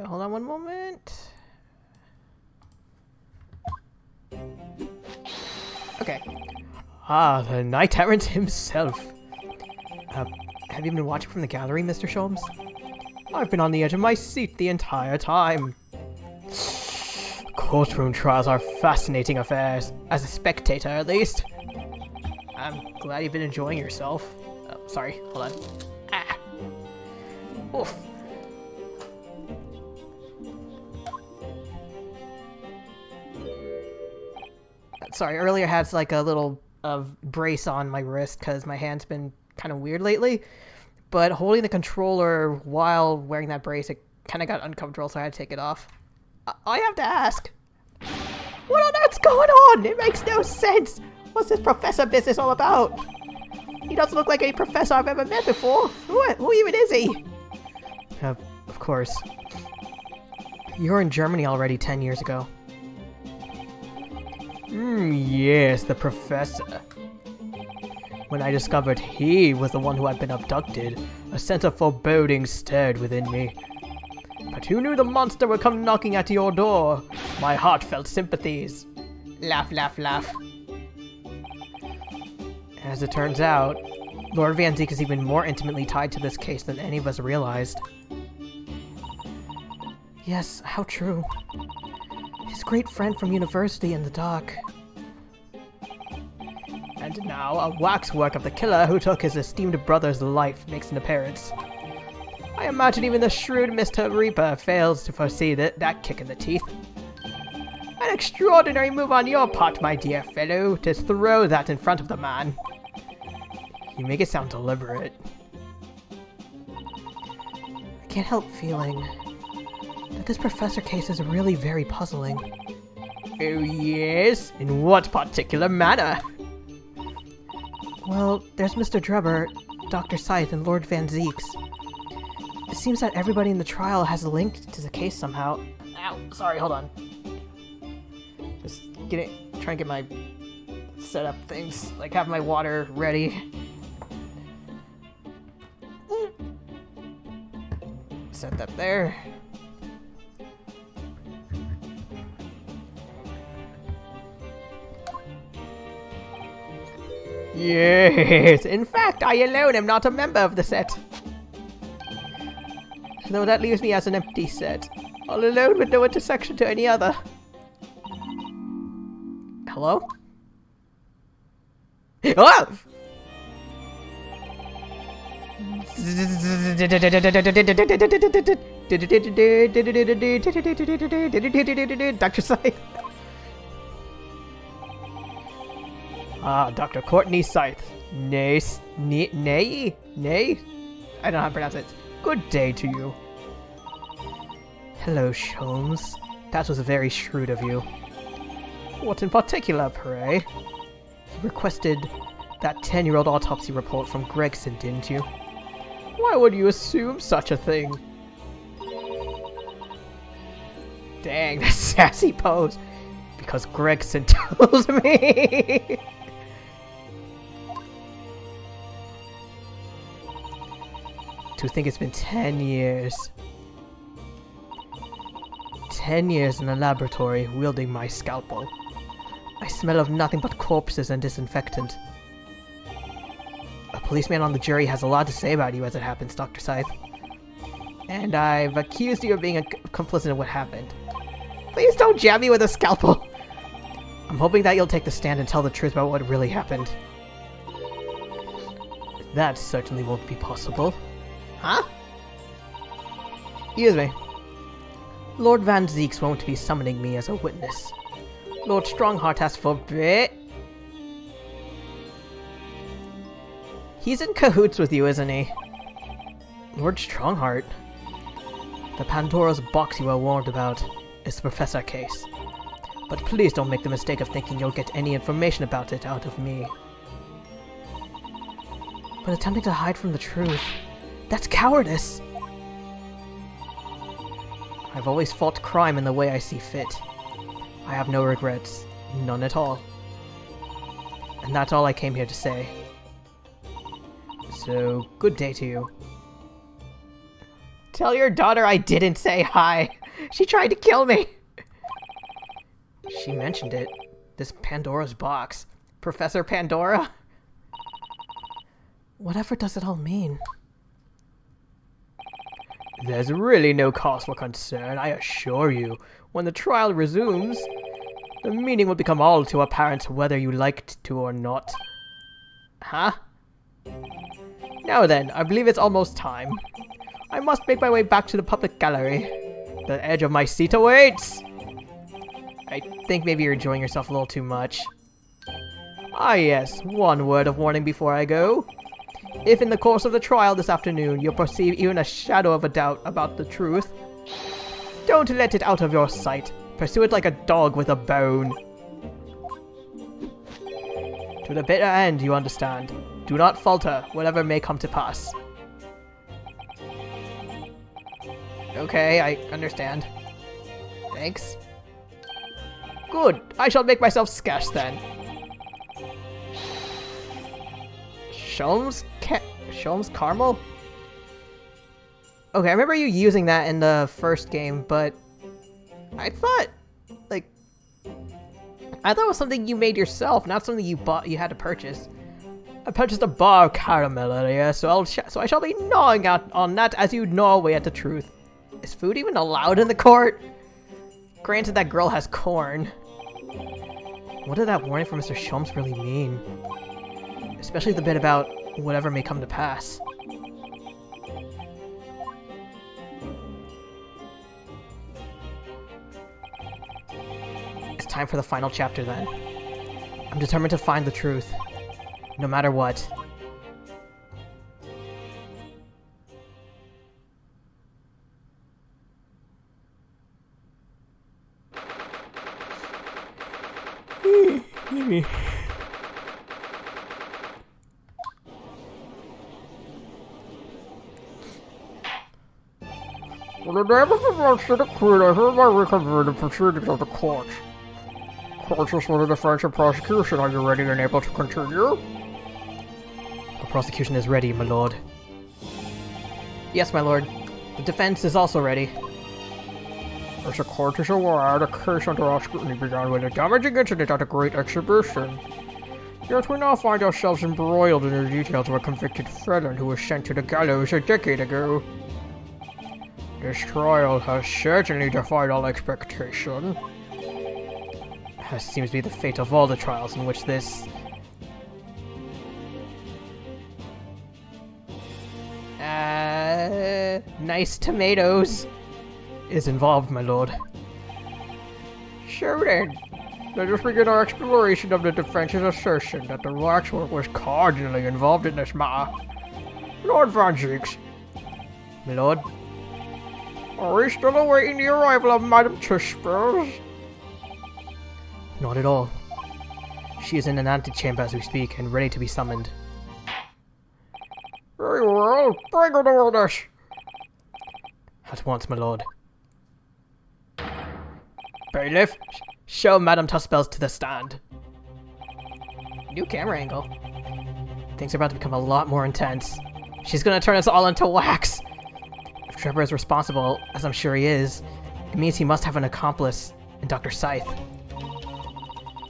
Hold on one moment. Okay. Ah, the Knight Errant himself. Have you been watching from the gallery, Mr. Sholmes? I've been on the edge of my seat the entire time. Courtroom trials are fascinating affairs, as a spectator at least. I'm glad you've been enjoying yourself. Oh, sorry, hold on. Ah. Oof. Sorry, earlier I had like a little brace on my wrist because my hand's been kind of weird lately. But holding the controller while wearing that brace, it kind of got uncomfortable, so I had to take it off. I have to ask, what on earth's going on? It makes no sense. What's this professor business all about? He doesn't look like any professor I've ever met before. Who even is he? Of course. You were in Germany already 10 years ago. Yes, the professor. When I discovered he was the one who had been abducted, a sense of foreboding stirred within me. But who knew the monster would come knocking at your door? My heart felt sympathies. Laugh, laugh, laugh. As it turns out, Lord Van Ziek is even more intimately tied to this case than any of us realized. Yes, how true. His great friend from university in the dock. And now, a waxwork of the killer who took his esteemed brother's life makes an appearance. I imagine even the shrewd Mr. Reaper fails to foresee that kick in the teeth. An extraordinary move on your part, my dear fellow, to throw that in front of the man. You make it sound deliberate. I can't help feeling that this professor case is really very puzzling. Oh yes? In what particular manner? Well, there's Mr. Drebber, Dr. Scythe, and Lord Van Zieks. It seems that everybody in the trial has a link to the case somehow. Ow, sorry, hold on. Just trying to get my setup things, like have my water ready. Set that there. Yes, in fact, I alone am not a member of the set. Though that leaves me as an empty set, all alone with no intersection to any other. Hello? Oh! Dr. Scythe. Ah, Dr. Courtney Scythe. Nay? I don't know how to pronounce it. Good day to you. Hello, Sholmes. That was very shrewd of you. What in particular, pray? You requested that 10-year-old autopsy report from Gregson, didn't you? Why would you assume such a thing? Dang, that sassy pose. Because Gregson told me. To think it's been 10 years. 10 years in a laboratory wielding my scalpel. I smell of nothing but corpses and disinfectant. A policeman on the jury has a lot to say about you as it happens, Dr. Scythe. And I've accused you of being complicit in what happened. Please don't jab me with a scalpel! I'm hoping that you'll take the stand and tell the truth about what really happened. That certainly won't be possible. Huh? Excuse me. Lord Van Zieks won't be summoning me as a witness. Lord Strongheart has forbid. He's in cahoots with you, isn't he? Lord Strongheart? The Pandora's box you were warned about is the Professor case. But please don't make the mistake of thinking you'll get any information about it out of me. But attempting to hide from the truth, that's cowardice! I've always fought crime in the way I see fit. I have no regrets. None at all. And that's all I came here to say. So, good day to you. Tell your daughter I didn't say hi. She tried to kill me. She mentioned it. This Pandora's box. Professor Pandora? Whatever does it all mean? There's really no cause for concern, I assure you. When the trial resumes, the meaning will become all too apparent whether you liked to or not. Huh? Now then, I believe it's almost time. I must make my way back to the public gallery. The edge of my seat awaits! I think maybe you're enjoying yourself a little too much. Ah yes, one word of warning before I go. If in the course of the trial this afternoon you perceive even a shadow of a doubt about the truth, don't let it out of your sight. Pursue it like a dog with a bone. To the bitter end, you understand. Do not falter, whatever may come to pass. Okay, I understand. Thanks. Good, I shall make myself scarce then. Sholmes Caramel? Okay, I remember you using that in the first game, but I thought it was something you made yourself, not something you had to purchase. I purchased a bar of caramel earlier, so I shall be gnawing out on that as you gnaw away at the truth. Is food even allowed in the court? Granted, that girl has corn. What did that warning from Mr. Sholmes really mean? Especially the bit about whatever may come to pass. It's time for the final chapter then. I'm determined to find the truth, no matter what. In the name of the most to the Queen, I hereby reconvene the proceedings of the court. Counsel for the defense and prosecution, are you ready and able to continue? The prosecution is ready, my lord. Yes, my lord. The defense is also ready. As the court is aware, the case under our scrutiny began with a damaging incident at a great exhibition. Yet we now find ourselves embroiled in the details of a convicted felon who was sent to the gallows a decade ago. This trial has certainly defied all expectation. As seems to be the fate of all the trials in which this... nice tomatoes is involved, my lord. So then, let us begin our exploration of the defense's assertion that the waxwork was cardinally involved in this matter. Lord Van Zieks. My lord? Are we still awaiting the arrival of Madame Tussauds? Not at all. She is in an antechamber as we speak, and ready to be summoned. Very well, bring her to us. At once, my lord. Bailiff, show Madame Tussauds to the stand. New camera angle. Things are about to become a lot more intense. She's gonna turn us all into wax. If Trevor is responsible, as I'm sure he is, it means he must have an accomplice in Dr. Scythe.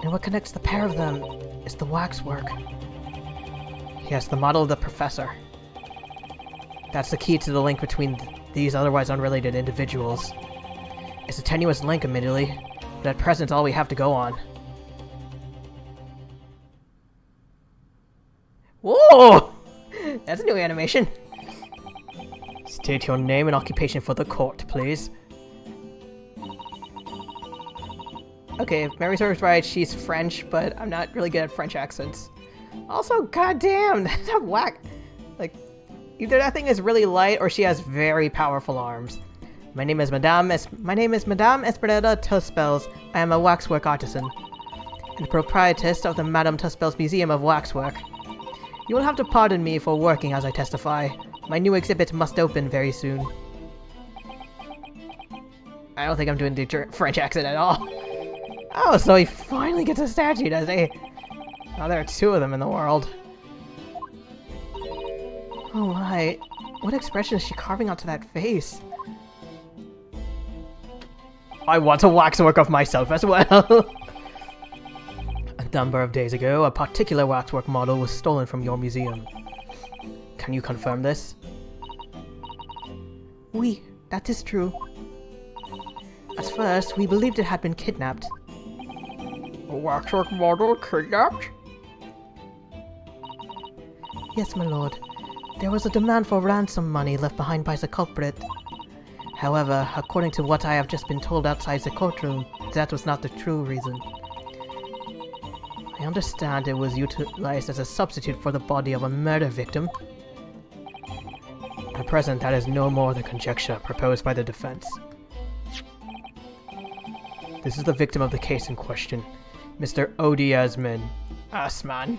And what connects the pair of them is the waxwork. Yes, the model of the professor. That's the key to the link between these otherwise unrelated individuals. It's a tenuous link, admittedly, but at present all we have to go on. Whoa! That's a new animation. State your name and occupation for the court, please. Okay, if memory serves right, she's French, but I'm not really good at French accents. Also, goddamn, that whack. Like, either that thing is really light or she has very powerful arms. My name is Madame Esperanza Tussauds. I am a waxwork artisan and proprietress of the Madame Tussauds Museum of Waxwork. You will have to pardon me for working as I testify. My new exhibit must open very soon. I don't think I'm doing the French accent at all. Oh, so he finally gets a statue, does he? Oh, there are two of them in the world. Oh my. What expression is she carving onto that face? I want a waxwork of myself as well. A number of days ago, a particular waxwork model was stolen from your museum. Can you confirm this? Oui, that is true. At first, we believed it had been kidnapped. A waxwork model kidnapped? Yes, my lord. There was a demand for ransom money left behind by the culprit. However, according to what I have just been told outside the courtroom, that was not the true reason. I understand it was utilized as a substitute for the body of a murder victim. At present, that is no more than conjecture proposed by the defense. This is the victim of the case in question, Mr. Odie Asman.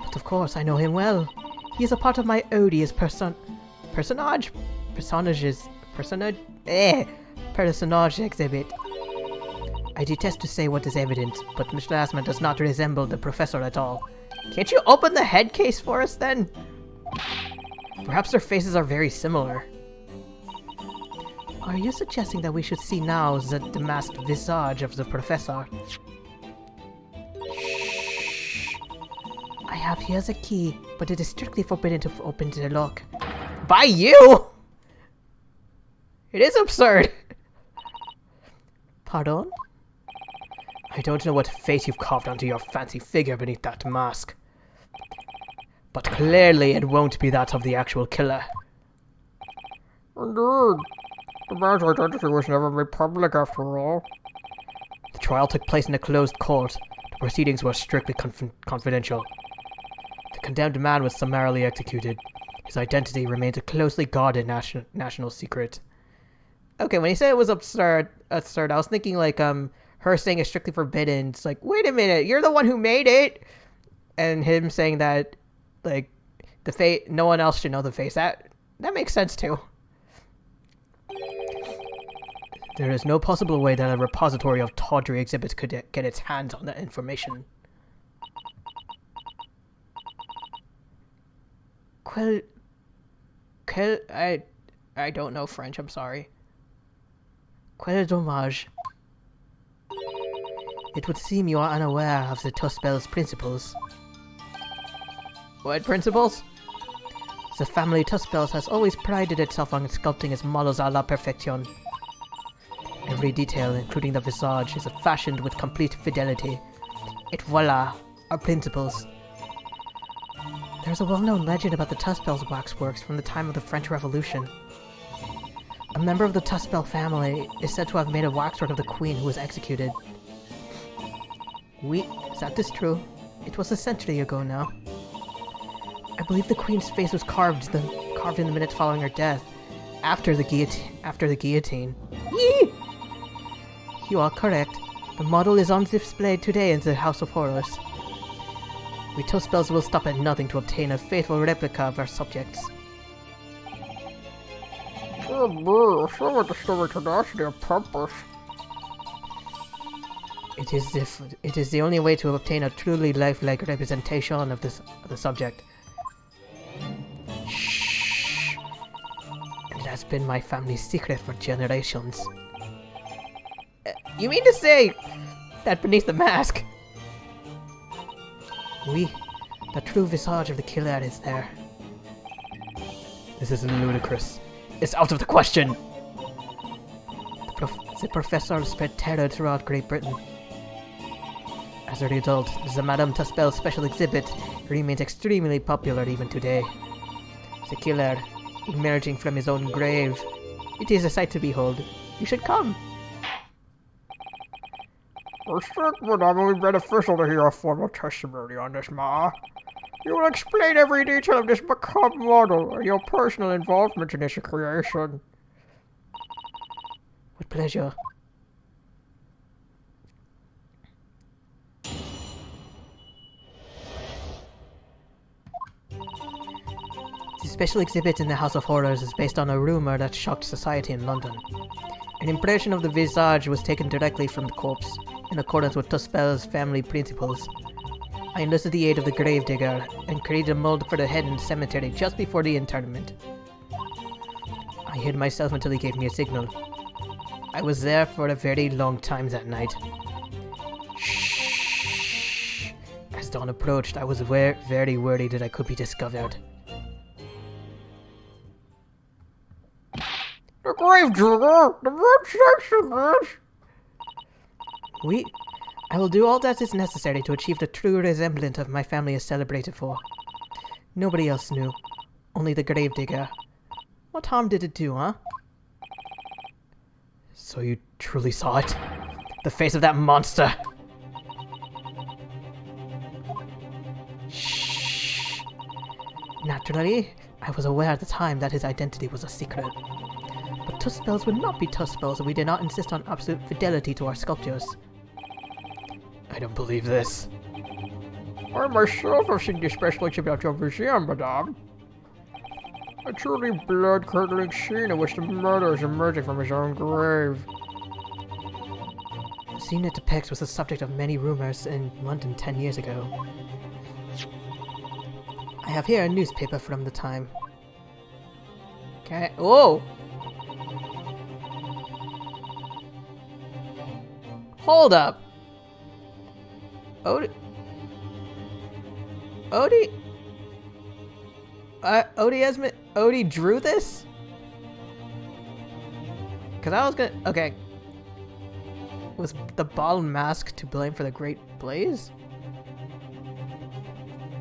But of course, I know him well. He is a part of my odious personage exhibit. I detest to say what is evident, but Mr. Asman does not resemble the professor at all. Can't you open the head case for us then? Perhaps their faces are very similar. Are you suggesting that we should see now the masked visage of the professor? Shh. I have here the key, but it is strictly forbidden to open the lock. By you? It is absurd. Pardon? I don't know what face you've carved onto your fancy figure beneath that mask. But clearly it won't be that of the actual killer. Indeed. The man's identity was never made public after all. The trial took place in a closed court. The proceedings were strictly confidential. The condemned man was summarily executed. His identity remains a closely guarded national secret. Okay, when he said it was absurd, I was thinking like her saying it's strictly forbidden. It's like, wait a minute, you're the one who made it, and him saying that like the face, no one else should know the face. That makes sense too. There is no possible way that a repository of tawdry exhibits could get its hands on that information. I don't know French, I'm sorry. Quel dommage. It would seem you are unaware of the Tuspel's principles. What principles? The family Tuspels has always prided itself on sculpting its models a la perfection. Every detail, including the visage, is fashioned with complete fidelity. Et voila, our principles. There's a well-known legend about the Tuspel's waxworks from the time of the French Revolution. A member of the Tuspel family is said to have made a waxwork of the queen who was executed. Oui, that is true. It was a century ago now. I believe the queen's face was carved in the minutes following her death, after the guillotine. Yee! You are correct. The model is on display today in the House of Horrors. We Tuspels will stop at nothing to obtain a faithful replica of our subjects. Oh boo, so with the story tenacity and purpose. It is the only way to obtain a truly lifelike representation of the subject. Shh. It has been my family's secret for generations. You mean to say that beneath the mask? Oui, the true visage of the killer is there. This is ludicrous. It's out of the question! The professor spread terror throughout Great Britain. As a result, the Madame Tuspel special exhibit remains extremely popular even today. The killer, emerging from his own grave. It is a sight to behold. You should come. I think it would be beneficial to hear a formal testimony on this matter. You will explain every detail of this macabre model and your personal involvement in its creation. With pleasure. The special exhibit in the House of Horrors is based on a rumor that shocked society in London. An impression of the visage was taken directly from the corpse, in accordance with Tuspel's family principles. I enlisted the aid of the gravedigger and created a mold for the head in the cemetery just before the interment. I hid myself until he gave me a signal. I was there for a very long time that night. Shh. As dawn approached, I was very worried that I could be discovered. The gravedigger! The red section, bitch! I will do all that is necessary to achieve the true resemblance of my family is celebrated for. Nobody else knew. Only the gravedigger. What harm did it do, huh? So you truly saw it? The face of that monster! Shh. Naturally, I was aware at the time that his identity was a secret. But tusk spells would not be tusk spells if we did not insist on absolute fidelity to our sculptures. I don't believe this. I myself have seen the special exhibit at your museum, madame. A truly blood-curdling scene in which the murderer is emerging from his own grave. The scene it depicts was the subject of many rumors in London 10 years ago. I have here a newspaper from the time. Okay. Whoa! Hold up! Odie drew this? Cause I was gonna... Okay. Was the bottle mask to blame for the Great Blaze?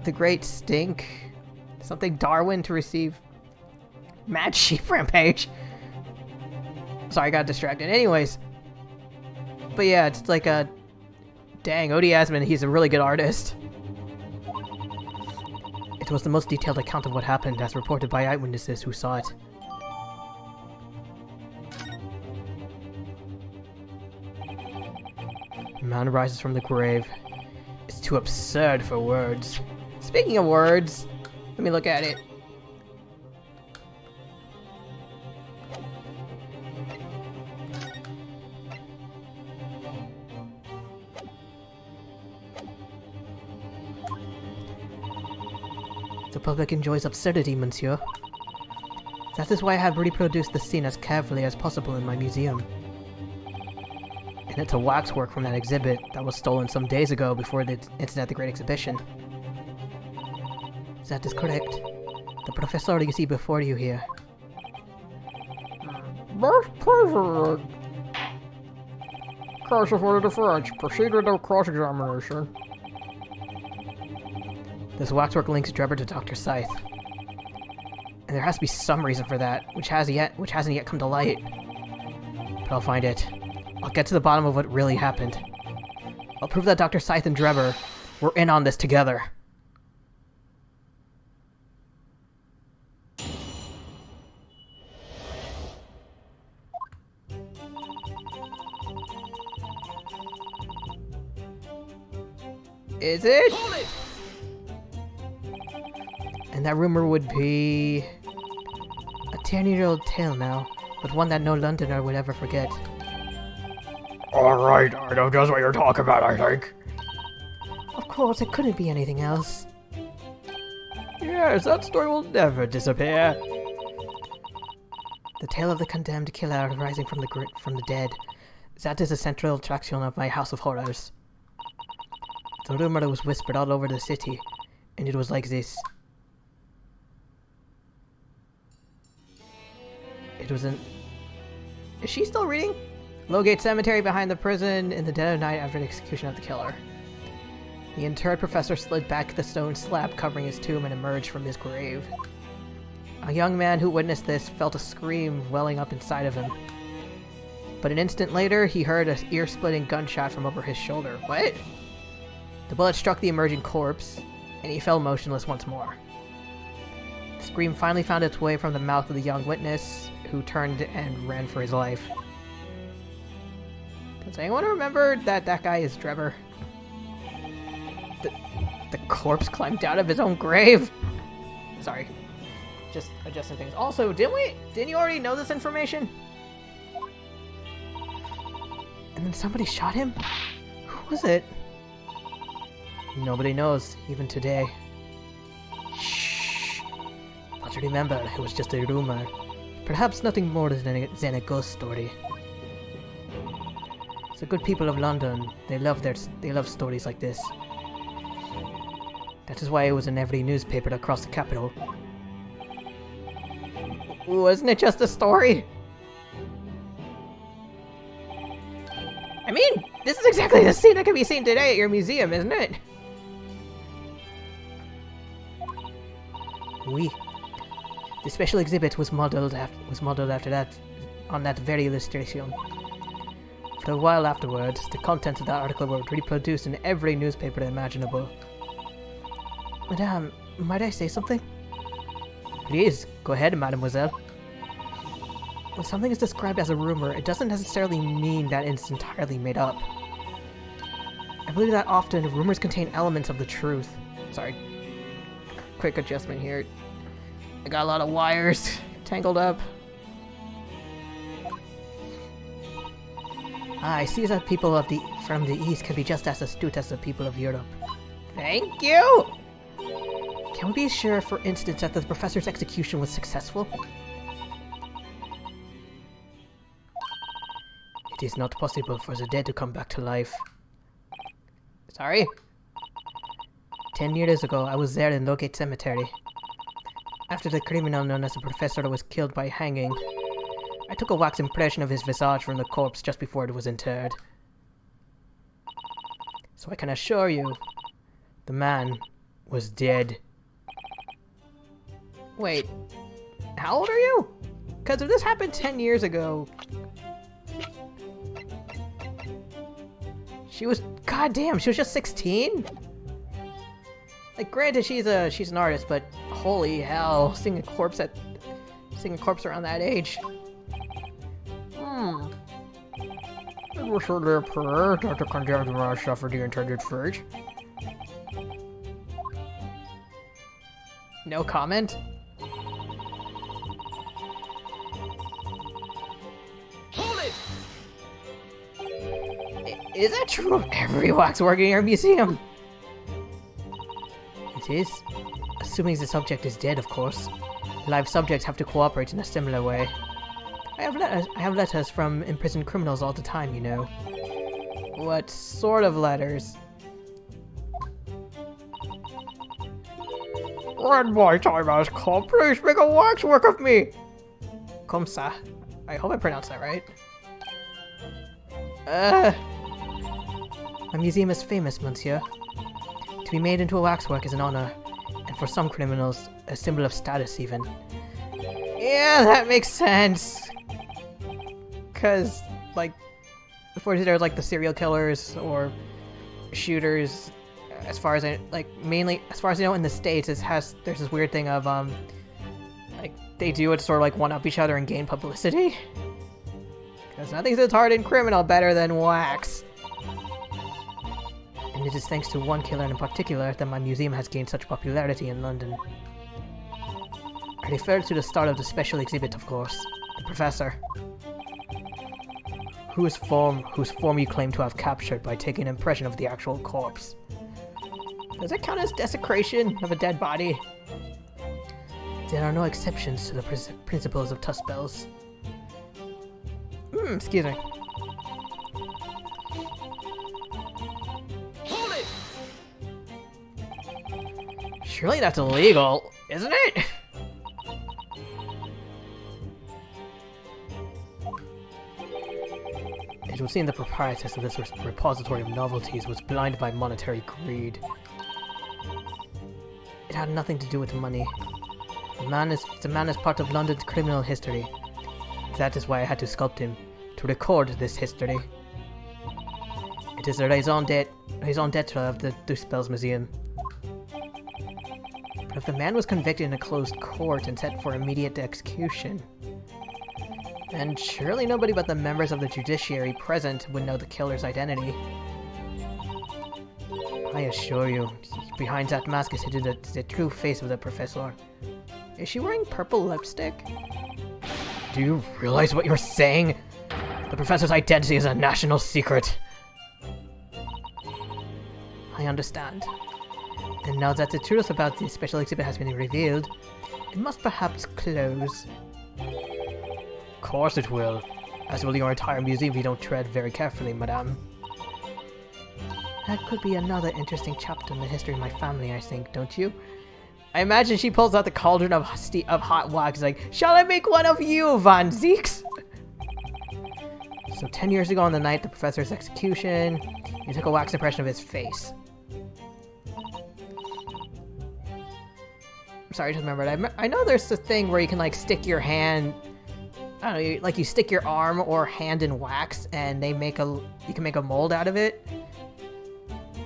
The Great Stink? Something Darwin to receive... Mad Sheep Rampage? Sorry, I got distracted. Anyways. But yeah, it's like a... Dang, Odie Asman, he's a really good artist. It was the most detailed account of what happened, as reported by eyewitnesses who saw it. Man rises from the grave. It's too absurd for words. Speaking of words, let me look at it. The public enjoys absurdity, monsieur. That is why I have reproduced the scene as carefully as possible in my museum. And it's a waxwork from that exhibit that was stolen some days ago before the incident at the Great Exhibition. That is correct. The professor you see before you here. Vice President! Counsel for the defense, proceed with the cross-examination. This waxwork links Drebber to Dr. Scythe. And there has to be some reason for that, which hasn't yet come to light. But I'll find it. I'll get to the bottom of what really happened. I'll prove that Dr. Scythe and Drebber were in on this together. Is it? And that rumor would be a 10-year-old tale now, but one that no Londoner would ever forget. Alright, I know just what you're talking about, I think. Of course, it couldn't be anything else. Yes, that story will never disappear. The tale of the condemned killer rising from the dead. That is the central attraction of my House of Horrors. The rumor was whispered all over the city, and it was like this. It was an... Is she still reading? Lowgate Cemetery behind the prison in the dead of night after the execution of the killer. The interred professor slid back the stone slab covering his tomb and emerged from his grave. A young man who witnessed this felt a scream welling up inside of him. But an instant later, he heard an ear-splitting gunshot from over his shoulder. What? The bullet struck the emerging corpse, and he fell motionless once more. The scream finally found its way from the mouth of the young witness, who turned and ran for his life. Does anyone remember that guy is Drebber? The corpse climbed out of his own grave? Sorry. Just adjusting things. Also, didn't you already know this information? And then somebody shot him? Who was it? Nobody knows, even today. Shh. But remember, it was just a rumor. Perhaps nothing more than a ghost story. The good people of London, they love stories like this. That is why it was in every newspaper across the capital. Wasn't it just a story? I mean, this is exactly the scene that can be seen today at your museum, isn't it? Oui. The special exhibit was modeled after that, on that very illustration. For a while afterwards, the contents of that article were reproduced in every newspaper imaginable. Madame, might I say something? Please, go ahead, mademoiselle. When something is described as a rumor, it doesn't necessarily mean that it's entirely made up. I believe that often rumors contain elements of the truth. Sorry. Quick adjustment here. I got a lot of wires tangled up. I see that people from the East can be just as astute as the people of Europe. Thank you! Can we be sure, for instance, that the professor's execution was successful? It is not possible for the dead to come back to life. Sorry? 10 years ago, I was there in Logate Cemetery. After the criminal known as the Professor was killed by hanging, I took a wax impression of his visage from the corpse just before it was interred. So I can assure you, the man was dead. Wait, how old are you? Because if this happened 10 years ago... She was, goddamn, she was just 16? Like, granted, she's an artist, but holy hell, seeing a corpse around that age. It was certainly a prayer not to condemn the man suffer the intended fate. No comment? Hold it! Is that true of every waxwork in your museum? It is. Assuming the subject is dead, of course. Live subjects have to cooperate in a similar way. I have letters from imprisoned criminals all the time, you know. What sort of letters? When my time has come, please make a waxwork of me! Comme ça. I hope I pronounced that right. My museum is famous, monsieur. To be made into a waxwork is an honor, and for some criminals, a symbol of status even. Yeah, that makes sense. Because, like, before there's like the serial killers or shooters, as far as I, like, mainly, as far as I know in the States, there's this weird thing of, like, they do it to sort of like one-up each other and gain publicity. Because nothing's as hard in criminal better than wax. And it is thanks to one killer in particular that my museum has gained such popularity in London. I refer to the start of the special exhibit, of course, the Professor. Whose form you claim to have captured by taking an impression of the actual corpse. Does it count as desecration of a dead body? There are no exceptions to the principles of Tuspels. Excuse me. Hold it! Surely that's illegal, isn't it? It would seem the proprietress of this repository of novelties was blinded by monetary greed. It had nothing to do with money. The man is part of London's criminal history. That is why I had to sculpt him, to record this history. It is the raison d'etre of the Tuspels Museum. But if the man was convicted in a closed court and set for immediate execution, then surely nobody but the members of the judiciary present would know the killer's identity. I assure you, behind that mask is hidden the true face of the Professor. Is she wearing purple lipstick? Do you realize what you're saying? The Professor's identity is a national secret. I understand. And now that the truth about the special exhibit has been revealed, it must perhaps close. Of course it will, as will your entire museum if you don't tread very carefully, madame. That could be another interesting chapter in the history of my family, I think, don't you? I imagine she pulls out the cauldron of hot wax, like, shall I make one of you, Van Zeeks? So 10 years ago on the night of the professor's execution, you took a wax impression of his face. Sorry, I just remembered. I know there's this thing where you can, like, stick your hand... I don't know, like you stick your arm or hand in wax, and you can make a mold out of it.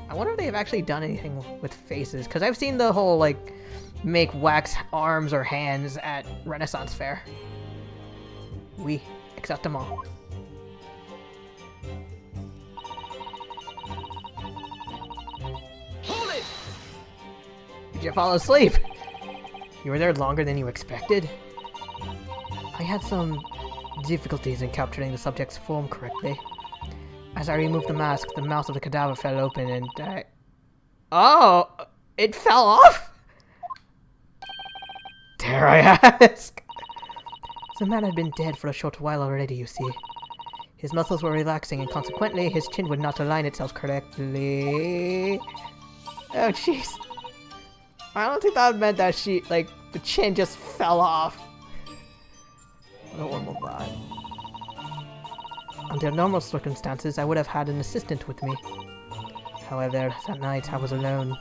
I wonder if they've actually done anything with faces, because I've seen the whole, like, make wax arms or hands at Renaissance Fair. Oui, exactement. Hold it! Did you fall asleep? You were there longer than you expected? I had some difficulties in capturing the subject's form correctly. As I removed the mask, the mouth of the cadaver fell open and I... Oh! It fell off? Dare I ask? The man had been dead for a short while already, you see. His muscles were relaxing and consequently his chin would not align itself correctly. Oh jeez. I don't think that meant that the chin just fell off. What a horrible thought. Under normal circumstances, I would have had an assistant with me. However, that night I was alone,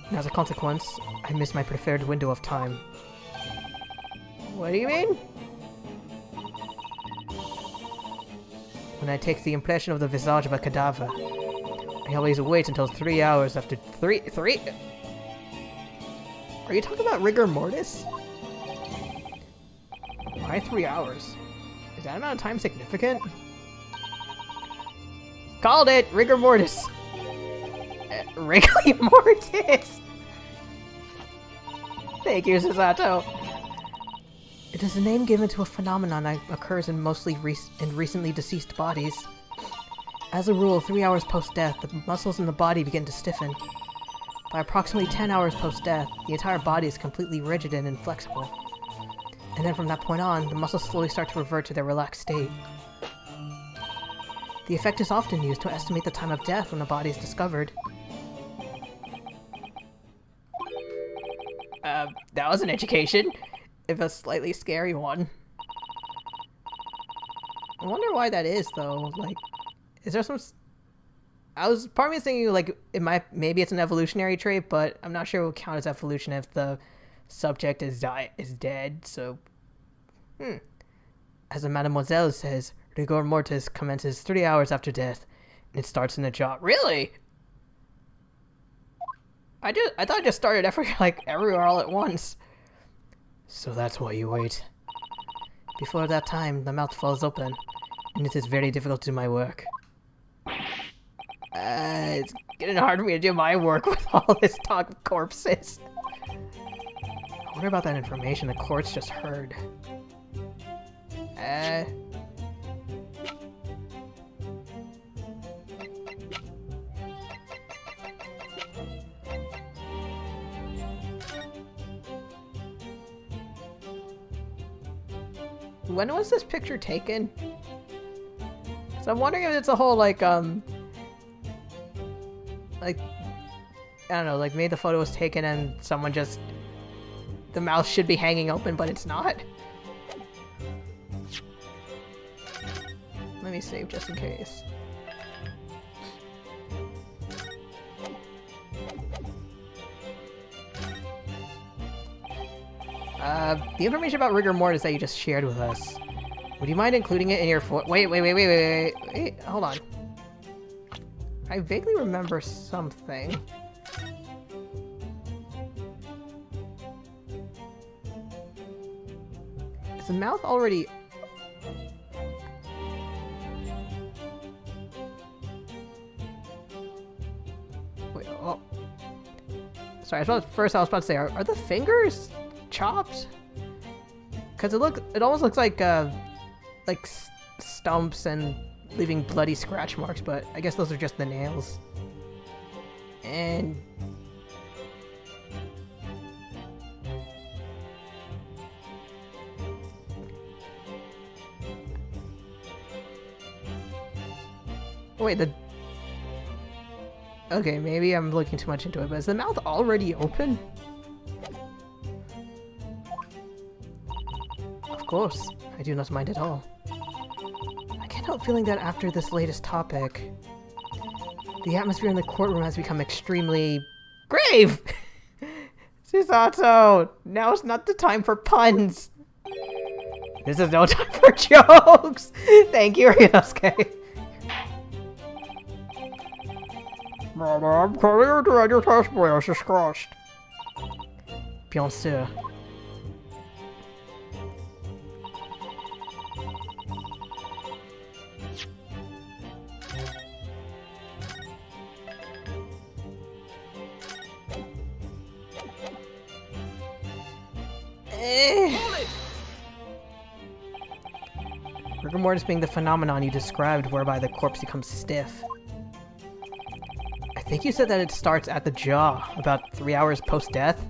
and as a consequence, I missed my preferred window of time. What do you mean? When I take the impression of the visage of a cadaver, I always wait until 3 hours after three? Are you talking about rigor mortis? Why 3 hours? Is that amount of time significant? Called it! Rigor mortis! Rigor mortis! Thank you, Susato. It is a name given to a phenomenon that occurs in mostly recently deceased bodies. As a rule, 3 hours post-death, the muscles in the body begin to stiffen. By approximately 10 hours post-death, the entire body is completely rigid and inflexible. And then from that point on, the muscles slowly start to revert to their relaxed state. The effect is often used to estimate the time of death when the body is discovered. That was an education, if a slightly scary one. I wonder why that is, though. Like, is there some... part of me is thinking, like, maybe it's an evolutionary trait, but I'm not sure it would count as evolution if the subject is dead, so... As the Mademoiselle says, rigor mortis commences 3 hours after death, and it starts in the jaw. Really? I thought it just started everywhere all at once. So that's why you wait. Before that time, the mouth falls open, and it is very difficult to do my work. It's getting hard for me to do my work with all this talk of corpses. I wonder about that information the courts just heard. When was this picture taken? So I'm wondering if it's a whole, like, I don't know, like, maybe the photo was taken and someone just... The mouth should be hanging open, but it's not. Let me save just in case. The information about rigor mortis that you just shared with us. Would you mind including it in your wait, hold on. I vaguely remember something. Is the mouth already... Wait, oh. Sorry, first I was about to say, are the fingers chopped? Because it almost looks like stumps and leaving bloody scratch marks, but I guess those are just the nails. And... Wait, the... Okay, maybe I'm looking too much into it, but is the mouth already open? Of course, I do not mind at all. I can't help feeling that after this latest topic, the atmosphere in the courtroom has become extremely... grave! Susato, now's not the time for puns! This is no time for jokes! Thank you, Ryunosuke. Madam, calling you to read your testimony as discussed. Bien sûr. Rigor mortis being the phenomenon you described whereby the corpse becomes stiff. I think you said that it starts at the jaw, about 3 hours post-death?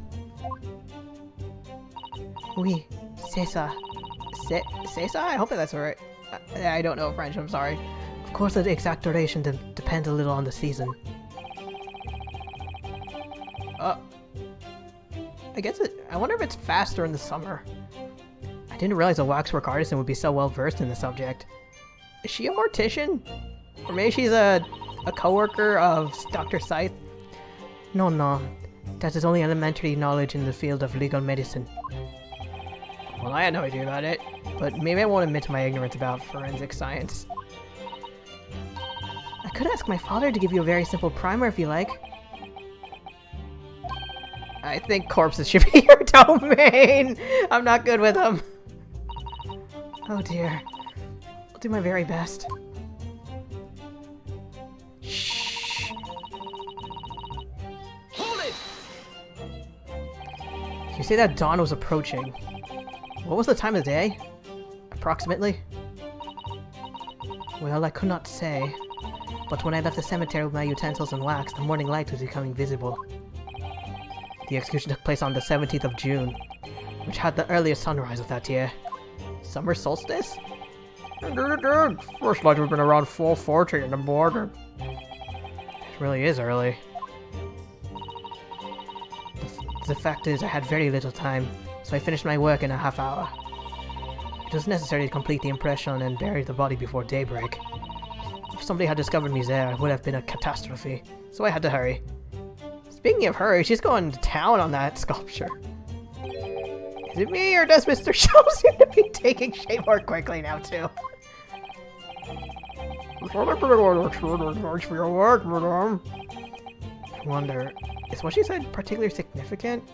Oui, c'est ça. C'est ça? I hope that that's right. I don't know French, I'm sorry. Of course the exact duration depends a little on the season. I wonder if it's faster in the summer. I didn't realize a waxwork artisan would be so well versed in the subject. Is she a mortician? Or maybe she's a co-worker of Dr. Scythe? No, that is only elementary knowledge in the field of legal medicine. Well, I had no idea about it, but maybe I won't admit to my ignorance about forensic science. I could ask my father to give you a very simple primer if you like. I think corpses should be your domain! I'm not good with them. Oh dear. I'll do my very best. Shh. Hold it! You say that dawn was approaching. What was the time of day? Approximately? Well, I could not say. But when I left the cemetery with my utensils and wax, the morning light was becoming visible. The execution took place on the 17th of June, which had the earliest sunrise of that year. Summer solstice? Indeed it did. First light would have been around 4:40 in the morning. It really is early. The fact is, I had very little time, so I finished my work in a half hour. It was necessary to complete the impression and bury the body before daybreak. If somebody had discovered me there, it would have been a catastrophe, so I had to hurry. Speaking of hurry, she's going to town on that sculpture. Is it me, or does Mr. Show seem to be taking shape more quickly now, too? It's only pretty well extraordinary thanks for your work, madam. I wonder, is what she said particularly significant?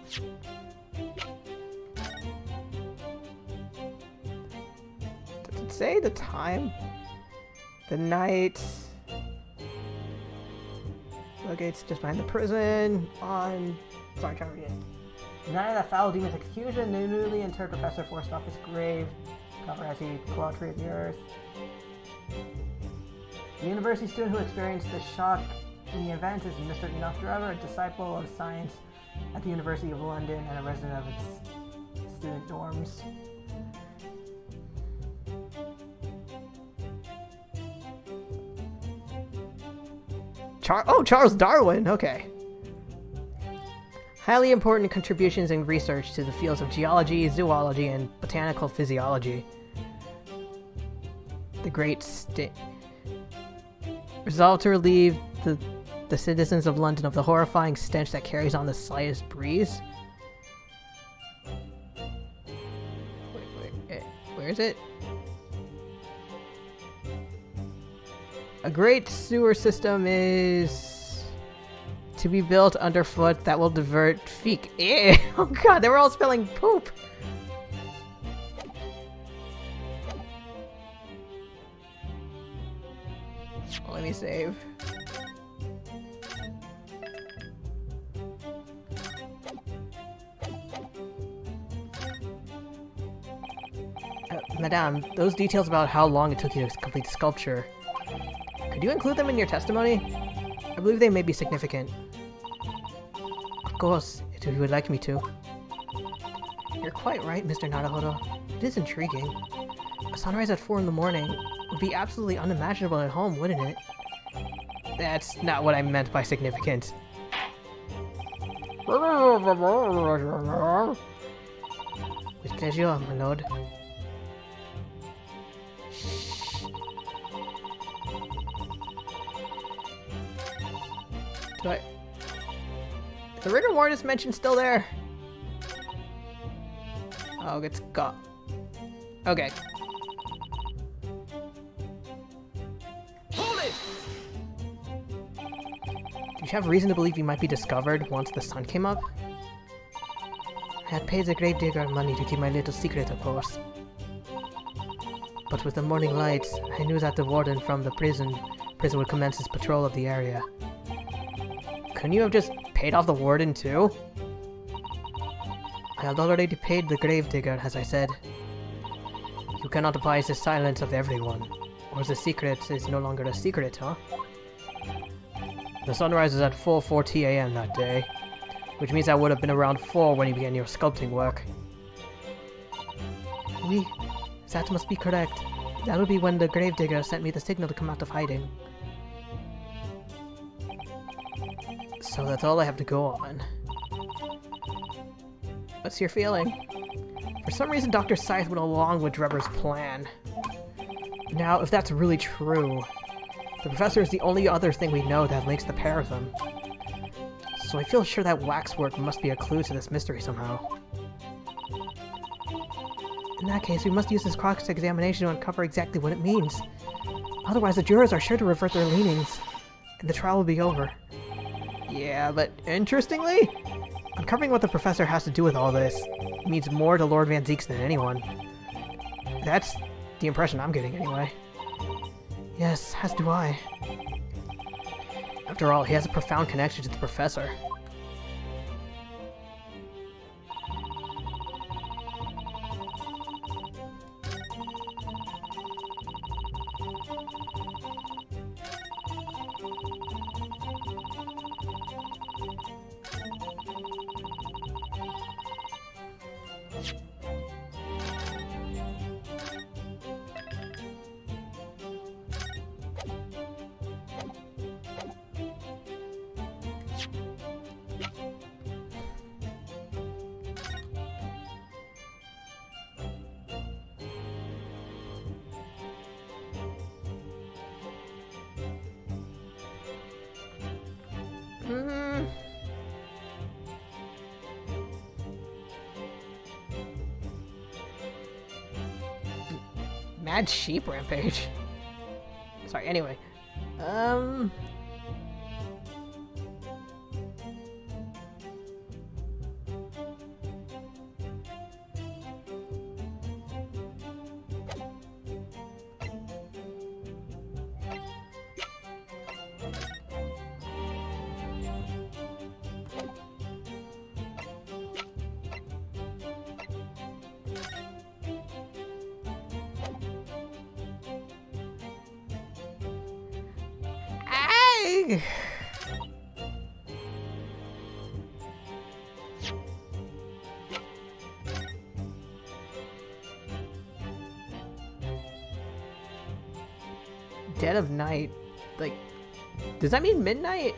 Does it say the time? The night... Locates just behind the prison on... Sorry, trying to read it. The night of that foul demon's execution, the newly interred professor forced off his grave, covered as he clawed free of the earth. The university student who experienced the shock in the event is Mr. Enoch Driver, a disciple of science at the University of London and a resident of its student dorms. Charles Darwin, okay. Highly important contributions in research to the fields of geology, zoology, and botanical physiology. The great resolved to relieve the citizens of London of the horrifying stench that carries on the slightest breeze. Wait, where is it? A great sewer system is to be built underfoot that will divert feek. Ew. Oh god, they were all spilling poop! Let me save. Madame, those details about how long it took you to complete the sculpture, could you include them in your testimony? I believe they may be significant. course, if you would like me to. You're quite right, Mr. Naruhodo. It is intriguing. A sunrise at 4 in the morning would be absolutely unimaginable at home, wouldn't it? That's not what I meant by significant. With pleasure, my lord. Shh. Is the rigor mortis mention still there? Oh, it's got. Okay. Hold it! Do you have reason to believe you might be discovered once the sun came up? I had paid the gravedigger money to keep my little secret, of course. But with the morning lights, I knew that the warden from the prison would commence his patrol of the area. Couldn't you have just paid off the warden too? I had already paid the gravedigger, as I said. You cannot advise the silence of everyone, or the secret is no longer a secret, huh? The sunrise is at 4:40 AM that day, which means I would have been around 4 when you began your sculpting work. Oui, that must be correct. That would be when the gravedigger sent me the signal to come out of hiding. So that's all I have to go on. What's your feeling? For some reason, Dr. Scythe went along with Drebber's plan. Now, if that's really true, the professor is the only other thing we know that links the pair of them. So I feel sure that waxwork must be a clue to this mystery somehow. In that case, we must use this cross-examination to uncover exactly what it means. Otherwise, the jurors are sure to revert their leanings, and the trial will be over. Yeah, but interestingly, uncovering what the professor has to do with all this means more to Lord Van Zieks than anyone. That's the impression I'm getting, anyway. Yes, as do I. After all, he has a profound connection to the professor. Mad sheep rampage. Sorry, anyway. Dead of night. Like, does that mean midnight?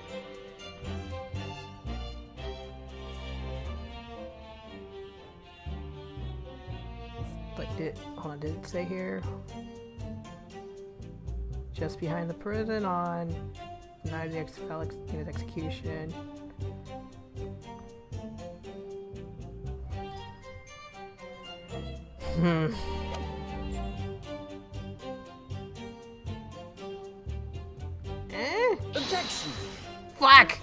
Like, hold on, did it say here? Just behind the prison on night of the unit execution. Objection! Fuck!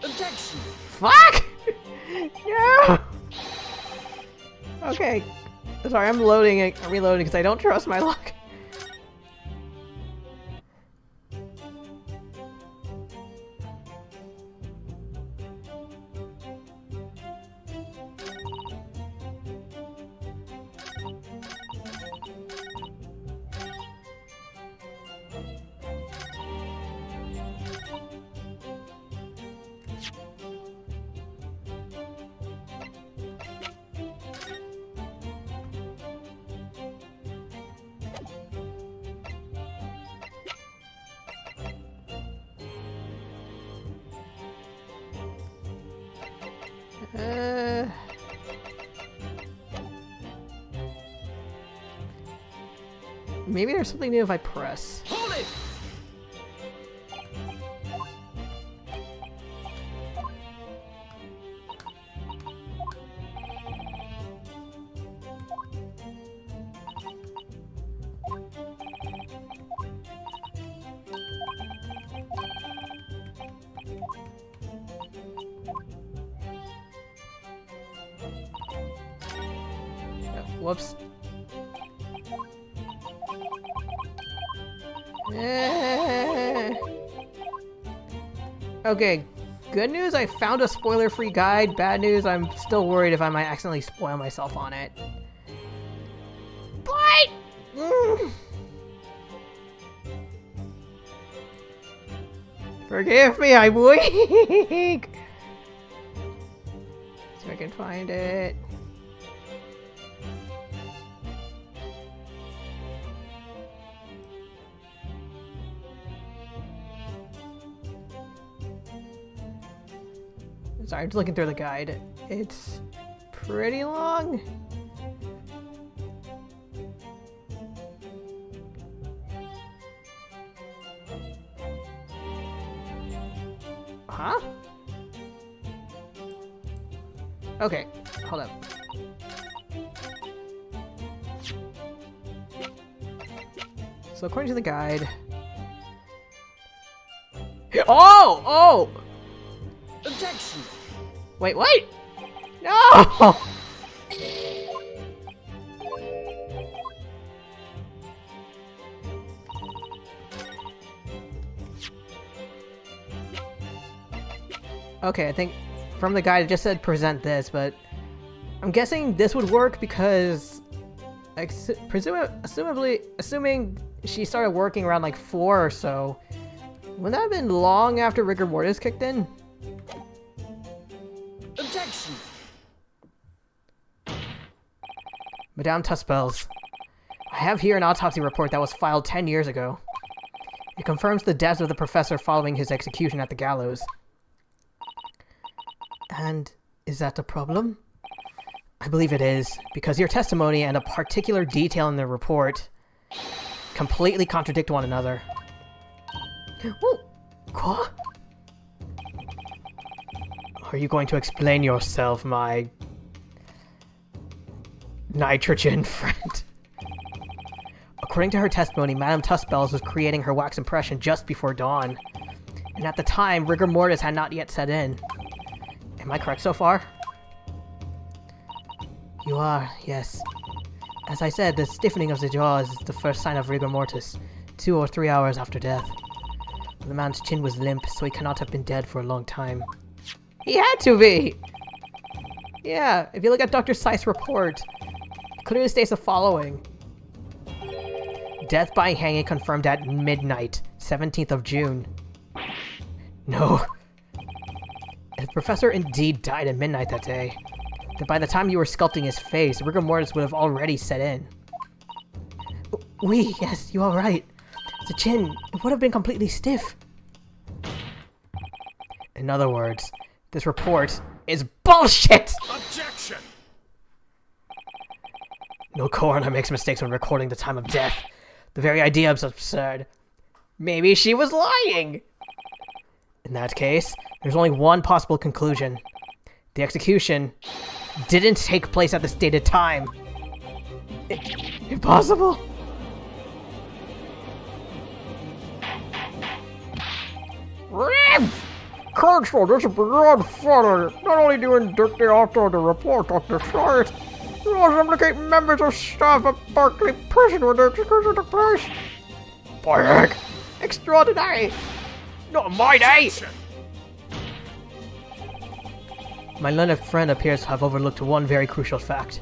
Objection! Fuck! No! Okay. Sorry, I'm reloading because I don't trust my luck. Maybe there's something new if I press. Hold it! Whoops. Okay, good news, I found a spoiler-free guide. Bad news, I'm still worried if I might accidentally spoil myself on it. But... Forgive me, I'm weak! See if I can find it. Sorry, I'm just looking through the guide. It's pretty long. Huh? Okay, hold up. So according to the guide... Oh! Oh! Objection! Wait, what? No! Okay, I think from the guide it just said present this, but I'm guessing this would work because assuming she started working around like 4 or so, wouldn't that have been long after rigor mortis kicked in? Objection! Madame Tuspels, I have here an autopsy report that was filed 10 years ago. It confirms the death of the professor following his execution at the gallows. And is that a problem? I believe it is, because your testimony and a particular detail in the report completely contradict one another. Oh, quoi? Are you going to explain yourself, my nitrogen friend? According to her testimony, Madame Tuspels was creating her wax impression just before dawn, and at the time, rigor mortis had not yet set in. Am I correct so far? You are, yes. As I said, the stiffening of the jaw is the first sign of rigor mortis, 2 or 3 hours after death. The man's chin was limp, so he cannot have been dead for a long time. He had to be! Yeah, if you look at Dr. Seiss' report, it clearly states the following. Death by hanging confirmed at midnight, 17th of June. No. If the professor indeed died at midnight that day, then by the time you were sculpting his face, rigor mortis would have already set in. Oui, yes, you are right. The chin, it would have been completely stiff. In other words, this report is bullshit! Objection! No coroner makes mistakes when recording the time of death. The very idea is absurd. Maybe she was lying! In that case, there's only one possible conclusion. The execution didn't take place at the stated time. Impossible! Counselor, this is beyond funny. Not only do you indict the author of the report, Dr. Science, you also implicate members of staff at Berkeley Prison when the execution took place. By heck! Extraordinary! Not my day! My learned friend appears to have overlooked one very crucial fact.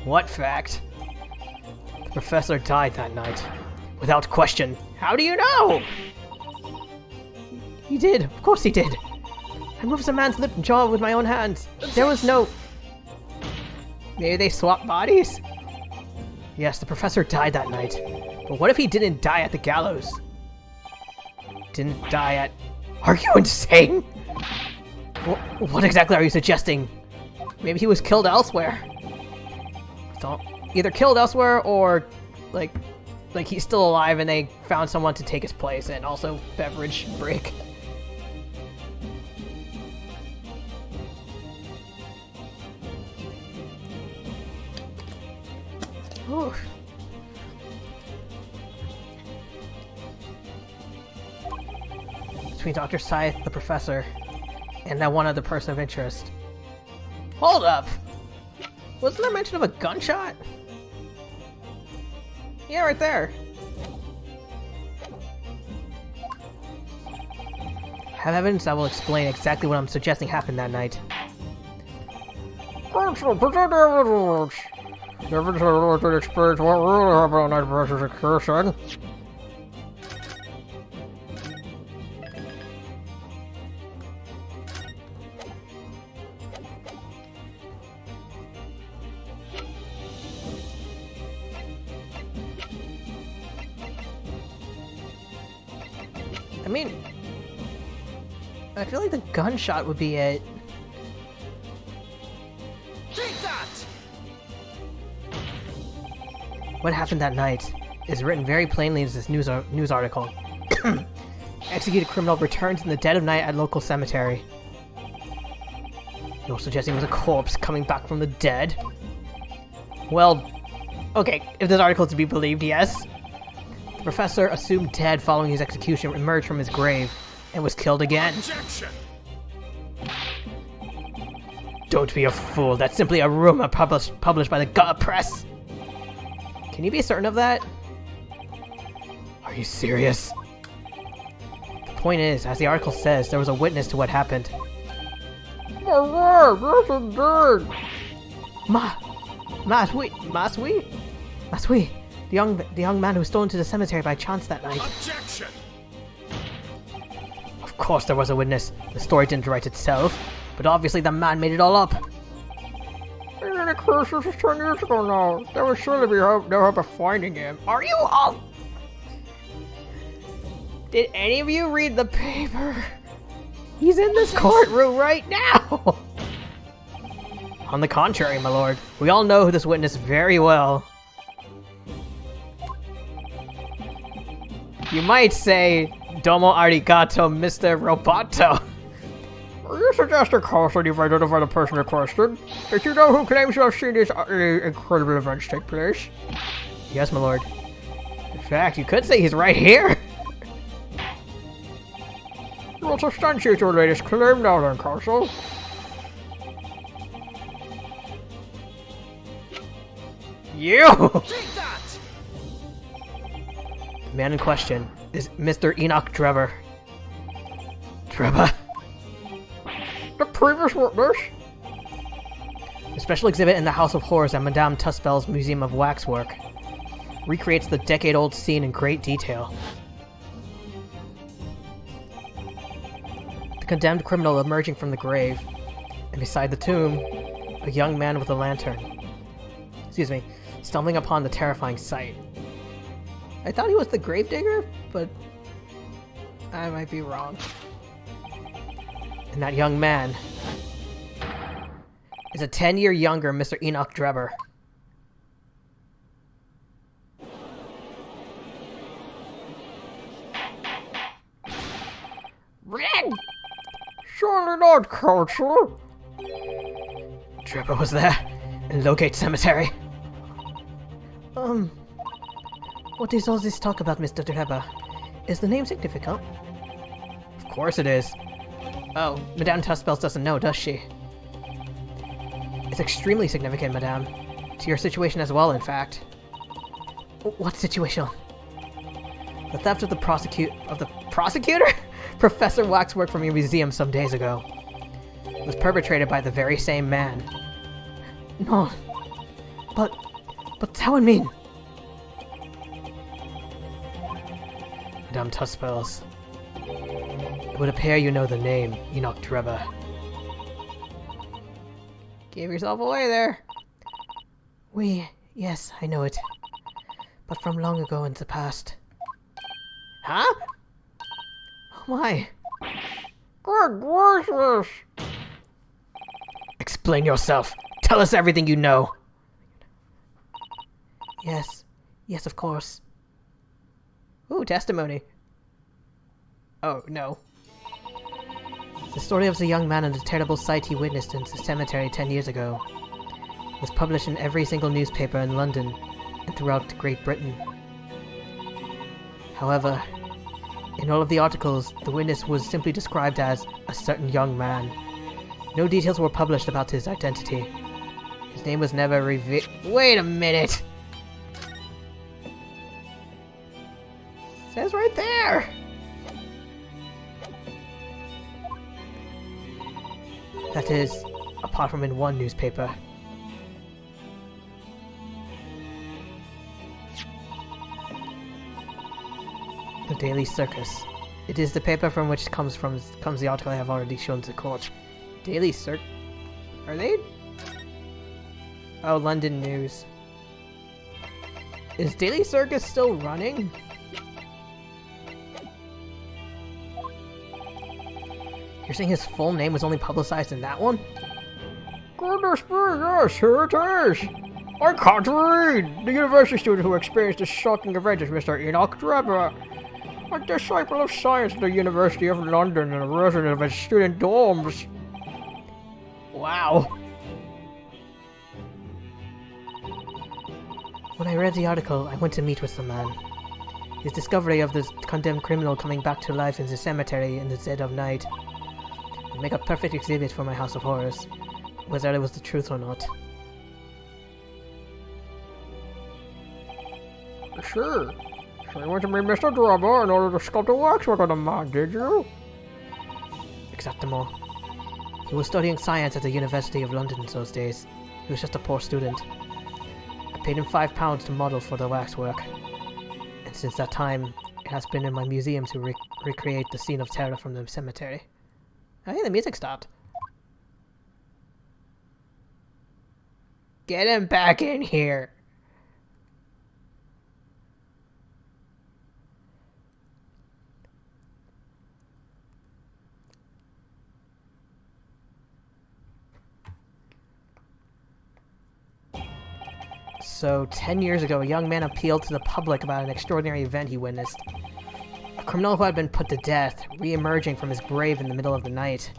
What fact? The professor died that night. Without question. How do you know? He did. Of course he did. I moved the man's lip and jaw with my own hands. There was no... Maybe they swapped bodies? Yes, the professor died that night. But what if he didn't die at the gallows? Didn't die at... Are you insane? What exactly are you suggesting? Maybe he was killed elsewhere. So, either killed elsewhere or, like he's still alive and they found someone to take his place, and also beverage break. Ooh. Between Dr. Scythe, the professor, and that one other person of interest. Hold up! Wasn't there mention of a gunshot? Yeah, right there. Have evidence that will explain exactly what I'm suggesting happened that night. Counsel, present evidence. The evidence that explains what really happened on night versus execution. I mean, I feel like the gunshot would be it. Take that! What happened that night is written very plainly in this news article. Executed criminal returns in the dead of night at local cemetery. You're suggesting it was a corpse coming back from the dead? Well, okay, if this article is to be believed, yes. The professor, assumed dead following his execution, emerged from his grave and was killed again. Objection! Don't be a fool, that's simply a rumor published by the gut press. Can you be certain of that? Are you serious? The point is, as the article says, there was a witness to what happened. My word, yes indeed. Masui? The young man who was stolen to the cemetery by chance that night. Objection! Of course there was a witness. The story didn't write itself, but obviously the man made it all up. In any case, this is 10 years ago now. There will surely be no hope of finding him. Are you all... Did any of you read the paper? He's in this courtroom right now! On the contrary, my lord, we all know who this witness very well. You might say, Domo arigato, Mr. Roboto. Are you suggesting, Counsel, you've identified the person in question? Did you know who claims to have seen these utterly incredible events take place? Yes, my lord. In fact, you could say he's right here. You will substantiate your latest claim now then, Counsel. You! Take that! The man in question is Mr. Enoch Drebber. Drebber? The previous witness? A special exhibit in the House of Horrors at Madame Tuspel's Museum of Waxwork recreates the decade-old scene in great detail. The condemned criminal emerging from the grave, and beside the tomb, a young man with a lantern. Stumbling upon the terrifying sight. I thought he was the gravedigger, but I might be wrong. And that young man is a 10-year younger Mr. Enoch Drebber. Surely not, Counsel. Drebber was there, in Locate Cemetery. What is all this talk about, Mr. Drebber? Is the name significant? Of course it is. Oh, Madame Tuspels doesn't know, does she? It's extremely significant, Madame. To your situation as well, in fact. What situation? The theft of the prosecutor? Professor Waxwork from your museum some days ago. It was perpetrated by the very same man. No. But how and mean? Madame Tuspels. It would appear you know the name, Enoch Drebber. Gave yourself away there. Yes, I know it. But from long ago in the past. Huh? Oh my. Good gracious! Explain yourself. Tell us everything you know. Yes. Yes, of course. Ooh, testimony. Oh, no. The story of the young man and the terrible sight he witnessed in the cemetery 10 years ago was published in every single newspaper in London and throughout Great Britain. However, in all of the articles, the witness was simply described as a certain young man. No details were published about his identity. His name was never revealed. Wait a minute! It says right there! That is, apart from in one newspaper. The Daily Circus. It is the paper from which comes the article I have already shown to court. Daily Circus? Are they? Oh, London News. Is Daily Circus still running? You're saying his full name was only publicized in that one? Goodness me, yes, here it is. I can't read. The university student who experienced this shocking event is Mr. Enoch Drebber, a disciple of science at the University of London and a resident of its student dorms. Wow. When I read the article, I went to meet with the man. His discovery of the condemned criminal coming back to life in the cemetery in the dead of night would make a perfect exhibit for my House of Horrors, whether it was the truth or not. Sure. So you went to meet Mr. Drebber in order to sculpt a waxwork on the man, did you? Exactamo. He was studying science at the University of London in those days. He was just a poor student. I paid him £5 to model for the waxwork. And since that time, it has been in my museum to recreate the scene of terror from the cemetery. I think the music stopped. Get him back in here! So, 10 years ago, a young man appealed to the public about an extraordinary event he witnessed. A criminal who had been put to death, re-emerging from his grave in the middle of the night.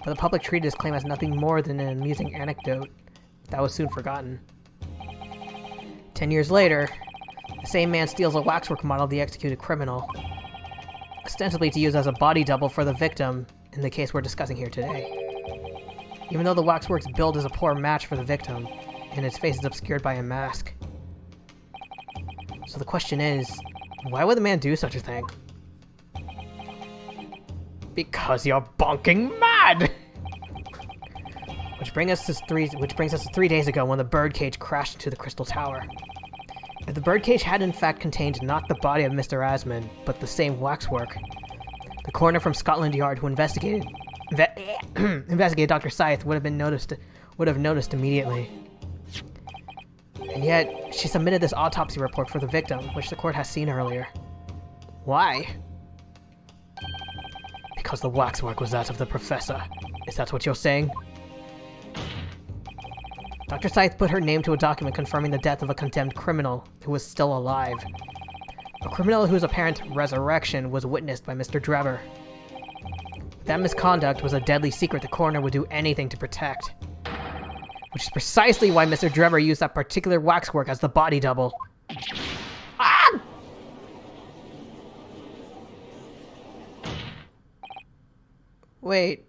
But the public treated his claim as nothing more than an amusing anecdote that was soon forgotten. 10 years later, the same man steals a waxwork model of the executed criminal, ostensibly to use as a body double for the victim in the case we're discussing here today. Even though the waxwork's build is a poor match for the victim, and its face is obscured by a mask. So the question is, why would the man do such a thing? Because you're bonking mad! Which brings us to 3 days ago when the birdcage crashed into the Crystal Tower. If the birdcage had in fact contained not the body of Mr. Asman, but the same waxwork, the coroner from Scotland Yard who investigated Dr. Scythe would have noticed immediately. And yet, she submitted this autopsy report for the victim, which the court has seen earlier. Why? Because the waxwork was that of the professor. Is that what you're saying? Dr. Scythe put her name to a document confirming the death of a condemned criminal who was still alive. A criminal whose apparent resurrection was witnessed by Mr. Drebber. That misconduct was a deadly secret the coroner would do anything to protect. Which is precisely why Mr. Drebber used that particular waxwork as the body double. Ah! Wait.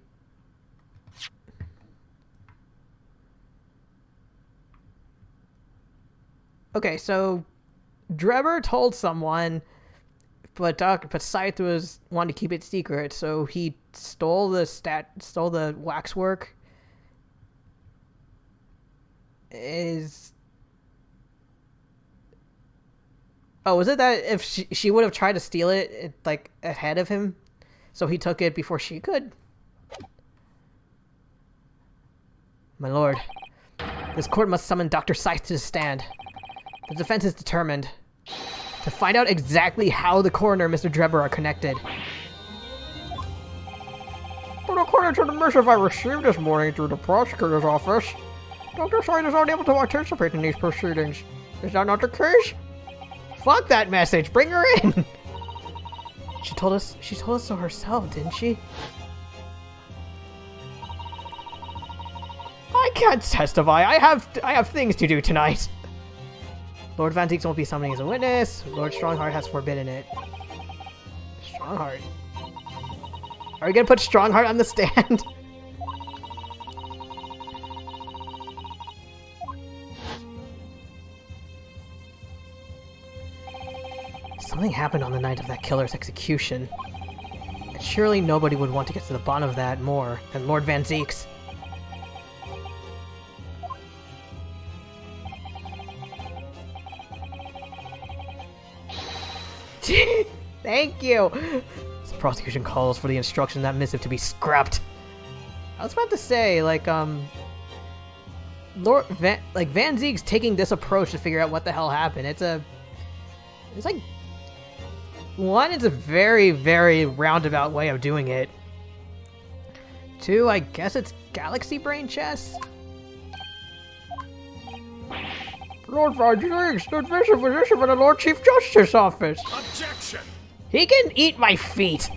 Okay, so Drebber told someone, but Scythe wanted to keep it secret, so he stole the waxwork. Was it that if she would have tried to steal it like ahead of him, so he took it before she could? My lord, this court must summon Dr. Scythe to the stand. The defense is determined to find out exactly how the coroner and Mr. Drebber are connected. But according to the missive I received this morning through the prosecutor's office, Dr. Scythe is unable to participate in these proceedings. Is that not the case? Fuck that message. Bring her in. She told us so herself, didn't she? I can't testify. I have things to do tonight. Lord Van Zieks won't be summoning as a witness. Lord Strongheart has forbidden it. Strongheart. Are we gonna put Strongheart on the stand? Something happened on the night of that killer's execution. And surely nobody would want to get to the bottom of that more than Lord Van Zieks. Thank you! The prosecution calls for the instruction in that missive to be scrapped. I was about to say, like, Van Zieks taking this approach to figure out what the hell happened. It's like, one, it's a very, very roundabout way of doing it. Two, I guess it's Galaxy Brain Chess? Lord Van Zieks, the missive was issued by the Lord Chief Justice's office. Objection! He can eat my feet!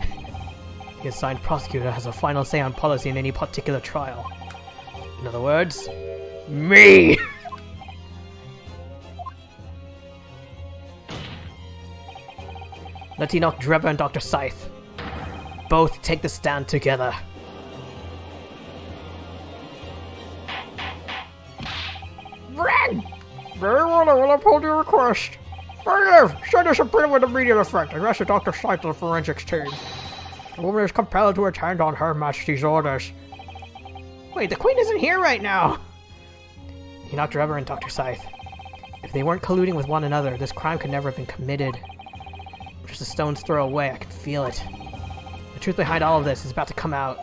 The assigned prosecutor has a final say on policy in any particular trial. In other words, me! Let Enoch Drebber and Dr. Scythe both take the stand together. Red! Very well, I will uphold your request. Bailiff, send us a print with immediate effect and arrest Dr. Scythe to the forensics team. The woman is compelled to attend on Her Majesty's orders. Wait, the Queen isn't here right now! Enoch Drebber and Dr. Scythe. If they weren't colluding with one another, this crime could never have been committed. Just a stone's throw away, I can feel it. The truth behind all of this is about to come out.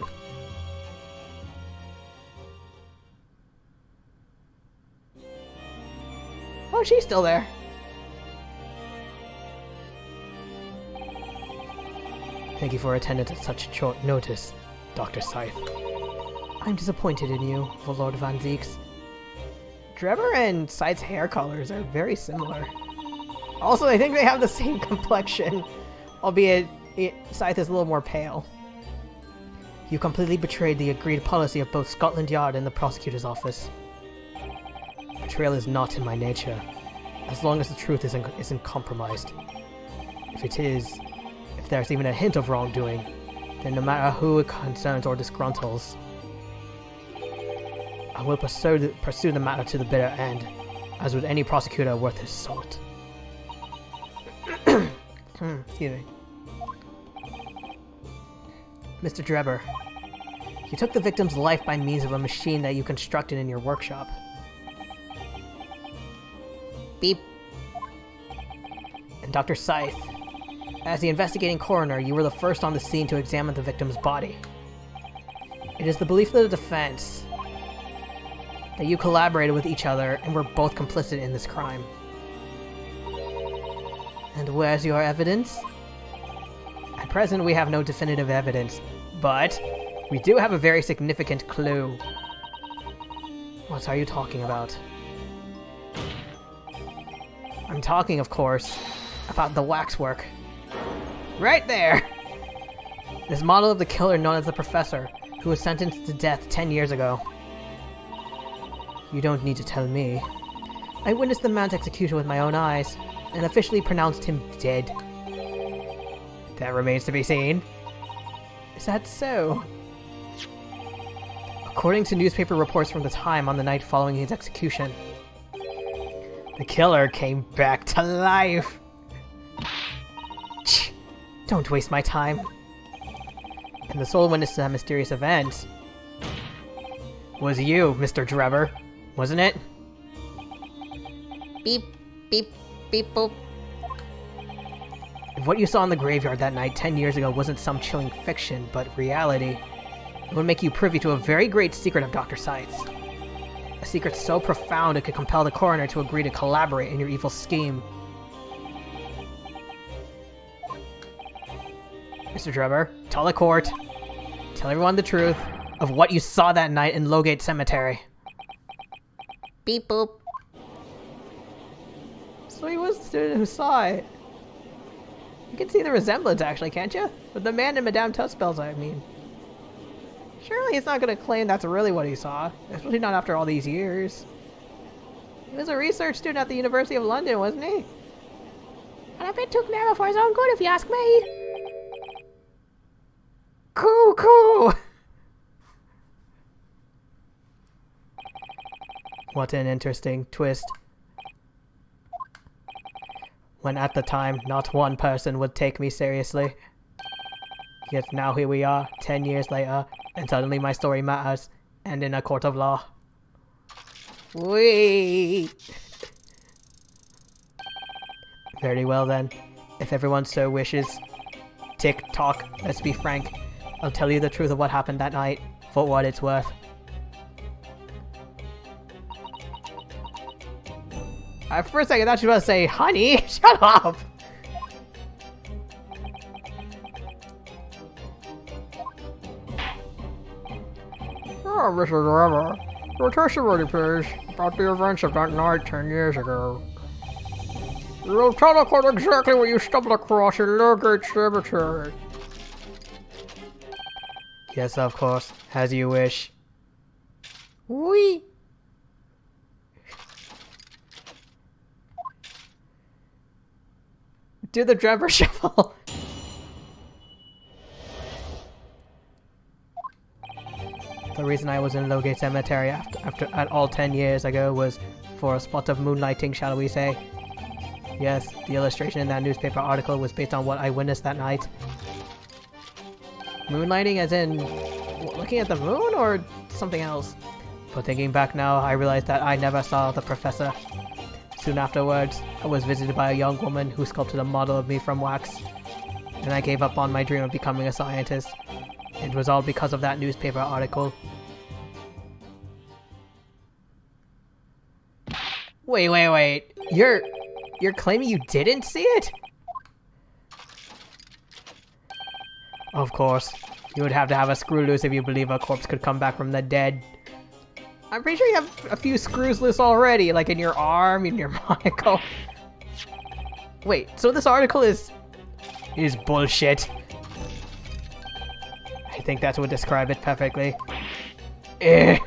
Oh, she's still there. Thank you for attendance at such short notice, Dr. Scythe. I'm disappointed in you, Lord Van Zieks. Drebber and Scythe's hair colors are very similar. Also, I think they have the same complexion, albeit Scythe is a little more pale. You completely betrayed the agreed policy of both Scotland Yard and the prosecutor's office. Betrayal is not in my nature, as long as the truth isn't compromised. If it is, if there's even a hint of wrongdoing, then no matter who it concerns or disgruntles, I will pursue the matter to the bitter end, as would any prosecutor worth his salt. Excuse me. Mr. Drebber, you took the victim's life by means of a machine that you constructed in your workshop. Beep. And Dr. Scythe, as the investigating coroner, you were the first on the scene to examine the victim's body. It is the belief of the defense that you collaborated with each other and were both complicit in this crime. And where's your evidence? At present, we have no definitive evidence, but we do have a very significant clue. What are you talking about? I'm talking, of course, about the waxwork. Right there! This model of the killer known as the Professor, who was sentenced to death 10 years ago. You don't need to tell me. I witnessed the man's execution with my own eyes, and officially pronounced him dead. That remains to be seen. Is that so? According to newspaper reports from the time on the night following his execution, the killer came back to life. Shh! Don't waste my time. And the sole witness to that mysterious event was you, Mr. Drebber, wasn't it? Beep, beep, beep, boop. If what you saw in the graveyard that night 10 years ago wasn't some chilling fiction, but reality, it would make you privy to a very great secret of Dr. Scythe's. A secret so profound it could compel the coroner to agree to collaborate in your evil scheme. Mr. Drebber, tell the court. Tell everyone the truth of what you saw that night in Lowgate Cemetery. Beep boop. So he was the student who saw it. You can see the resemblance, actually, can't you? With the man in Madame Tussbell's, I mean. Surely he's not going to claim that's really what he saw, especially not after all these years. He was a research student at the University of London, wasn't he? And a bit too narrow for his own good, if you ask me. Cool. What an interesting twist. When at the time, not one person would take me seriously. Yet now here we are, 10 years later, and suddenly my story matters, and in a court of law. Whee! Very well then, if everyone so wishes. Tick-tock, let's be frank. I'll tell you the truth of what happened that night, for what it's worth. For a second, I thought you were about to say, honey, shut up! Oh, Mr. Driver, your testimony, please, about the events of that night 10 years ago. You will tell the court exactly what you stumbled across in Lowgate Cemetery. Yes, of course, as you wish. Whee! Do the driver shuffle. The reason I was in Lowgate Cemetery at all 10 years ago was for a spot of moonlighting, shall we say. Yes, the illustration in that newspaper article was based on what I witnessed that night. Moonlighting as in looking at the moon or something else? But thinking back now, I realized that I never saw the professor. Soon afterwards, I was visited by a young woman who sculpted a model of me from wax, and I gave up on my dream of becoming a scientist. It was all because of that newspaper article. Wait. You're claiming you didn't see it? Of course. You would have to have a screw loose if you believe a corpse could come back from the dead. I'm pretty sure you have a few screws loose already, like in your arm, in your monocle. Wait, so this article is bullshit. I think that would describe it perfectly. If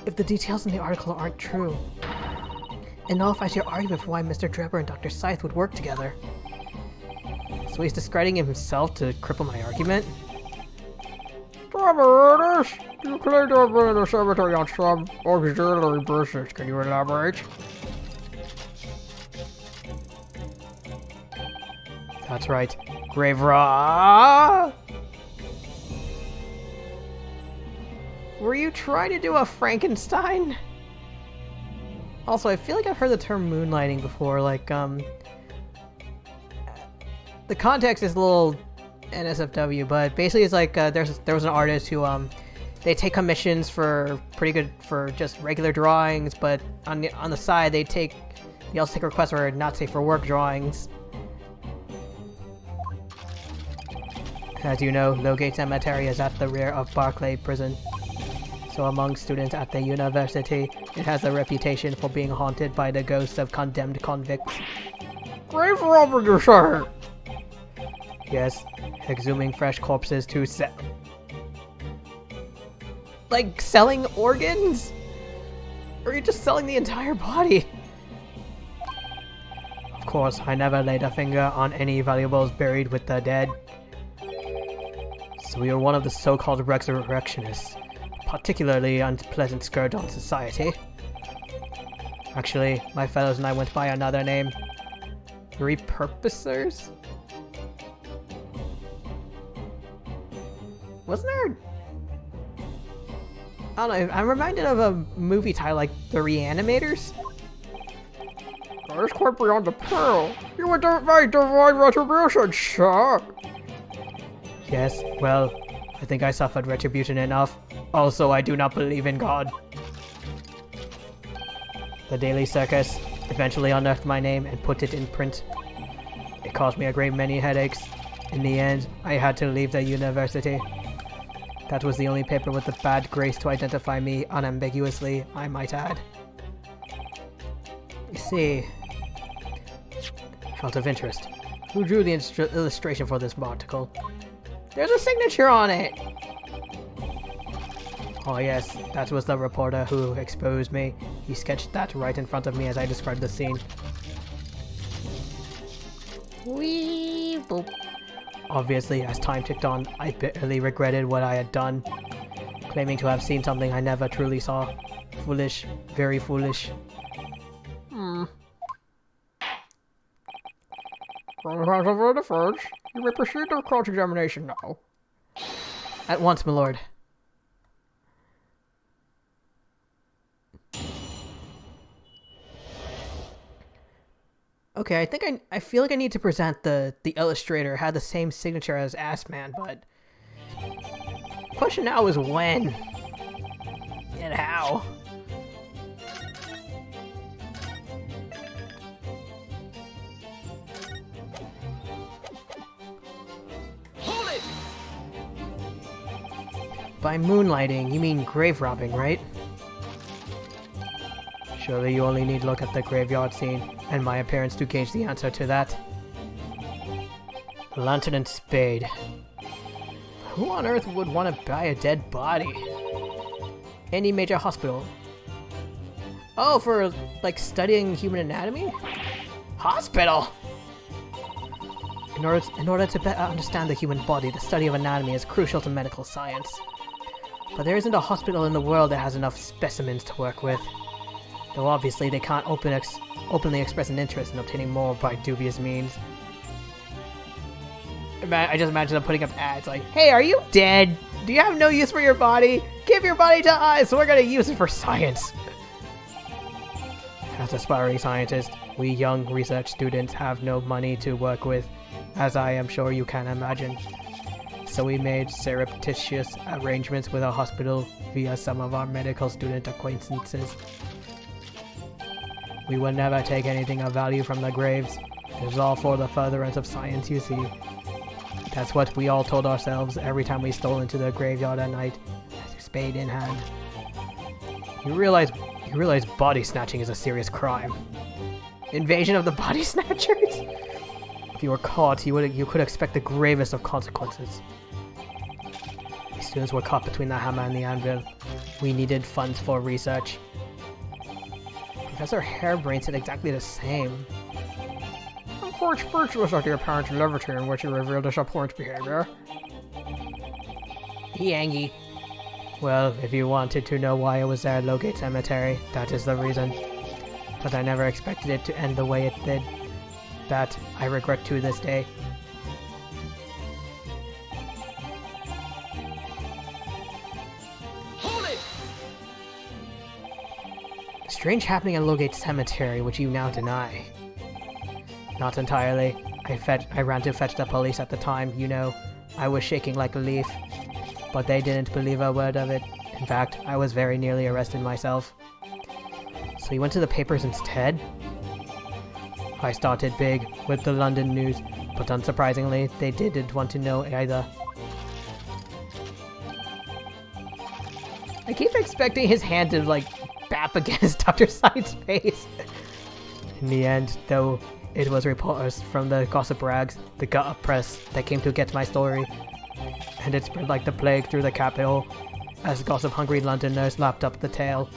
the details in the article aren't true, it nullifies your argument for why Mr. Drebber and Dr. Scythe would work together. So he's discrediting himself to cripple my argument? Driver, you claim to have been in the cemetery on some auxiliary business. Can you elaborate? That's right. Grave raw. Were you trying to do a Frankenstein? Also, I feel like I've heard the term moonlighting before, like, the context is a little NSFW, but basically it's like, there was an artist who, they take commissions for for just regular drawings, but on the side they also take requests for not safe for work drawings. As you know, Lowgate Cemetery is at the rear of Barclay Prison. So among students at the university, it has a reputation for being haunted by the ghosts of condemned convicts. Grave robber, you say? Yes, exhuming fresh corpses to sell. Like selling organs? Or are you just selling the entire body? Of course, I never laid a finger on any valuables buried with the dead. So we are one of the so-called resurrectionists. Particularly unpleasant scourge on society. Actually, my fellows and I went by another name. Repurposers? Wasn't there... I don't know, I'm reminded of a movie title like The Reanimators? That's quite beyond the pale. You would defy divine retribution, sir. Yes, well, I think I suffered retribution enough. Also, I do not believe in God. The Daily Circus eventually unearthed my name and put it in print. It caused me a great many headaches, In the end, I had to leave the university. That was the only paper with the bad grace to identify me unambiguously, I might add. You see, out of interest, who drew the illustration for this article? There's a signature on it! Oh yes, that was the reporter who exposed me. He sketched that right in front of me as I described the scene. Wee boop. Obviously, as time ticked on, I bitterly regretted what I had done, claiming to have seen something I never truly saw. Foolish, very foolish. On the grounds of the defense, you may proceed to cross-examination now. At once, my lord. Okay, I feel like I need to present the illustrator had the same signature as Assman, but question now is when and how. Hold it! By moonlighting, you mean grave robbing, right? Surely you only need look at the graveyard scene and my appearance to gauge the answer to that. Lantern and spade. Who on earth would want to buy a dead body? Any major hospital. Oh, for, like, studying human anatomy? Hospital! In order to better understand the human body, the study of anatomy is crucial to medical science. But there isn't a hospital in the world that has enough specimens to work with. Though obviously they can't openly express an interest in obtaining more by dubious means. I just imagine them putting up ads like, "Hey, are you dead? Do you have no use for your body? Give your body to us, we're gonna use it for science." As aspiring scientists, we young research students have no money to work with, as I am sure you can imagine. So we made surreptitious arrangements with a hospital via some of our medical student acquaintances. We would never take anything of value from the graves. It was all for the furtherance of science, you see. That's what we all told ourselves every time we stole into the graveyard at night, spade in hand. You realize body snatching is a serious crime. Invasion of the body snatchers? If you were caught, you could expect the gravest of consequences. The students were caught between the hammer and the anvil. We needed funds for research. Professor Harebrain said exactly the same. I'm quite speechless at your apparent levity in which you revealed this abhorrent behavior. Yangi. Well, if you wanted to know why I was there at Lowgate Cemetery, that is the reason. But I never expected it to end the way it did. That I regret to this day. Strange happening at Lowgate Cemetery, which you now deny. Not entirely. I ran to fetch the police at the time, you know. I was shaking like a leaf. But they didn't believe a word of it. In fact, I was very nearly arrested myself. So you went to the papers instead? I started big with the London News, but unsurprisingly, they didn't want to know either. I keep expecting his hand to, like, bap against Dr. Science's face. In the end, though, it was reporters from the gossip rags, the gut press, that came to get my story. And it spread like the plague through the capital, as gossip-hungry Londoners lapped up the tale.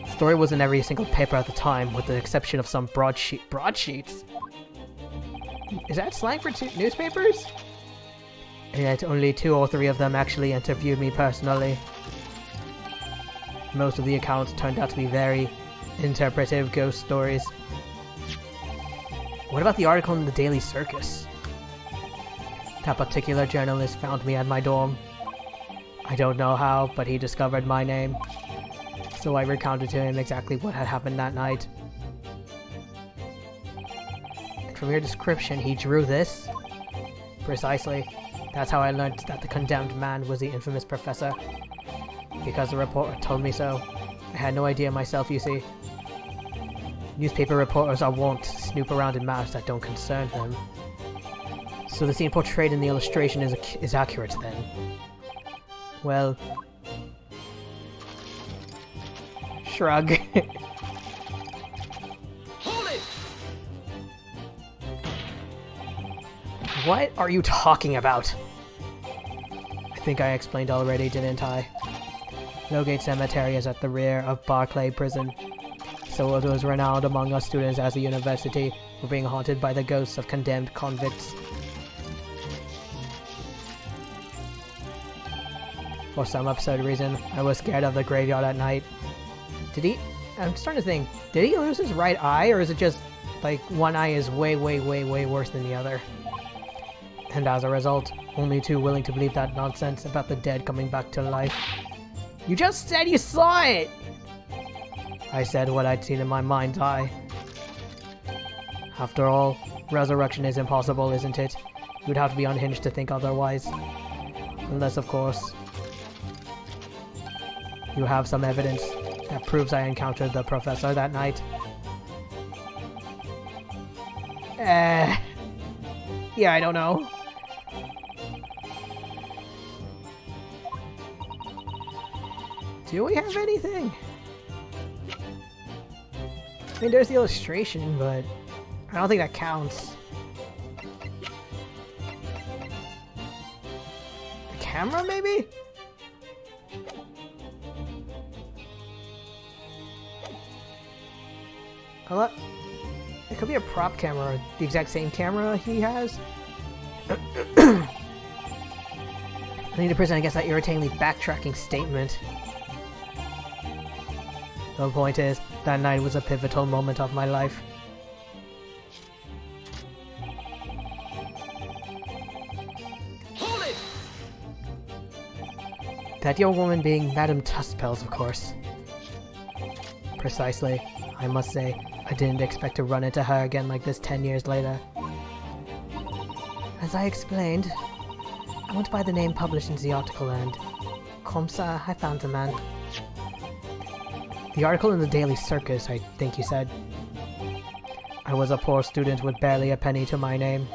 The story was in every single paper at the time, with the exception of some broadsheets? Is that slang for newspapers? And yet only 2 or 3 of them actually interviewed me personally. Most of the accounts turned out to be very interpretive ghost stories. What about the article in the Daily Circus? That particular journalist found me at my dorm. I don't know how, but he discovered my name. So I recounted to him exactly what had happened that night. And from your description, he drew this? Precisely. That's how I learned that the condemned man was the infamous professor. Because the reporter told me so. I had no idea myself, you see. Newspaper reporters are wont to snoop around in matters that don't concern them. So the scene portrayed in the illustration is accurate then. Well... Shrug. Hold it! What are you talking about? I think I explained already, didn't I? Lowgate Cemetery is at the rear of Barclay Prison, so it was renowned among us students as a university for being haunted by the ghosts of condemned convicts. For some absurd reason, I was scared of the graveyard at night. I'm starting to think, did he lose his right eye, or is it just, like, one eye is way, way, way, way worse than the other? And as a result, only too willing to believe that nonsense about the dead coming back to life. You just said you saw it! I said what I'd seen in my mind's eye. After all, resurrection is impossible, isn't it? You'd have to be unhinged to think otherwise. Unless, of course, you have some evidence that proves I encountered the professor that night. Yeah, I don't know. Do we have anything? I mean, there's the illustration, but I don't think that counts. The camera, maybe? Hello? It could be a prop camera, the exact same camera he has. I need to present against that irritatingly backtracking statement. The point is, that night was a pivotal moment of my life. Hold it! That young woman being Madame Tuspels, of course. Precisely. I must say, I didn't expect to run into her again like this 10 years later. As I explained, I went by the name published in the article and... Comme ça, I found the man. The article in the Daily Circus, I think you said. I was a poor student with barely a penny to my name.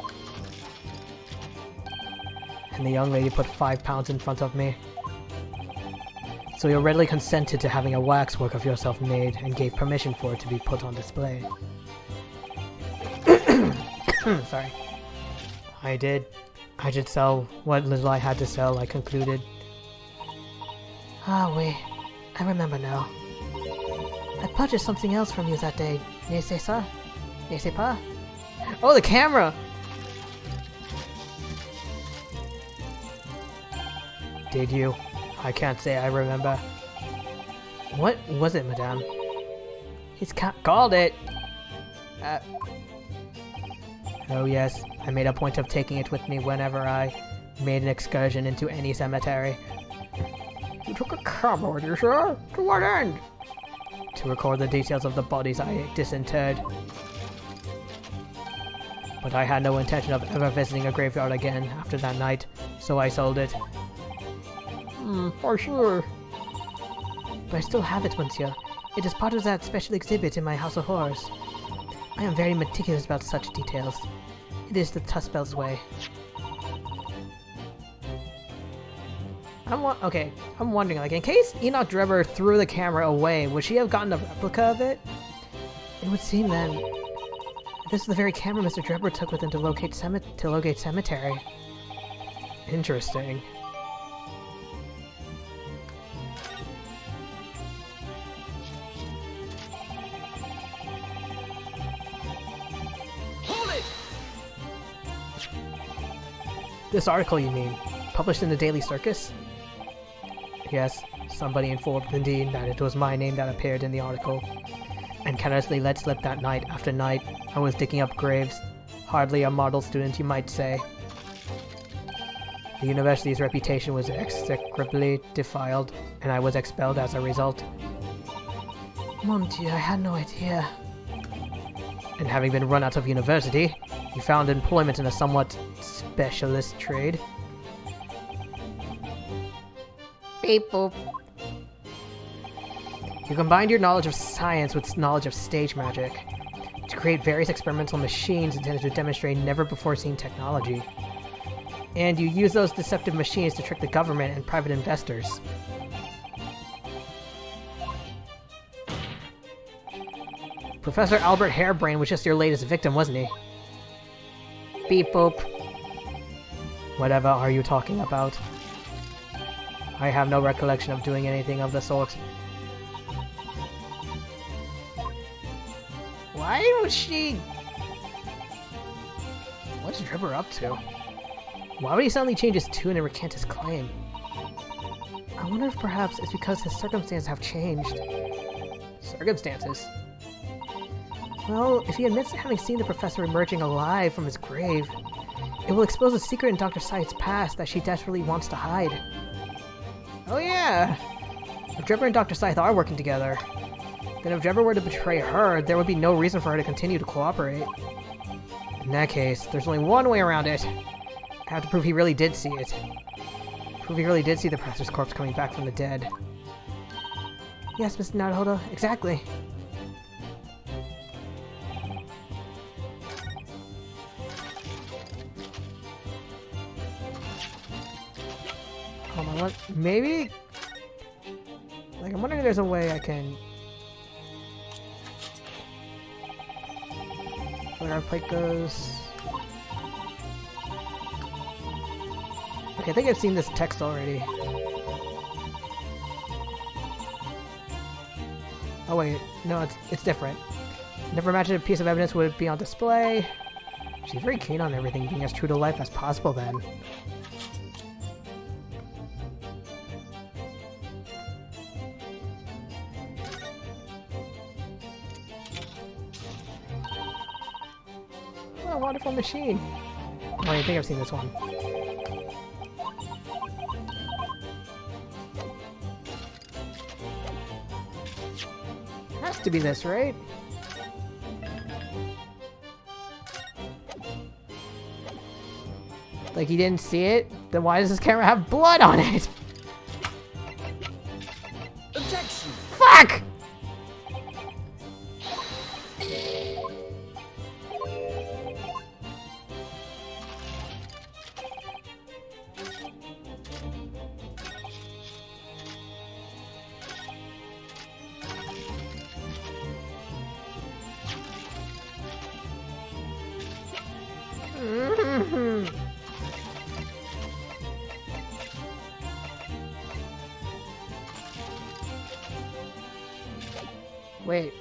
And the young lady put £5 in front of me. So you readily consented to having a waxwork of yourself made and gave permission for it to be put on display. Sorry. I did. I did sell what little I had to sell, I concluded. Ah, oui. I remember now. I purchased something else from you that day. Ne sais ça? Ne sais pas? Oh, the camera! Did you? I can't say I remember. What was it, madame? He's called it! Oh yes, I made a point of taking it with me whenever I made an excursion into any cemetery. You took a camera with you, sir? To what end? To record the details of the bodies I disinterred. But I had no intention of ever visiting a graveyard again after that night, so I sold it. For sure. But I still have it, monsieur. It is part of that special exhibit in my House of Horrors. I am very meticulous about such details. It is the Tuspels way. I'm wondering, like, in case Enoch Drebber threw the camera away, would she have gotten a replica of it? It would seem then. This is the very camera Mr. Drebber took with him to Lowgate Cemetery. Interesting. This article, you mean? Published in the Daily Circus? Yes, somebody informed Nadine that it was my name that appeared in the article, and carelessly let slip that night after night I was digging up graves. Hardly a model student, you might say. The university's reputation was execrably defiled, and I was expelled as a result. Mon Dieu, I had no idea. And having been run out of university, you found employment in a somewhat specialist trade. Beep boop. You combined your knowledge of science with knowledge of stage magic to create various experimental machines intended to demonstrate never-before-seen technology. And you use those deceptive machines to trick the government and private investors. Professor Albert Hairbrain was just your latest victim, wasn't he? Beep boop. Whatever are you talking about? I have no recollection of doing anything of the sort. Why would she... What's Dripper up to? Why would he suddenly change his tune and recant his claim? I wonder if perhaps it's because his circumstances have changed. Circumstances? Well, if he admits to having seen the professor emerging alive from his grave, it will expose a secret in Dr. Scythe's past that she desperately wants to hide. Oh yeah! If Dripper and Dr. Scythe are working together, then if Dripper were to betray her, there would be no reason for her to continue to cooperate. In that case, there's only one way around it. I have to prove he really did see it. Prove he really did see the professor's corpse coming back from the dead. Yes, Mr. Naruhodo, exactly. Hold on, what? Maybe? Like, I'm wondering if there's a way I can... Where our plate goes... Okay, I think I've seen this text already. Oh wait, no, it's different. Never imagined a piece of evidence would be on display. She's very keen on everything being as true to life as possible then. What a wonderful machine. Oh, I think I've seen this one. Has to be this, right? Like, you didn't see it? Then why does this camera have blood on it? Objection! Fuck! Wait.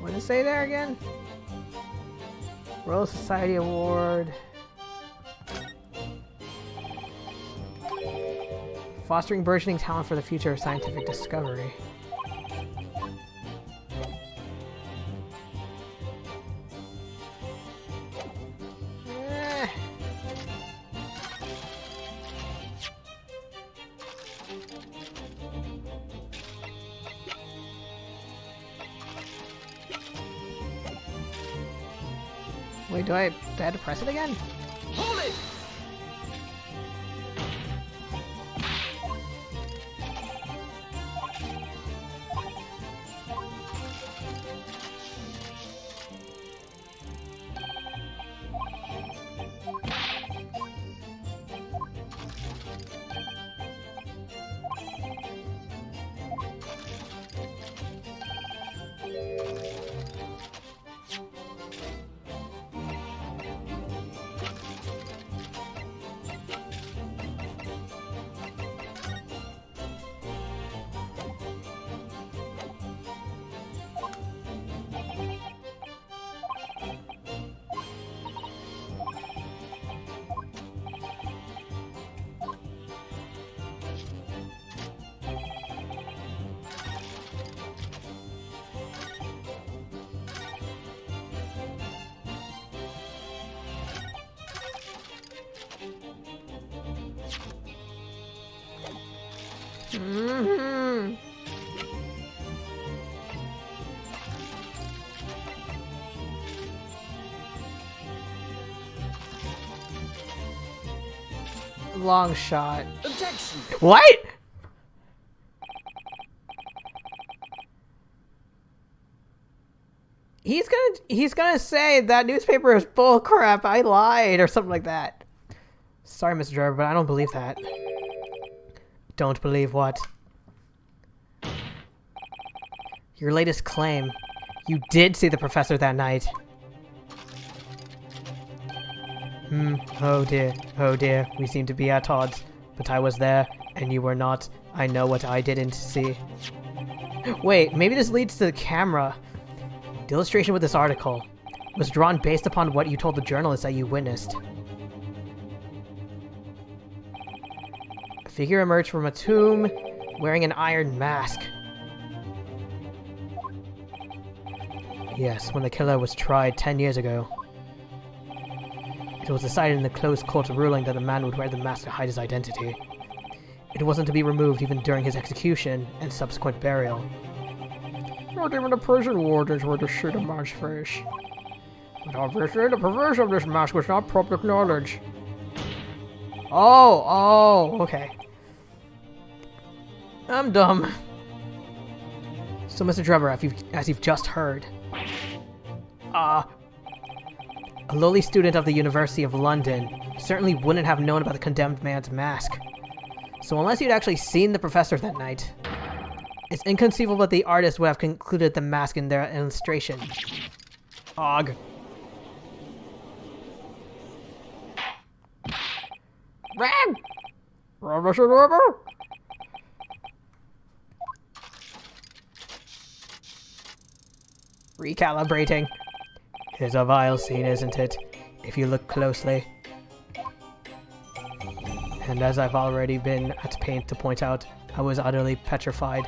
What did it say there again? Royal Society Award. Fostering burgeoning talent for the future of scientific discovery. Eh. Wait, do I have to press it again? Hold it! long shot. Objection! What? He's gonna say that newspaper is bull crap. I lied or something like that. Sorry, Mr. Driver, but I don't believe that. Don't believe what? Your latest claim. You did see the professor that night. Oh dear, we seem to be at odds. But I was there, and you were not. I know what I didn't see. Wait, maybe this leads to the camera. The illustration with this article was drawn based upon what you told the journalist that you witnessed. A figure emerged from a tomb wearing an iron mask. Yes, when the killer was tried 10 years ago. It was decided in the closed court ruling that the man would wear the mask to hide his identity. It wasn't to be removed even during his execution and subsequent burial. Not even the prison wardens were to shoot a man's face. But obviously, the provision of this mask was not public knowledge. Oh, okay. I'm dumb. So, Mr. Trevor, as you've just heard, a lowly student of the University of London certainly wouldn't have known about the condemned man's mask. So unless you'd actually seen the professor that night, it's inconceivable that the artist would have included the mask in their illustration. Og. Ram! Mr. Driver? Recalibrating. It's a vile scene, isn't it? If you look closely. And as I've already been at pains to point out, I was utterly petrified,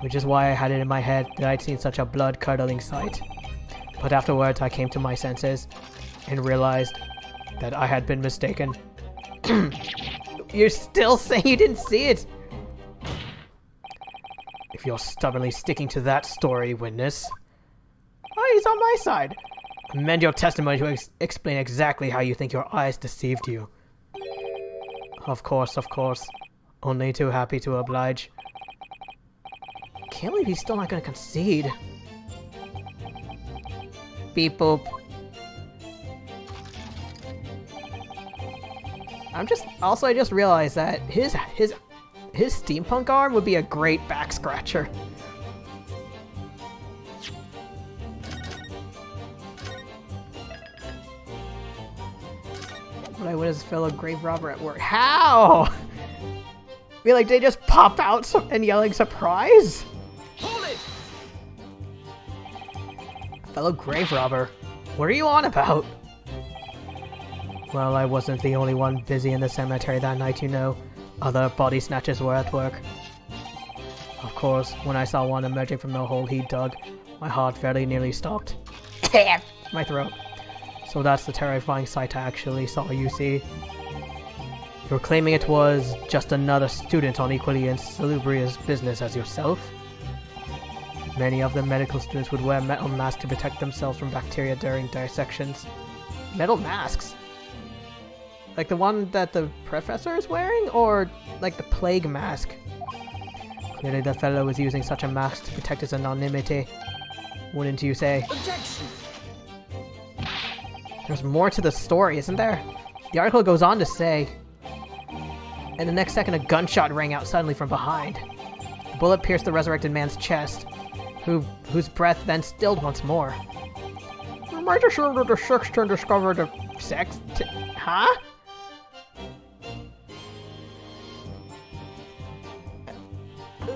which is why I had it in my head that I'd seen such a blood-curdling sight. But afterwards I came to my senses and realized that I had been mistaken. You're still saying you didn't see it? If you're stubbornly sticking to that story, witness. Oh, he's on my side. Amend your testimony to explain exactly how you think your eyes deceived you. Of course. Only too happy to oblige. Can't believe he's still not gonna concede. Beep boop. I just realized that his steampunk arm would be a great back scratcher. But I witnessed a fellow grave robber at work. How? I mean, like, they just pop out and yelling surprise? Hold it! Fellow grave robber? What are you on about? Well, I wasn't the only one busy in the cemetery that night, you know. Other body snatchers were at work. Of course, when I saw one emerging from the hole he dug, my heart very nearly stopped. My throat. So that's the terrifying sight I actually saw, you see. You're claiming it was just another student on equally insalubrious business as yourself? Many of the medical students would wear metal masks to protect themselves from bacteria during dissections. Metal masks? Like the one that the professor is wearing? Or like the plague mask? Clearly the fellow was using such a mask to protect his anonymity. Wouldn't you say? Objection! There's more to the story, isn't there? The article goes on to say, and the next second a gunshot rang out suddenly from behind. A bullet pierced the resurrected man's chest, whose breath then stilled once more. We might assume that the sexton discovered the... Huh?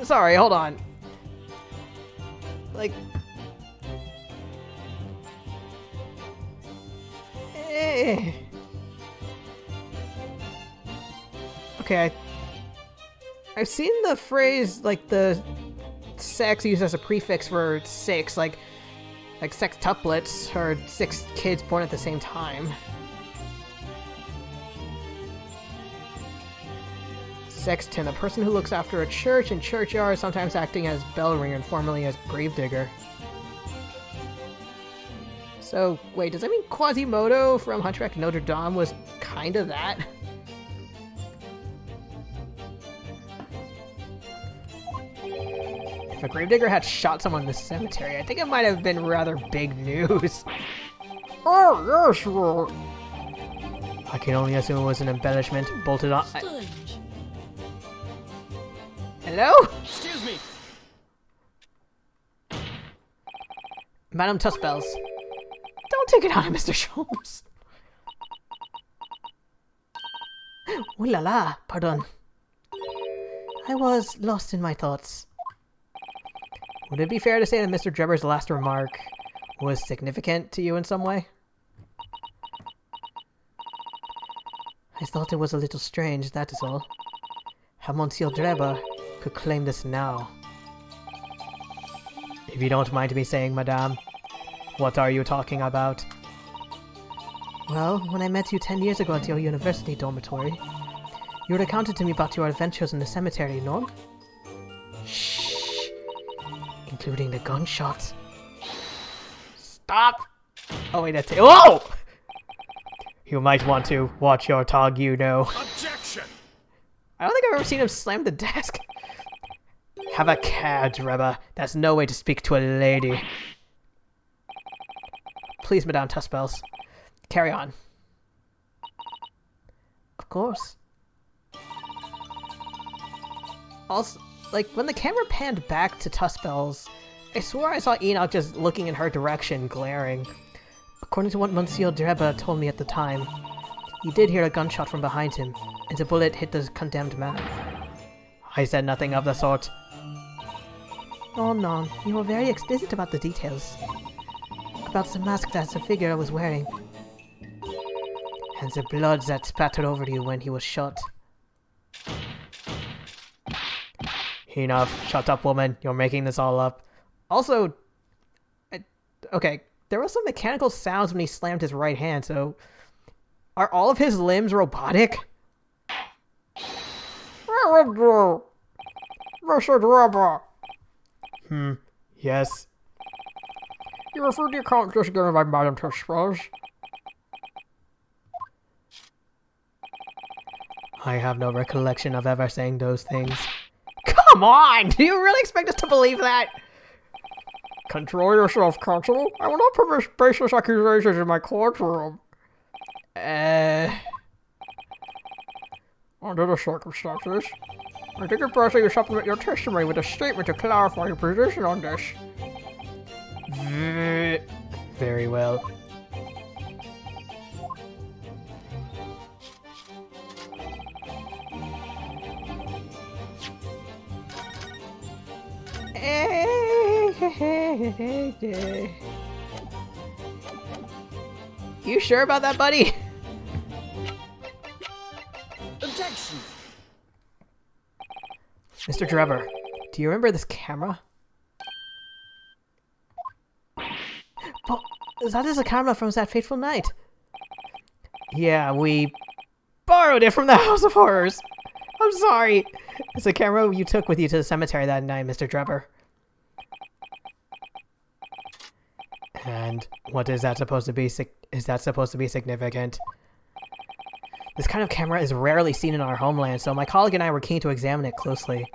Sorry, hold on. Like... Okay, I've seen the phrase, like, the sex used as a prefix for six, like sextuplets, or 6 kids born at the same time. Sexton, a person who looks after a church and churchyard, sometimes acting as bell ringer and formerly as gravedigger. So, wait, does that mean Quasimodo from Hunchback of Notre Dame was kinda that? If a gravedigger had shot someone in the cemetery, I think it might have been rather big news. Oh, yes, well, I can only assume it was an embellishment bolted on. Strange. Hello? Excuse me. Madame Tussbells. Don't take it out of Mr. Sholmes. Ooh la la, pardon. I was lost in my thoughts. Would it be fair to say that Mr. Drebber's last remark was significant to you in some way? I thought it was a little strange, that is all. How Monsieur Drebber could claim this now. If you don't mind me saying, madame, what are you talking about? Well, when I met you 10 years ago at your university dormitory, you had recounted to me about your adventures in the cemetery, no? Shh! Including the gunshots. Stop! Oh wait, that's it. Whoa! You might want to watch your tongue, you know. Objection! I don't think I've ever seen him slam the desk. Have a care, Drebber. That's no way to speak to a lady. Please, Madame Tussbells. Carry on. Of course. Also, like, when the camera panned back to Tussbells, I swore I saw Enoch just looking in her direction, glaring. According to what Monsieur Drebber told me at the time, he did hear a gunshot from behind him, and the bullet hit the condemned man. I said nothing of the sort. Oh no, you were very explicit about the details. About the mask that the figure was wearing. And the blood that spattered over you when he was shot. Enough. Shut up, woman. You're making this all up. Also, okay, there were some mechanical sounds when he slammed his right hand, so... Are all of his limbs robotic? Mr. Drebber. Yes. You referred to the account just given by Madame Tussbells. I have no recollection of ever saying those things. Come on! Do you really expect us to believe that? Control yourself, Constable. I will not permit baseless accusations in my courtroom. Under the circumstances, I think it best that you supplement your testimony with a statement to clarify your position on this. Very well. You sure about that, buddy? Objection! Mr. Drebber, do you remember this camera? But that is a camera from that fateful night. Yeah, we borrowed it from the House of Horrors. I'm sorry. It's a camera you took with you to the cemetery that night, Mr. Drebber. And what is that supposed to be? Is that supposed to be significant? This kind of camera is rarely seen in our homeland, so my colleague and I were keen to examine it closely.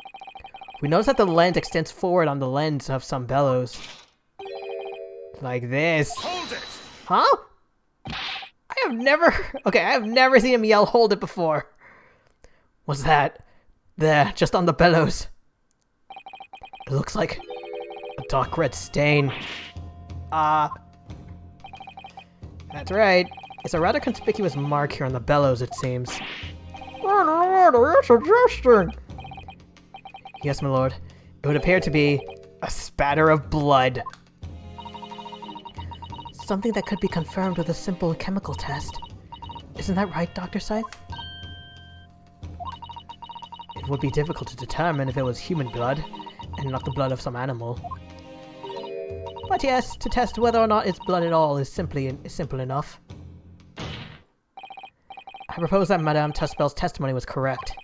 We noticed that the lens extends forward on the lens of some bellows. Like this. Hold it! Huh? I have never seen him yell hold it before. What's that? There, just on the bellows. It looks like a dark red stain. That's right. It's a rather conspicuous mark here on the bellows, it seems. Lord, are you suggesting? Yes, my lord. It would appear to be a spatter of blood. Something that could be confirmed with a simple chemical test. Isn't that right, Dr. Scythe? It would be difficult to determine if it was human blood, and not the blood of some animal. But yes, to test whether or not it's blood at all is simple enough. I propose that Madame Tussbells' testimony was correct,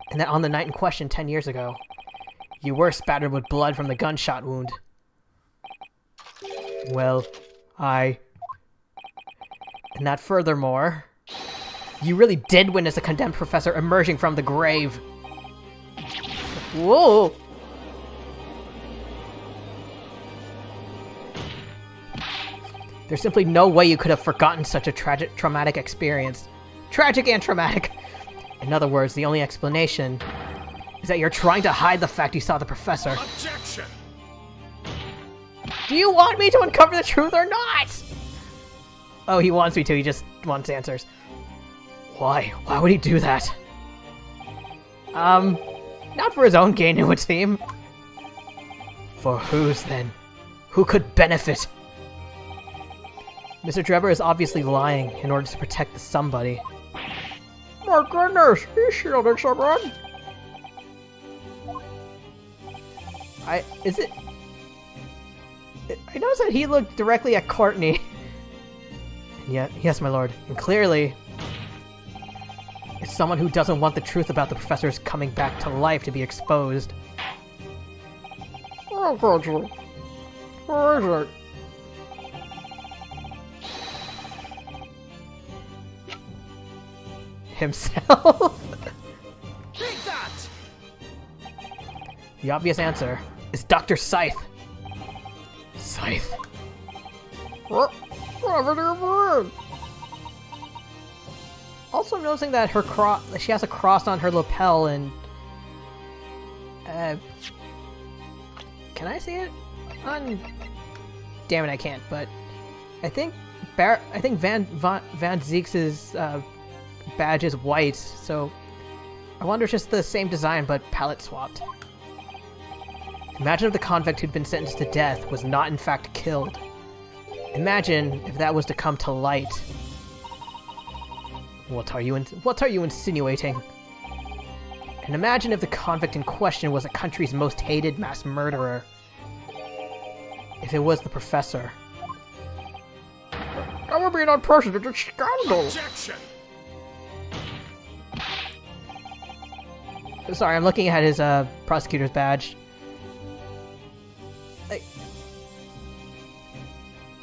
and that on the night in question 10 years ago, you were spattered with blood from the gunshot wound. Well, and that furthermore, you really did witness a condemned professor emerging from the grave. Whoa! There's simply no way you could have forgotten such a traumatic experience. Tragic and traumatic. In other words, the only explanation is that you're trying to hide the fact you saw the professor. Objection! Do you want me to uncover the truth or not? Oh, he wants me to. He just wants answers. Why? Why would he do that? Not for his own gain, it would seem. For whose, then? Who could benefit? Mr. Drebber is obviously lying in order to protect the somebody. My goodness, he's shielding someone. I noticed that he looked directly at Courtney. And yet, yes, my lord, and clearly, it's someone who doesn't want the truth about the professor's coming back to life to be exposed. Oh, gotcha. Where is it? Himself? Take that! The obvious answer is Dr. Scythe. Scythe. What? Whatever they're doing. Also noticing that her she has a cross on her lapel and... can I see it? Damn it, I can't, but... I think Van Zeek's badge is white, so... I wonder if it's just the same design, but palette swapped. Imagine if the convict who'd been sentenced to death was not in fact killed. Imagine if that was to come to light. What are you insinuating? And imagine if the convict in question was a country's most hated mass murderer. If it was the professor. That would be an unprecedented scandal. Objection! Sorry, I'm looking at his prosecutor's badge.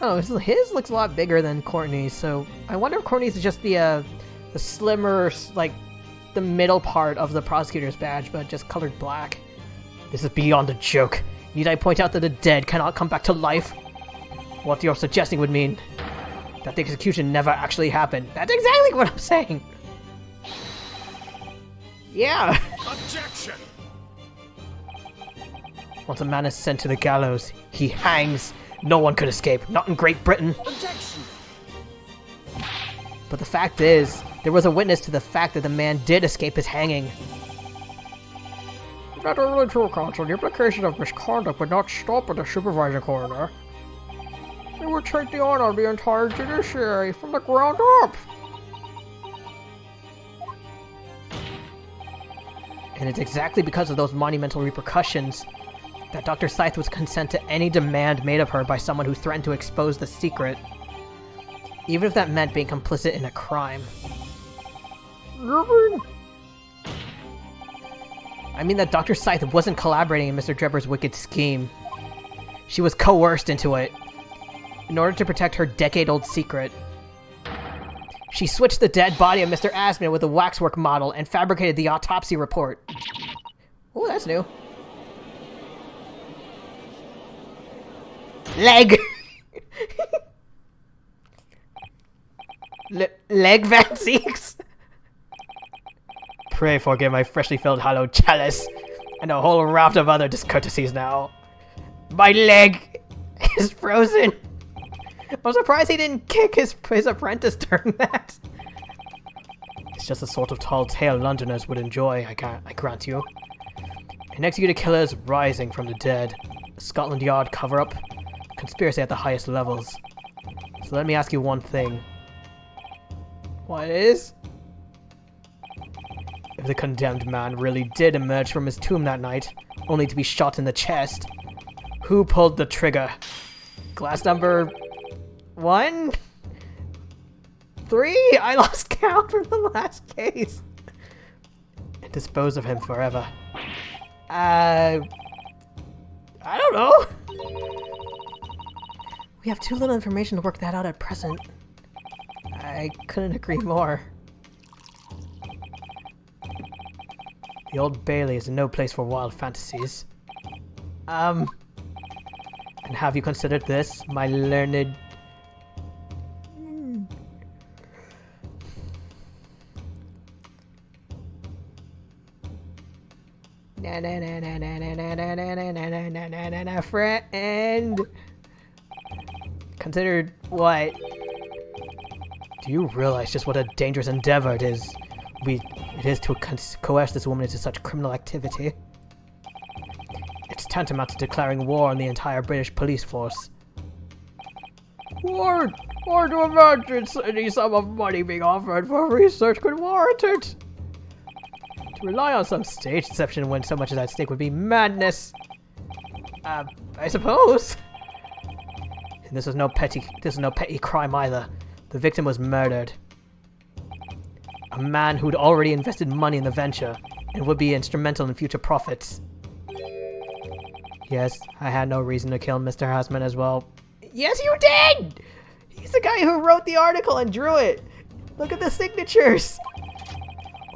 Oh, his looks a lot bigger than Courtney's, so I wonder if Courtney's is just the slimmer, like, the middle part of the prosecutor's badge, but just colored black. This is beyond a joke. Need I point out that the dead cannot come back to life? What you're suggesting would mean that the execution never actually happened. That's exactly what I'm saying! Yeah! Objection! Once a man is sent to the gallows, he hangs. No one could escape, not in Great Britain. Objection! But the fact is, there was a witness to the fact that the man did escape his hanging. That's really true, Counsel. The implication of misconduct would not stop at the supervising coroner. It would take the honor of the entire judiciary from the ground up. And it's exactly because of those monumental repercussions that Dr. Scythe was consent to any demand made of her by someone who threatened to expose the secret, even if that meant being complicit in a crime. You I mean that Dr. Scythe wasn't collaborating in Mr. Drebber's wicked scheme. She was coerced into it, in order to protect her decade-old secret. She switched the dead body of Mr. Asman with a waxwork model and fabricated the autopsy report. Oh, that's new. Leg! Leg Van Zeeks? Pray forgive my freshly filled hollow chalice, and a whole raft of other discourtesies now. My leg is frozen. I'm surprised he didn't kick his apprentice during that. It's just the sort of tall tale Londoners would enjoy, I grant you. An executed killer is rising from the dead. A Scotland Yard cover-up. Conspiracy at the highest levels. So let me ask you one thing. What is? If the condemned man really did emerge from his tomb that night, only to be shot in the chest, who pulled the trigger? Glass number... 1? 3? I lost count from the last case. And dispose of him forever. I don't know. We have too little information to work that out at present. I couldn't agree more. The Old Bailey is no place for wild fantasies. And have you considered this, my learned Friend. Considered what? Do you realize just what a dangerous endeavor it is? It is to coerce this woman into such criminal activity. It's tantamount to declaring war on the entire British police force. Or to imagine any sum of money being offered for research could warrant it. To rely on some stage deception when so much is at stake would be madness. I suppose. And this is no petty crime either. The victim was murdered. A man who'd already invested money in the venture and would be instrumental in future profits. Yes, I had no reason to kill Mr. Hasman as well. Yes, you did! He's the guy who wrote the article and drew it. Look at the signatures.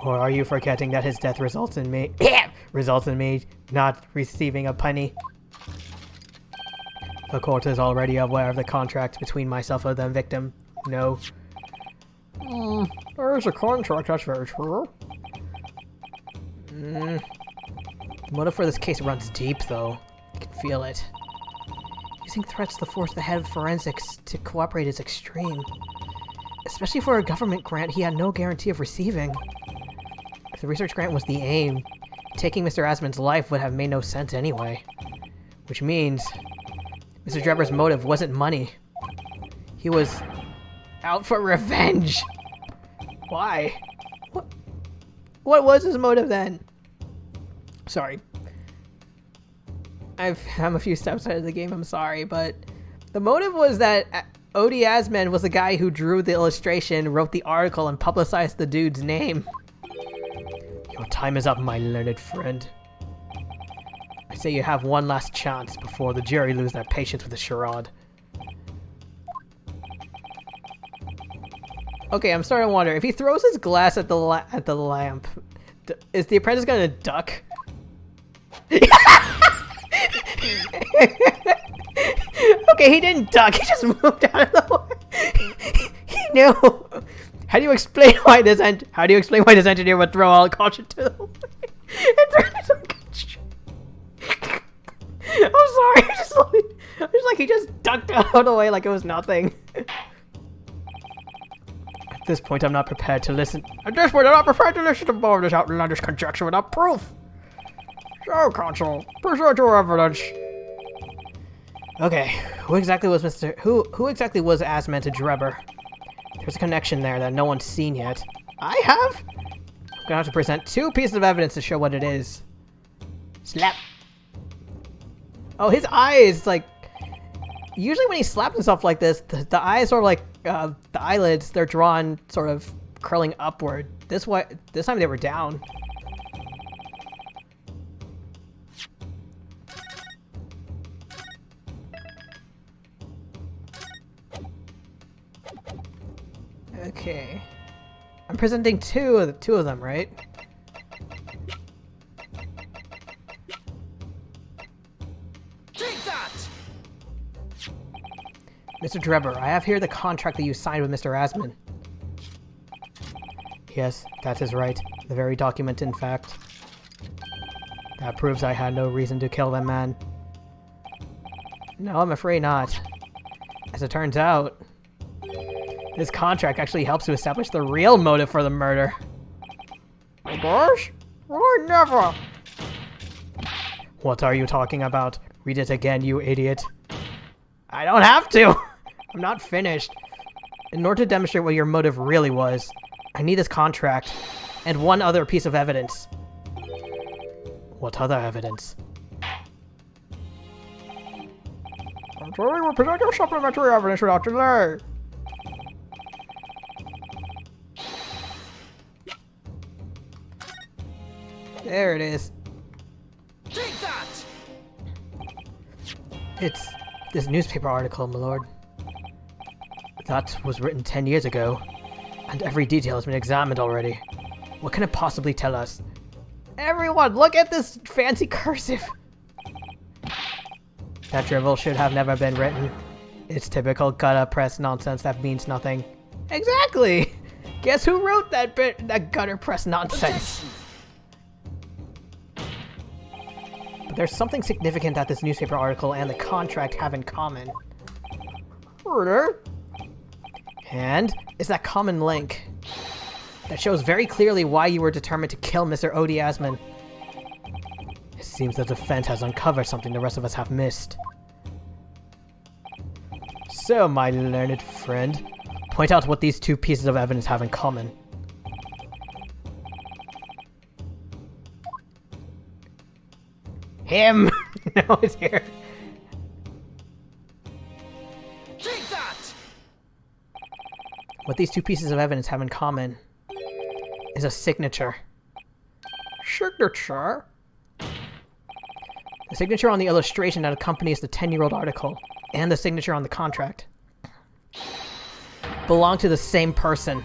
Or are you forgetting that his death results in me not receiving a penny? The court is already aware of the contract between myself and the victim. No. There is a contract, that's very true. The motive for this case runs deep, though. I can feel it. Using threats to force the head of forensics to cooperate is extreme. Especially for a government grant he had no guarantee of receiving. If the research grant was the aim, taking Mr. Asman's life would have made no sense anyway. Which means Mr. Drebber's motive wasn't money. He was out for revenge. Why? What was his motive then? Sorry. I'm a few steps ahead of the game, I'm sorry, but the motive was that Odie Asman was the guy who drew the illustration, wrote the article, and publicized the dude's name. Your time is up, my learned friend. I say you have one last chance before the jury lose their patience with the charade. Okay, I'm starting to wonder, if he throws his glass at the lamp, is the apprentice gonna duck? Okay, he didn't duck, he just moved out of the way. He knew. How do you explain why this engineer would throw all caution to the wind and turn his own construction? I'm sorry, he just ducked out of the way like it was nothing. At this point, I'm not prepared to listen. At this point, I'm not prepared to listen to more of this outlandish conjecture without proof. So, counsel, present your evidence. Okay, who exactly was Asman to Drebber? There's a connection there that no one's seen yet. I have? I'm gonna have to present 2 pieces of evidence to show what it is. Slap. Oh, his eyes, like... Usually when he slaps himself like this, the eyes are like, the eyelids, they're drawn sort of curling upward. This time they were down. Okay. I'm presenting two of them, right? Take that! Mr. Drebber, I have here the contract that you signed with Mr. Asman. Yes, that is right. The very document, in fact. That proves I had no reason to kill that man. No, I'm afraid not. As it turns out, this contract actually helps to establish the real motive for the murder. Gosh? I never. What are you talking about? Read it again, you idiot. I don't have to! I'm not finished. In order to demonstrate what your motive really was, I need this contract and one other piece of evidence. What other evidence? I'm sorry, we'll present your supplementary evidence without delay. There it is. Take that! It's this newspaper article, my lord. That was written 10 years ago, and every detail has been examined already. What can it possibly tell us? Everyone, look at this fancy cursive! That drivel should have never been written. It's typical gutter press nonsense that means nothing. Exactly! Guess who wrote that gutter press nonsense? there's something significant that this newspaper article and the contract have in common. Really? And it's that common link that shows very clearly why you were determined to kill Mr. Odie Asman. It seems the defense has uncovered something the rest of us have missed. So, my learned friend, point out what these two pieces of evidence have in common. Him! No, it's here. Take that! What these two pieces of evidence have in common is a signature. Signature? The signature on the illustration that accompanies the 10-year-old article, and the signature on the contract, belong to the same person.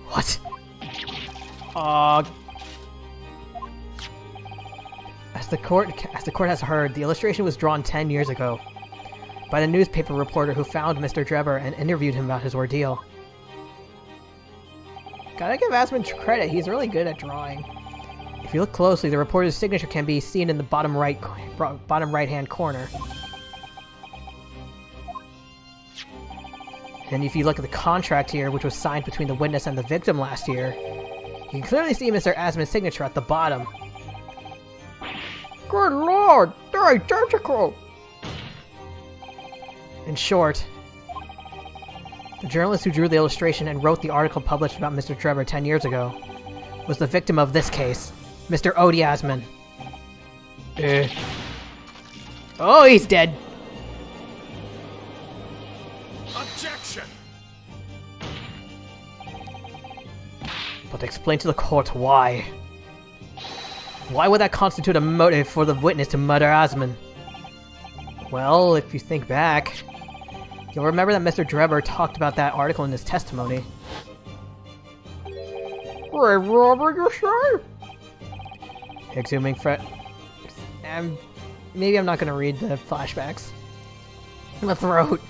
What? As the court has heard, the illustration was drawn 10 years ago by the newspaper reporter who found Mr. Drebber and interviewed him about his ordeal. Gotta give Asman credit, he's really good at drawing. If you look closely, the reporter's signature can be seen in the bottom right-hand corner. And if you look at the contract here, which was signed between the witness and the victim last year, you can clearly see Mr. Asman's signature at the bottom. Good lord, they're identical! In short, the journalist who drew the illustration and wrote the article published about Mr. Drebber 10 years ago was the victim of this case, Mr. Odie Asman. Oh, he's dead! Objection! But explain to the court why. Why would that constitute a motive for the witness to murder Asman? Well, if you think back, you'll remember that Mr. Drebber talked about that article in his testimony. Grave robber, you say? Exhuming maybe I'm not gonna read the flashbacks. My throat.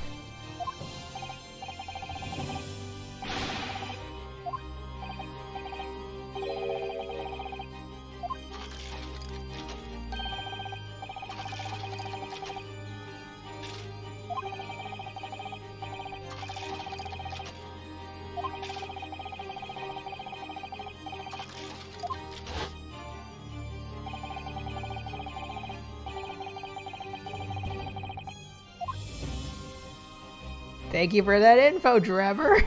Thank you for that info, Drebber.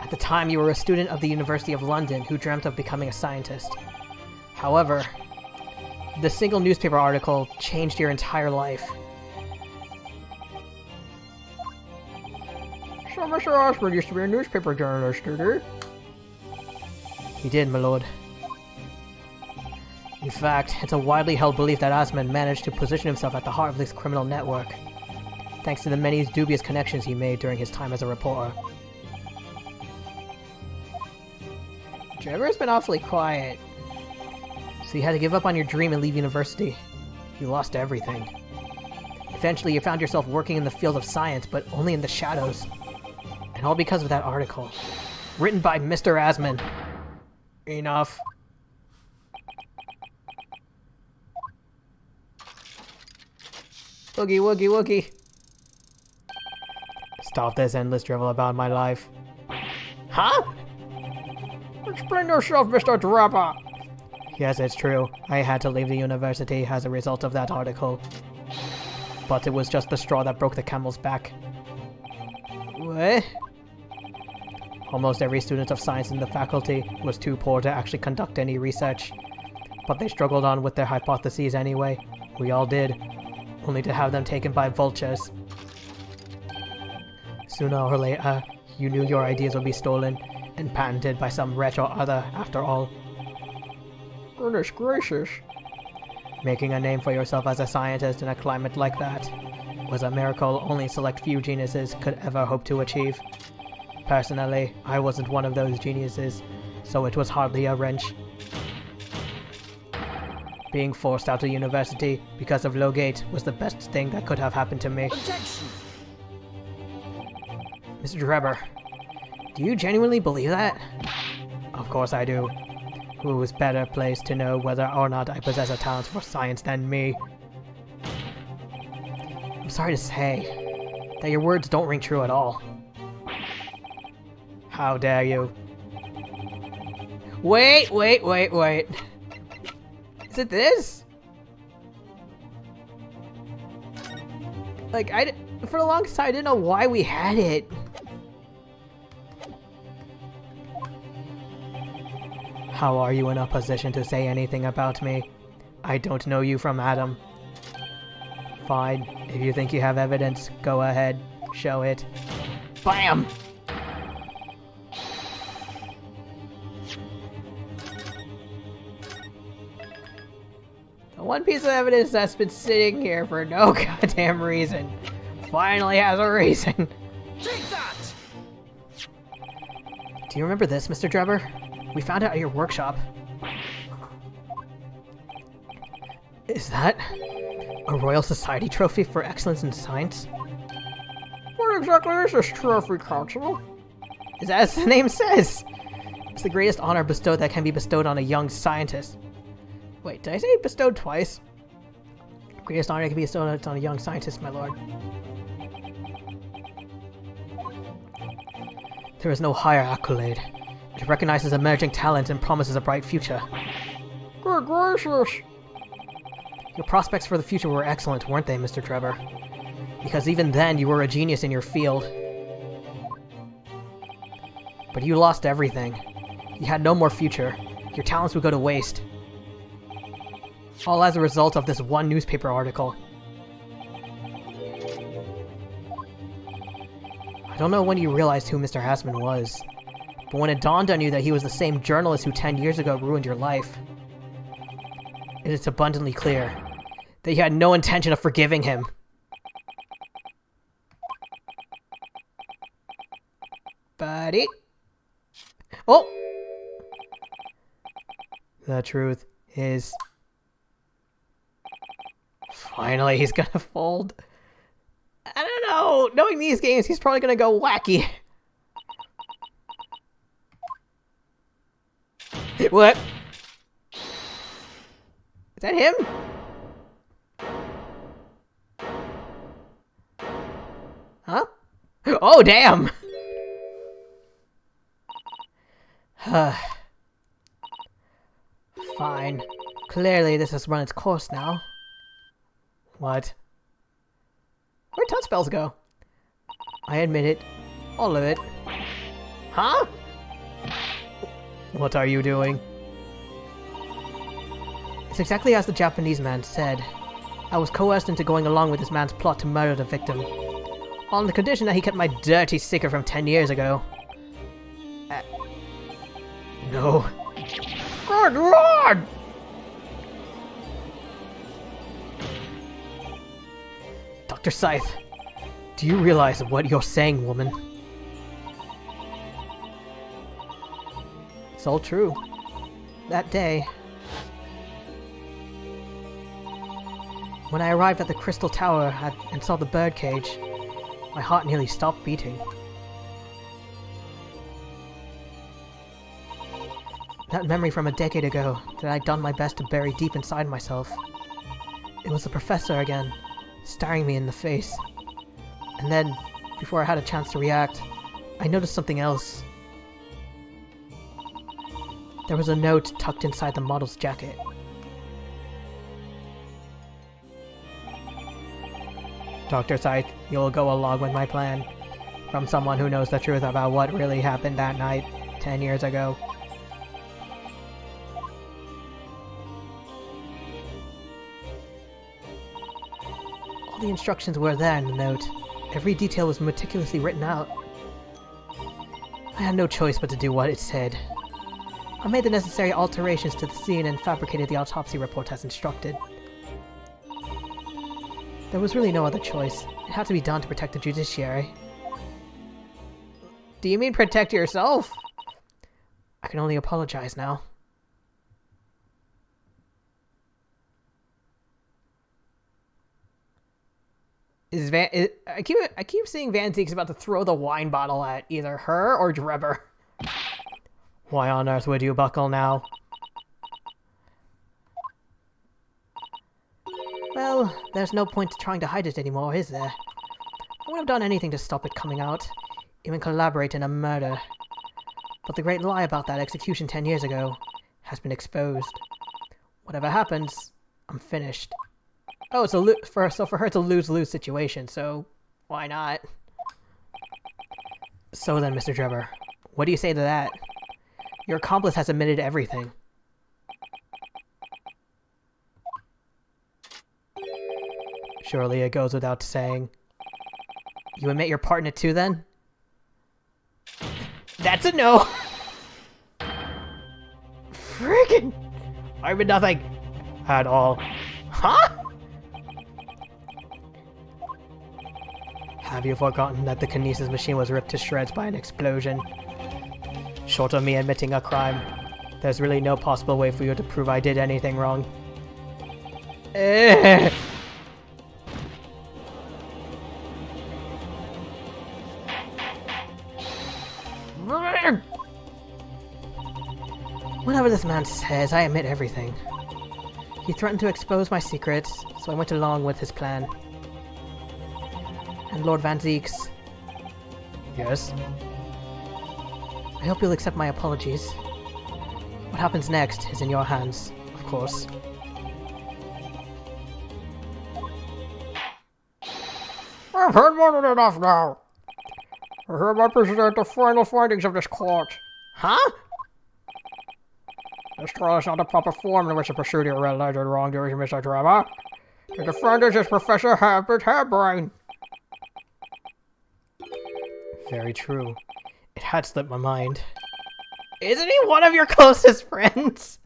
At the time, you were a student of the University of London who dreamt of becoming a scientist. However, the single newspaper article changed your entire life. So Mr. Osborne used to be a newspaper journalist, did he? He did, my lord. In fact, it's a widely held belief that Asman managed to position himself at the heart of this criminal network, thanks to the many dubious connections he made during his time as a reporter. Drebber's been awfully quiet. So you had to give up on your dream and leave university. You lost everything. Eventually, you found yourself working in the field of science, but only in the shadows. And all because of that article. Written by Mr. Asman. Enough. Woogie, woogie, woogie. Stop this endless drivel about my life. Huh? Explain yourself, Mr. Drebber! Yes, it's true. I had to leave the university as a result of that article. But it was just the straw that broke the camel's back. What? Almost every student of science in the faculty was too poor to actually conduct any research. But they struggled on with their hypotheses anyway. We all did. Only to have them taken by vultures. Sooner or later, you knew your ideas would be stolen and patented by some wretch or other, after all. Goodness gracious. Making a name for yourself as a scientist in a climate like that was a miracle only select few geniuses could ever hope to achieve. Personally, I wasn't one of those geniuses, so it was hardly a wrench. Being forced out of university because of Logate was the best thing that could have happened to me. Objection! Mr. Drebber, do you genuinely believe that? Of course I do. Who is better placed to know whether or not I possess a talent for science than me? I'm sorry to say that your words don't ring true at all. How dare you? Wait. Is it this? Like, for the longest time, I didn't know why we had it. How are you in a position to say anything about me? I don't know you from Adam. Fine. If you think you have evidence, go ahead. Show it. BAM! The one piece of evidence that's been sitting here for no goddamn reason finally has a reason. Take that! Do you remember this, Mr. Drebber? We found it at your workshop. Is that a Royal Society trophy for excellence in science? What exactly is this trophy, Constable? Is that as the name says? It's the greatest honor bestowed that can be bestowed on a young scientist. Wait, did I say bestowed twice? Greatest honor that can be bestowed on a young scientist, my lord. There is no higher accolade. It recognizes emerging talent and promises a bright future. Good gracious! Your prospects for the future were excellent, weren't they, Mr. Drebber? Because even then, you were a genius in your field. But you lost everything. You had no more future. Your talents would go to waste. All as a result of this one newspaper article. I don't know when you realized who Mr. Hassman was, but when it dawned on you that he was the same journalist who 10 years ago ruined your life, it is abundantly clear that you had no intention of forgiving him. Buddy. Oh! The truth is... Finally, he's gonna fold. I don't know. Knowing these games, he's probably gonna go wacky. What? Is that him? Huh? Oh, damn! Fine. Clearly, this has run its course now. What? Where'd touch spells go? I admit it. All of it. Huh? What are you doing? It's exactly as the Japanese man said. I was coerced into going along with this man's plot to murder the victim. On the condition that he kept my dirty secret from 10 years ago. No. Good lord! Dr. Scythe, do you realize what you're saying, woman? It's all true. That day, when I arrived at the Crystal Tower and saw the birdcage, my heart nearly stopped beating. That memory from a decade ago that I'd done my best to bury deep inside myself. It was the professor again, staring me in the face. And then, before I had a chance to react, I noticed something else. There was a note tucked inside the model's jacket. Dr. Scythe, you'll go along with my plan. From someone who knows the truth about what really happened that night, 10 years ago. All the instructions were there in the note. Every detail was meticulously written out. I had no choice but to do what it said. I made the necessary alterations to the scene and fabricated the autopsy report as instructed. There was really no other choice. It had to be done to protect the judiciary. Do you mean protect yourself? I can only apologize now. I keep seeing Van Zeke's about to throw the wine bottle at either her or Drebber. Why on earth would you buckle now? Well, there's no point trying to hide it anymore, is there? I would have done anything to stop it coming out, even collaborate in a murder. But the great lie about that execution 10 years ago has been exposed. Whatever happens, I'm finished. Oh, it's so for her it's a lose-lose situation, so why not? So then, Mr. Drebber, what do you say to that? Your accomplice has admitted everything. Surely it goes without saying. You admit your part in it too, then? That's a no! Friggin'! I admit nothing! At all. Huh? Have you forgotten that the kinesis machine was ripped to shreds by an explosion? Short of me admitting a crime, there's really no possible way for you to prove I did anything wrong. Whatever this man says, I admit everything. He threatened to expose my secrets, so I went along with his plan. And Lord Van Zeeks. Yes? I hope you'll accept my apologies. What happens next is in your hands, of course. I've heard more than enough now. I hereby present the final findings of this court. Huh? This trial is not the proper form in which to pursue your alleged wrongdoings, Mr. Drebber. The defendant is Professor Herbert Hairbrain. Very true. It had slipped my mind. Isn't he one of your closest friends?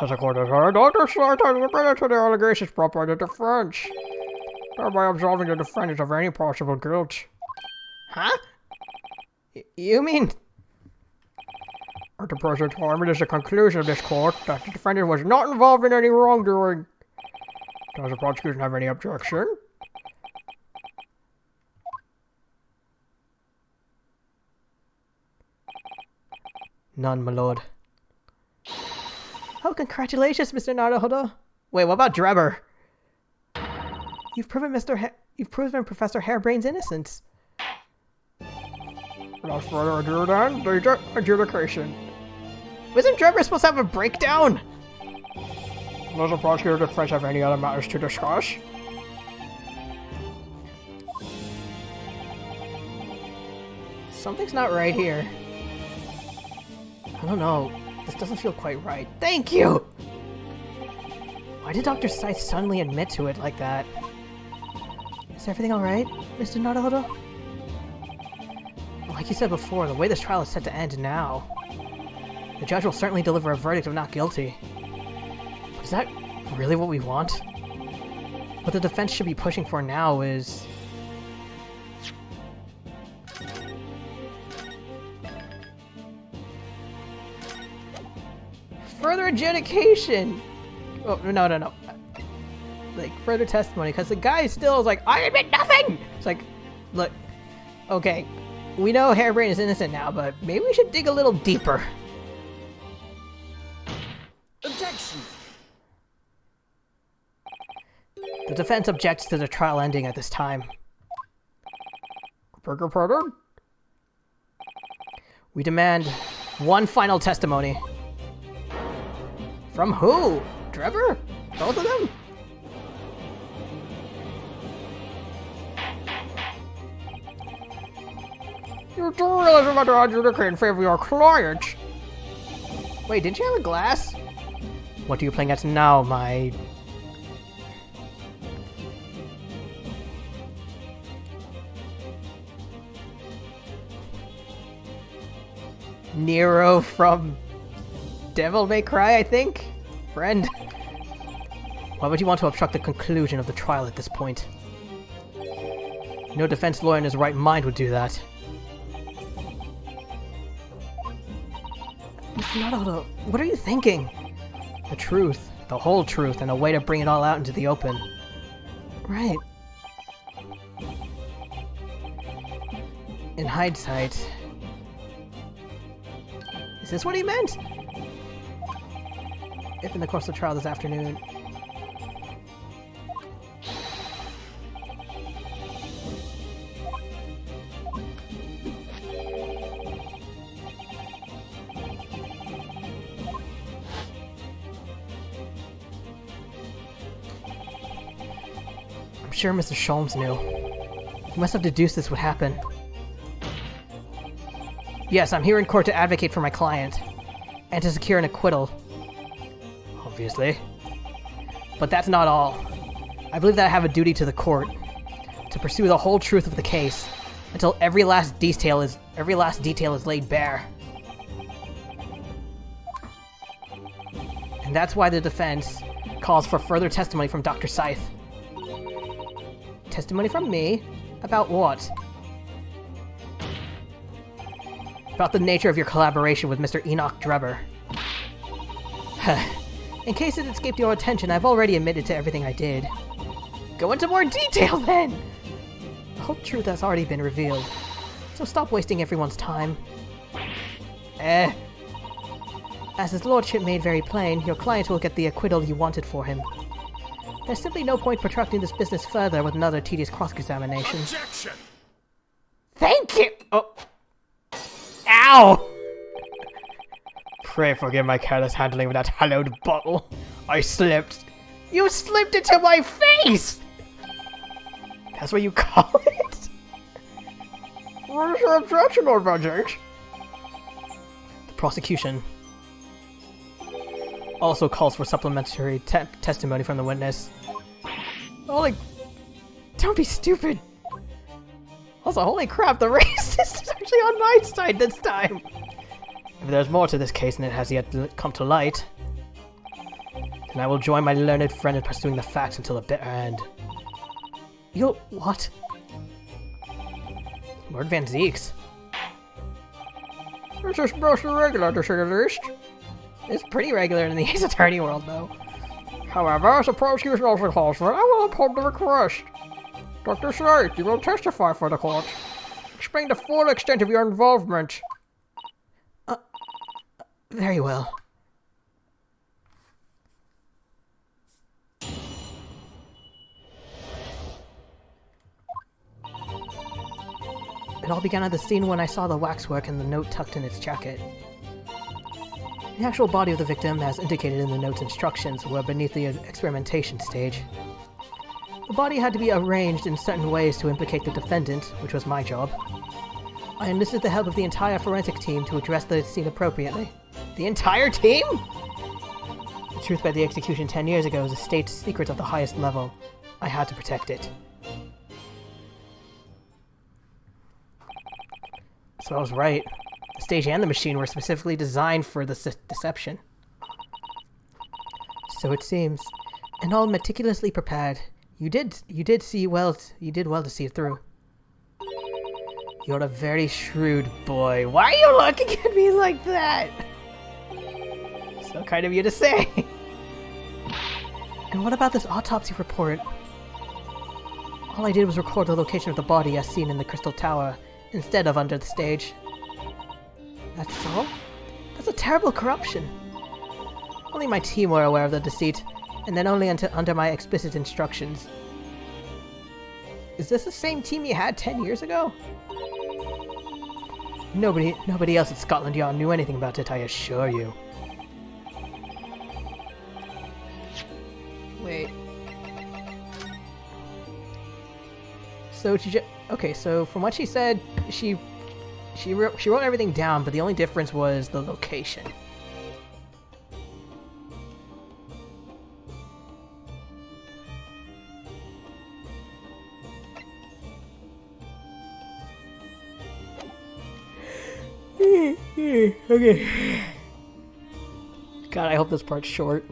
As the court has heard, Dr. Slart has admitted to the allegations brought by the defense, thereby absolving the defendant of any possible guilt. Huh? You mean... At the present time, it is the conclusion of this court that the defendant was not involved in any wrongdoing. Does the prosecution have any objection? None, my lord. Oh, congratulations, Mr. Naruhodo. Wait, what about Drebber? You've proven Professor Hairbrain's innocence. Without further ado then, the adjudication. Wasn't Drebber supposed to have a breakdown? Does the prosecutor or defense have any other matters to discuss? Something's not right here. I don't know. This doesn't feel quite right. Thank you! Why did Dr. Scythe suddenly admit to it like that? Is everything alright, Mr. Naruhodo? Like you said before, the way this trial is set to end now, the judge will certainly deliver a verdict of not guilty. But is that really what we want? What the defense should be pushing for now is... further adjudication! Oh, no. Like, further testimony, because the guy still is like, I admit nothing! It's like, look, okay, we know Hairbrain is innocent now, but maybe we should dig a little deeper. Objection! The defense objects to the trial ending at this time. Beg your pardon? We demand one final testimony. From who? Drebber? Both of them? You do realize I'm about to adjudicate in favor of your client. Wait, didn't you have a glass? What are you playing at now, my... Nero from Devil May Cry, I think? Friend? Why would you want to obstruct the conclusion of the trial at this point? No defense lawyer in his right mind would do that. Mr. Naruhodo, what are you thinking? The truth, the whole truth, and a way to bring it all out into the open. Right. In hindsight... Is this what he meant? If in the course of the trial this afternoon, I'm sure Mr. Sholmes knew. He must have deduced this would happen. Yes, I'm here in court to advocate for my client, and to secure an acquittal. Obviously. But that's not all. I believe that I have a duty to the court, to pursue the whole truth of the case, until every last detail is laid bare. And that's why the defense calls for further testimony from Dr. Scythe. Testimony from me? About what? About the nature of your collaboration with Mr. Enoch Drebber. In case it escaped your attention, I've already admitted to everything I did. Go into more detail, then! The whole truth has already been revealed, so stop wasting everyone's time. As his lordship made very plain, your client will get the acquittal you wanted for him. There's simply no point protracting this business further with another tedious cross-examination. Objection! Thank you! Oh. Ow! Pray forgive my careless handling of that hallowed bottle. I slipped. You slipped into my face! That's what you call it? What is your objection, Lord Vergent? The prosecution also calls for supplementary testimony from the witness. Holy... Don't be stupid! Also, holy crap, the racist is actually on my side this time! If there's more to this case than it has yet come to light, then I will join my learned friend in pursuing the facts until the bitter end. You'll... what? Lord Van Zeeks. This is most irregular, to say the least. It's pretty regular in the Ace Attorney world, though. However, as the prosecution also calls for it, I will uphold the request. Dr. Scythe, you will testify for the court. Explain the full extent of your involvement. Very well. It all began at the scene when I saw the waxwork and the note tucked in its jacket. The actual body of the victim, as indicated in the note's instructions, were beneath the experimentation stage. The body had to be arranged in certain ways to implicate the defendant, which was my job. I enlisted the help of the entire forensic team to address the scene appropriately. The entire team?! The truth about the execution 10 years ago is a state secret of the highest level. I had to protect it. So I was right. The stage and the machine were specifically designed for the deception. So it seems. And all meticulously prepared. You did well to see it through. You're a very shrewd boy. Why are you looking at me like that? So kind of you to say. And what about this autopsy report? All I did was record the location of the body as seen in the Crystal Tower, instead of under the stage. That's all? That's a terrible corruption. Only my team were aware of the deceit, and then only under my explicit instructions. Is this the same team you had 10 years ago? Nobody else at Scotland Yard knew anything about it, I assure you. Wait. So okay, so from what she said, she wrote everything down, but the only difference was the location. Okay. God, I hope this part's short.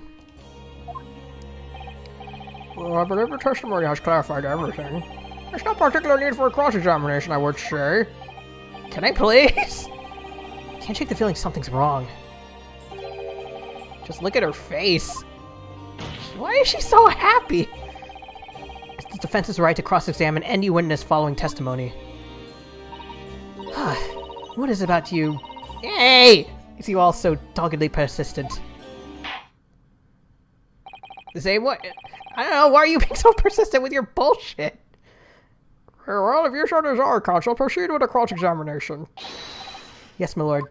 Well, I believe the testimony has clarified everything. There's no particular need for a cross-examination, I would say. Can I please? Can't shake the feeling something's wrong. Just look at her face. Why is she so happy? It's the defense's right to cross-examine any witness following testimony. What is it about you? Hey! Is you all so doggedly persistent? The same way? I don't know, why are you being so persistent with your bullshit? Well, if you so desire, counsel, proceed with a cross-examination. Yes, my lord.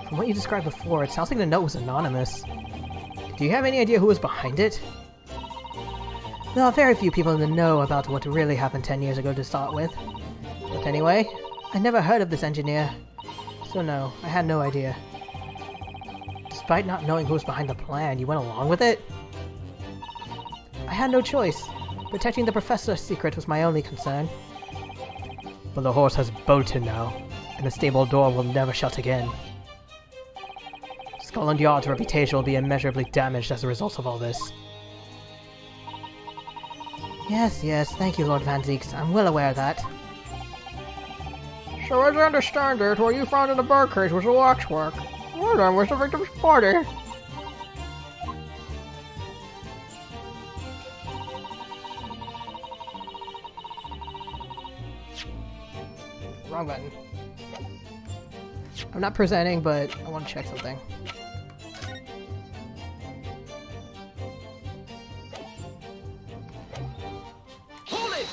From what you described before, it sounds like the note was anonymous. Do you have any idea who was behind it? There are very few people in the know about what really happened 10 years ago to start with. But anyway, I never heard of this engineer. So no, I had no idea. Despite not knowing who was behind the plan, you went along with it? I had no choice. Protecting the professor's secret was my only concern. But the horse has bolted now, and the stable door will never shut again. Scotland Yard's reputation will be immeasurably damaged as a result of all this. Yes, thank you, Lord Van Zieks. I'm well aware of that. So as I understand it, what you found in the birdcage was a waxwork. Well then, where's the victim's body? Wrong button. I'm not presenting, but I want to check something. Hold it!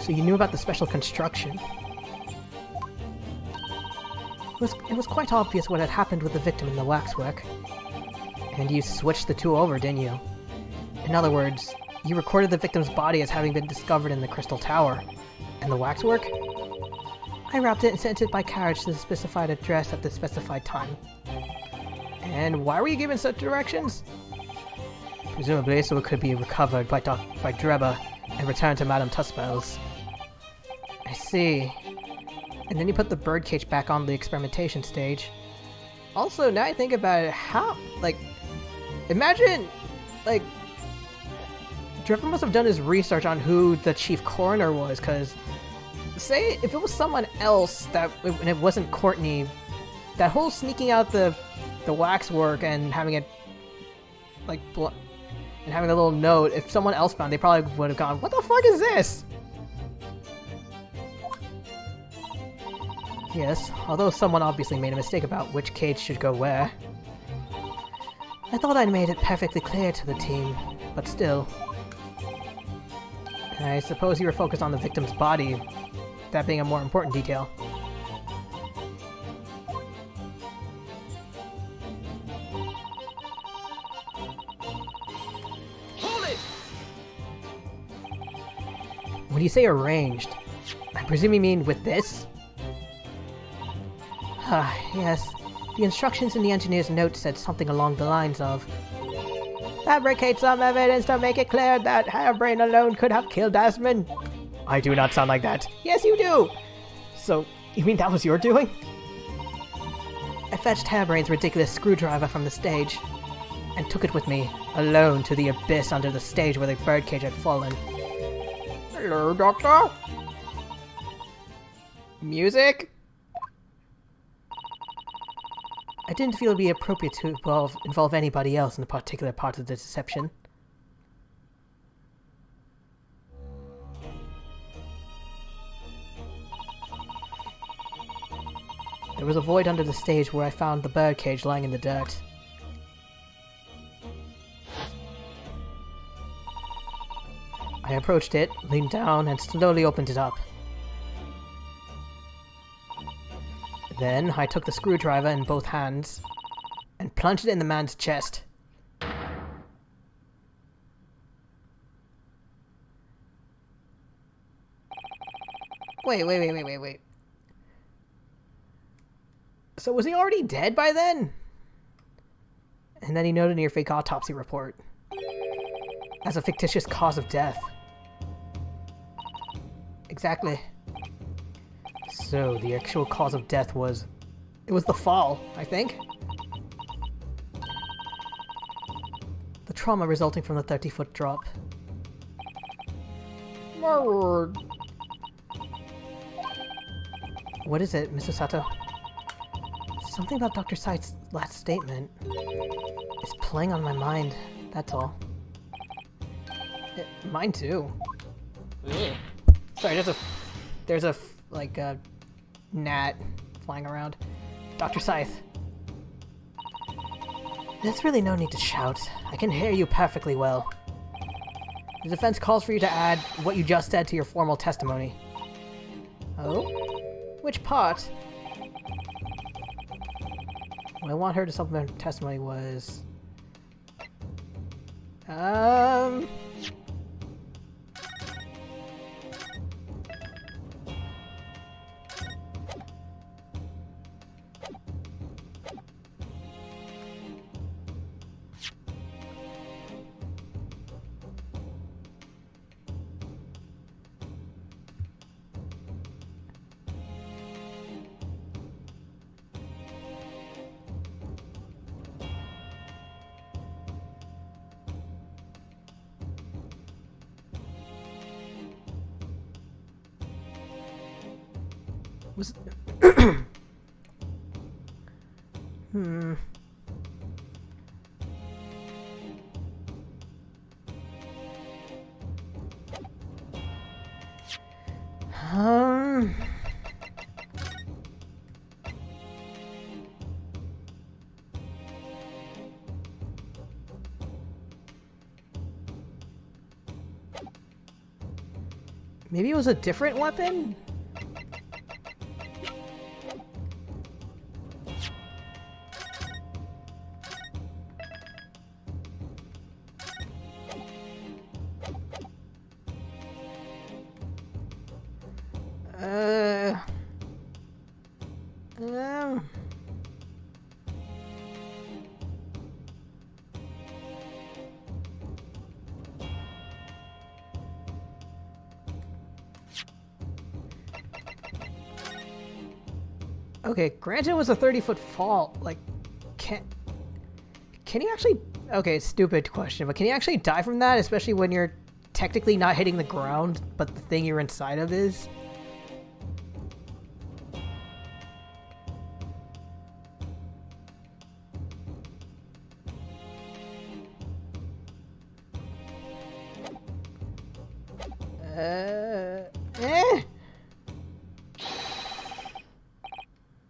So you knew about the special construction. It was quite obvious what had happened with the victim in the waxwork. And you switched the two over, didn't you? In other words, you recorded the victim's body as having been discovered in the Crystal Tower. And the waxwork? I wrapped it and sent it by carriage to the specified address at the specified time. And why were you given such directions? Presumably so it could be recovered by Drebba and returned to Madame Tuspel's. I see. And then you put the birdcage back on the experimentation stage. Also, now I think about it, how, imagine, Drebba must have done his research on who the chief coroner was, because, say, if it was someone else and it wasn't Courtney, that whole sneaking out the waxwork and having it, and having a little note, if someone else found, they probably would have gone, what the fuck is this? Yes, although someone obviously made a mistake about which cage should go where. I thought I'd made it perfectly clear to the team, but still. I suppose you were focused on the victim's body, that being a more important detail. Hold it! When you say arranged, I presume you mean with this? Yes. The instructions in the engineer's note said something along the lines of, fabricate some evidence to make it clear that Harebrained alone could have killed Desmond. I do not sound like that. Yes, you do! So, you mean that was your doing? I fetched Harebrained's ridiculous screwdriver from the stage, and took it with me, alone, to the abyss under the stage where the birdcage had fallen. Hello, Doctor? Music? I didn't feel it would be appropriate to involve anybody else in a particular part of the deception. There was a void under the stage where I found the birdcage lying in the dirt. I approached it, leaned down, and slowly opened it up. Then I took the screwdriver in both hands and plunged it in the man's chest. Wait. So was he already dead by then? And then he noted in your fake autopsy report as a fictitious cause of death. Exactly. So, the actual cause of death was... It was the fall, I think? The trauma resulting from the 30-foot drop. My word. What is it, Mr. Sato? Something about Dr. Site's last statement is playing on my mind, that's all. Mine too. Ugh. Sorry, there's a gnat flying around. Dr. Scythe. There's really no need to shout. I can hear you perfectly well. The defense calls for you to add what you just said to your formal testimony. Oh? Which part? What I want her to supplement her testimony was... was... hmm... Maybe it was a different weapon? Um... Okay, granted it was a 30-foot fall. Like, can you actually... Okay, stupid question, but can you actually die from that, especially when you're technically not hitting the ground, but the thing you're inside of is?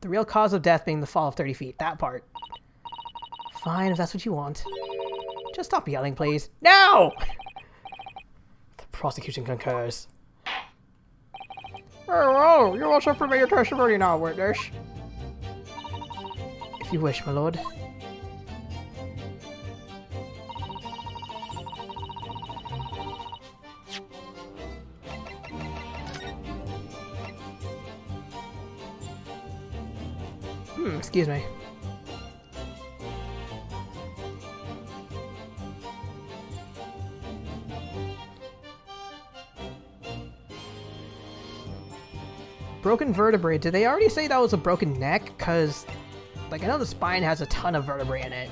The real cause of death being the fall of 30 feet. That part. Fine, if that's what you want. Just stop yelling, please. No! The prosecution concurs. Very well, you will submit your testimony now, witness. If you wish, my lord. Excuse me. Broken vertebrae. Did they already say that was a broken neck? Because, like, I know the spine has a ton of vertebrae in it.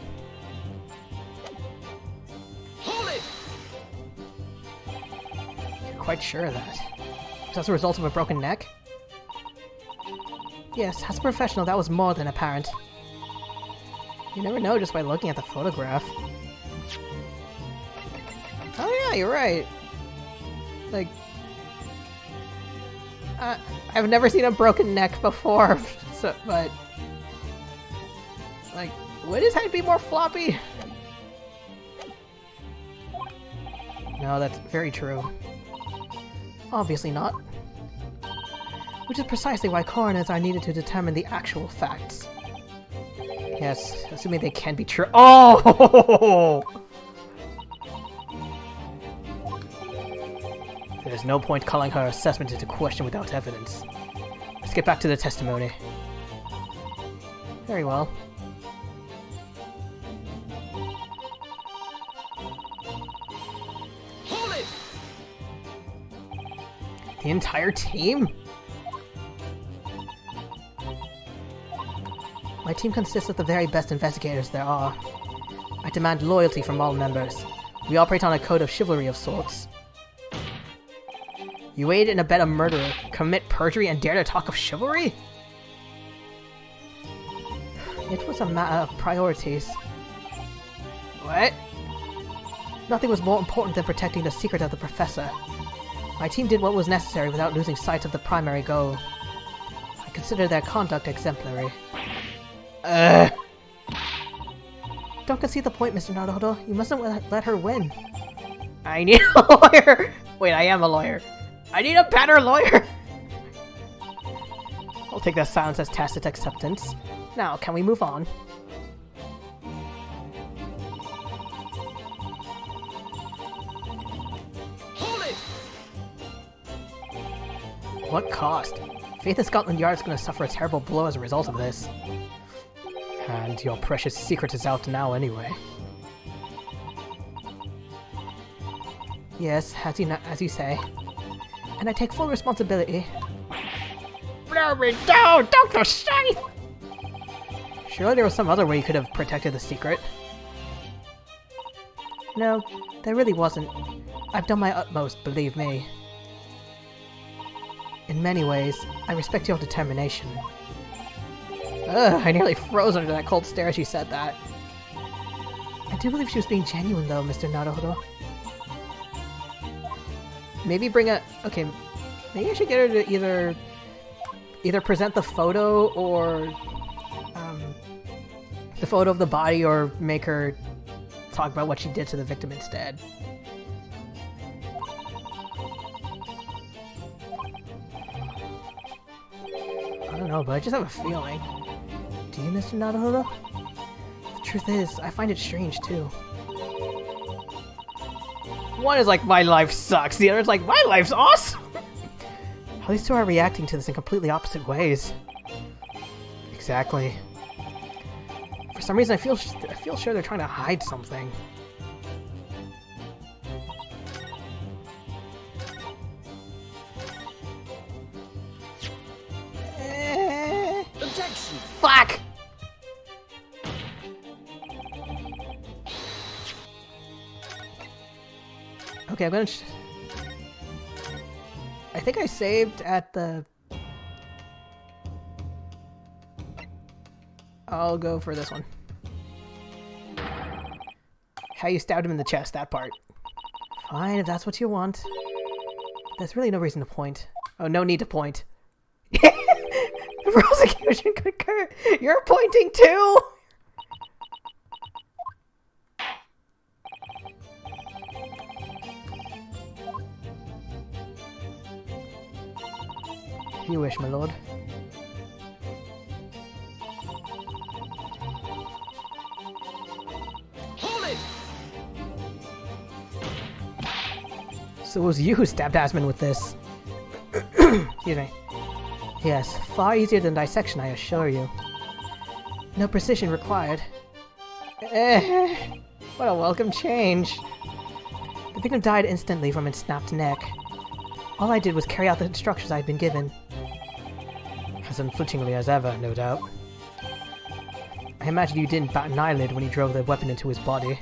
Hold it! You're quite sure of that. Is that the result of a broken neck? Yes, as a professional, that was more than apparent. You never know just by looking at the photograph. Oh yeah, you're right. Like... I've never seen a broken neck before, so, but... Like, would his head be more floppy? No, that's very true. Obviously not. Which is precisely why coroners are needed to determine the actual facts. Yes, assuming they can be true. Oh! There's no point calling her assessment into question without evidence. Let's get back to the testimony. Very well. Hold it! The entire team? My team consists of the very best investigators there are. I demand loyalty from all members. We operate on a code of chivalry of sorts. You aid and abet a murderer, commit perjury, and dare to talk of chivalry? It was a matter of priorities. What? Nothing was more important than protecting the secret of the professor. My team did what was necessary without losing sight of the primary goal. I consider their conduct exemplary. Don't concede the point, Mr. Naruto. You mustn't let her win. I need a lawyer! Wait, I am a lawyer. I need a better lawyer! I'll take that silence as tacit acceptance. Now, can we move on? what cost? Faith in Scotland Yard is going to suffer a terrible blow as a result of this. And your precious secret is out now anyway. Yes, as you say. And I take full responsibility. Blow me down, Dr. Scythe! Surely there was some other way you could have protected the secret. No, there really wasn't. I've done my utmost, believe me. In many ways, I respect your determination. Ugh, I nearly froze under that cold stare as she said that. I do believe she was being genuine though, Mr. Naruhodo. Maybe bring a... Okay, maybe I should get her to either present the photo or... the photo of the body, or make her talk about what she did to the victim instead. I don't know, but I just have a feeling. Do you, Mr. Naruhodo? The truth is, I find it strange too. One is like, my life sucks. The other is like, my life's awesome. How these two are reacting to this in completely opposite ways. Exactly. For some reason, I feel sure they're trying to hide something. Objection! Fuck! Okay, I'm gonna... I think I saved at the... I'll go for this one. How you stabbed him in the chest, that part. Fine, if that's what you want. There's really no reason to point. Oh, no need to point. Prosecution concur. You're pointing too! If you wish, my lord. Hold it! So it was you who stabbed Asmund with this. Excuse me. Yes, far easier than dissection, I assure you. No precision required. What a welcome change. The victim died instantly from its snapped neck. All I did was carry out the instructions I had been given. As unflinchingly as ever, no doubt. I imagine you didn't bat an eyelid when you drove the weapon into his body.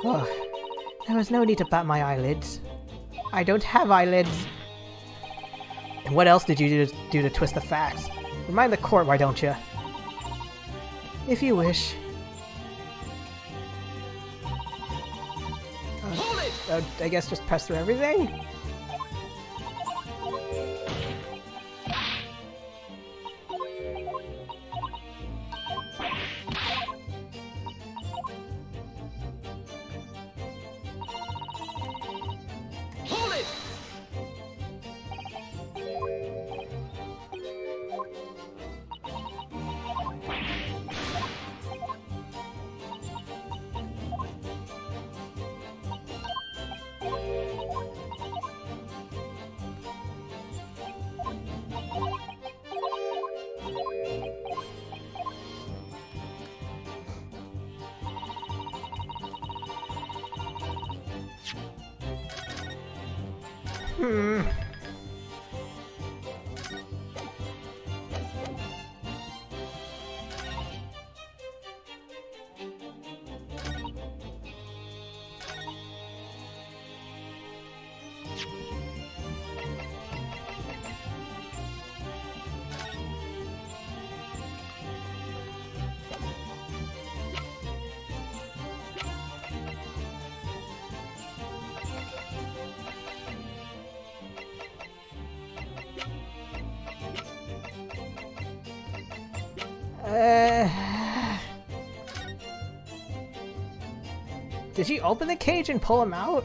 Oh, there was no need to bat my eyelids. I don't have eyelids. And what else did you do to twist the facts? Remind the court, why don't you? If you wish. Hold it! I guess just press through everything? Hold it! Did she open the cage and pull him out?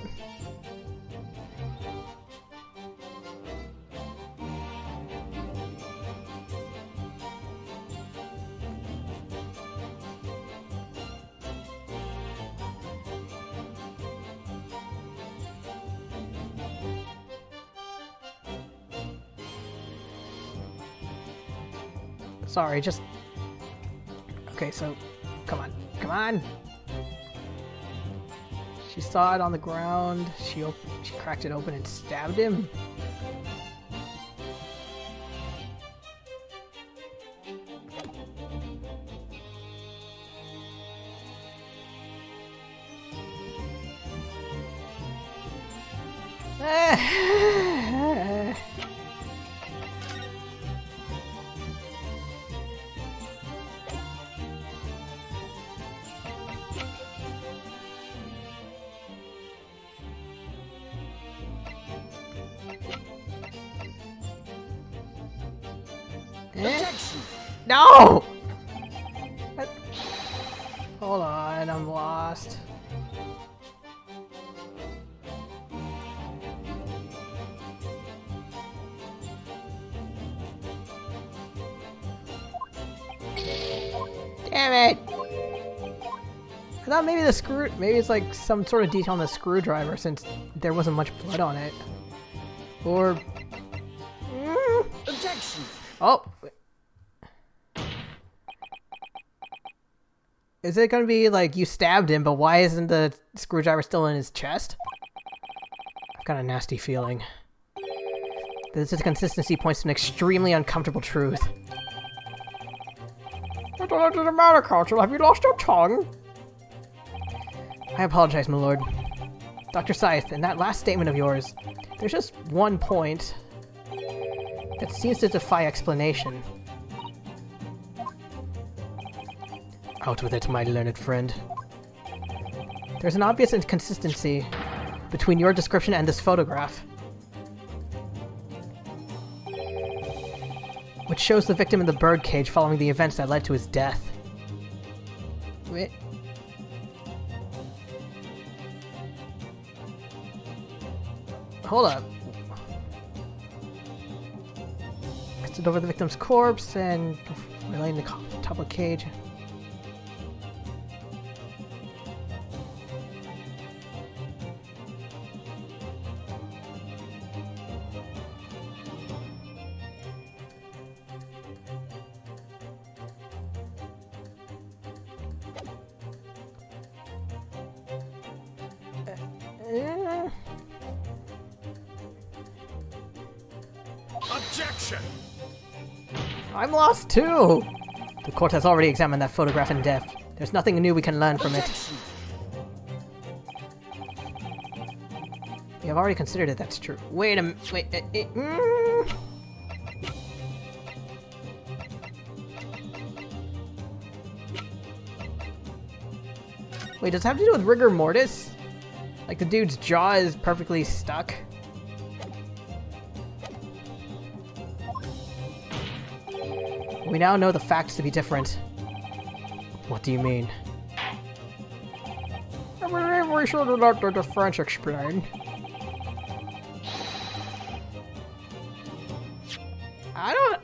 Sorry, just... Okay, so... Come on. Come on! She saw it on the ground. She cracked it open and stabbed him. Objection! No! Hold on, I'm lost. Damn it! I thought maybe maybe it's like some sort of detail on the screwdriver since there wasn't much blood on it. Or... Objection! Oh! Is it gonna be like you stabbed him, but why isn't the screwdriver still in his chest? I've got a nasty feeling. This inconsistency points to an extremely uncomfortable truth. What the hell does it matter, Counsel? Have you lost your tongue? I apologize, my lord. Dr. Scythe, in that last statement of yours, there's just one point that seems to defy explanation. Out with it, my learned friend. There's an obvious inconsistency between your description and this photograph, which shows the victim in the birdcage following the events that led to his death. Wait. Hold up. I stood over the victim's corpse and laying the top of the cage. Objection! I'm lost too! The court has already examined that photograph in depth. There's nothing new we can learn from it. Objection! We have already considered it, that's true. Wait a minute, wait, Wait, does it have to do with rigor mortis? Like the dude's jaw is perfectly stuck? We now know the facts to be different. What do you mean? I believe we should let the French explain. I don't...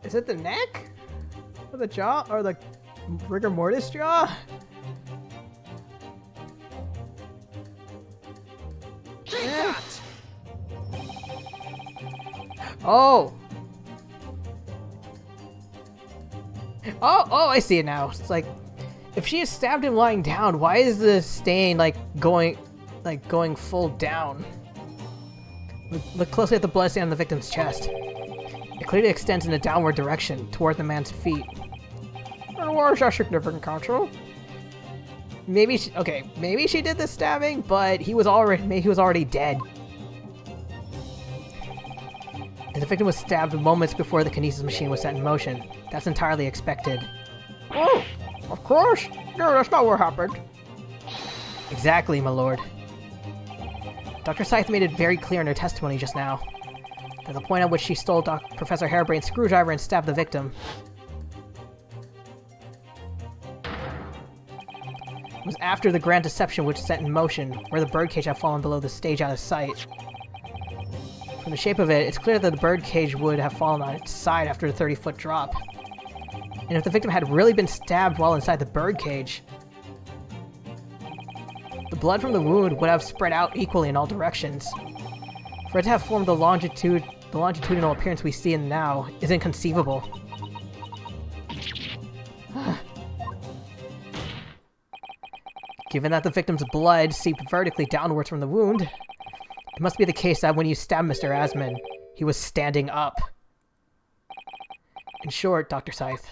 Is it the neck? Or the jaw? Or the rigor mortis jaw? Take that! Oh! Oh, I see it now. It's like, if she has stabbed him lying down, why is the stain going full down? Look closely at the blood stain on the victim's chest. It clearly extends in a downward direction, toward the man's feet. And why is that significant, Counsel? Maybe she did the stabbing, but he was already dead. And the victim was stabbed moments before the kinesis machine was set in motion. That's entirely expected. Oh, of course. No, that's not what happened. Exactly, my lord. Dr. Scythe made it very clear in her testimony just now that the point at which she stole Professor Harebrain's screwdriver and stabbed the victim was after the grand deception which set in motion, where the birdcage had fallen below the stage out of sight. From the shape of it, it's clear that the birdcage would have fallen on its side after the 30-foot drop. And if the victim had really been stabbed while inside the birdcage, the blood from the wound would have spread out equally in all directions. For it to have formed the longitudinal appearance we see in now is inconceivable. Given that the victim's blood seeped vertically downwards from the wound, it must be the case that when you stabbed Mr. Asman, he was standing up. In short, Dr. Scythe,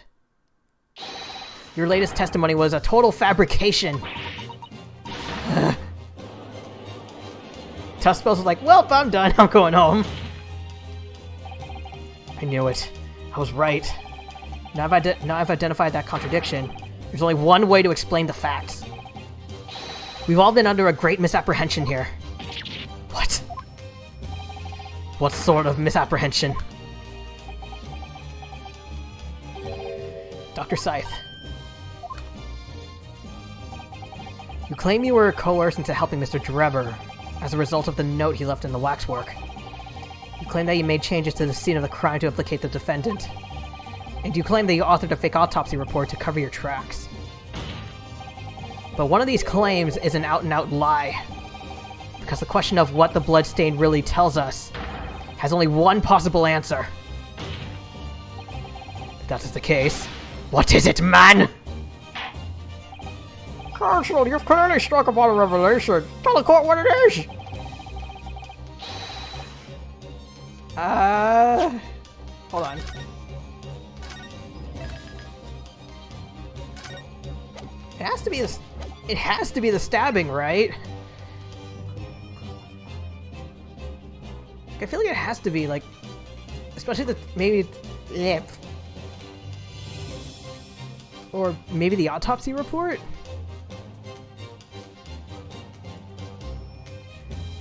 your latest testimony was a total fabrication. Tough Spells was like, well, I'm done. I'm going home. I knew it. I was right. Now I've identified that contradiction. There's only one way to explain the facts. We've all been under a great misapprehension here. What? What sort of misapprehension? Dr. Scythe. You claim you were coerced into helping Mr. Drebber as a result of the note he left in the waxwork. You claim that you made changes to the scene of the crime to implicate the defendant. And you claim that you authored a fake autopsy report to cover your tracks. But one of these claims is an out-and-out lie. Because the question of what the bloodstain really tells us has only one possible answer. If that is the case, what is it, man? Counsel, you've clearly struck upon a revelation. Tell the court what it is. Hold on. It has to be the stabbing, right? I feel like it has to be, like, especially or maybe the autopsy report?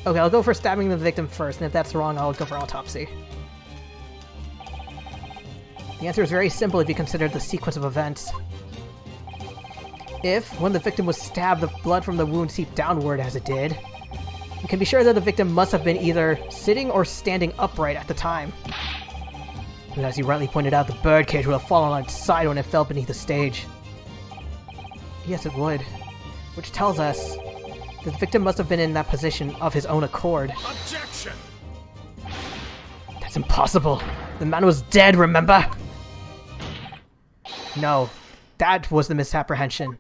Okay, I'll go for stabbing the victim first, and if that's wrong, I'll go for autopsy. The answer is very simple if you consider the sequence of events. If, when the victim was stabbed, the blood from the wound seeped downward as it did, you can be sure that the victim must have been either sitting or standing upright at the time. And as you rightly pointed out, the birdcage would have fallen on its side when it fell beneath the stage. Yes, it would. Which tells us that the victim must have been in that position of his own accord. Objection! That's impossible. The man was dead, remember? No, that was the misapprehension.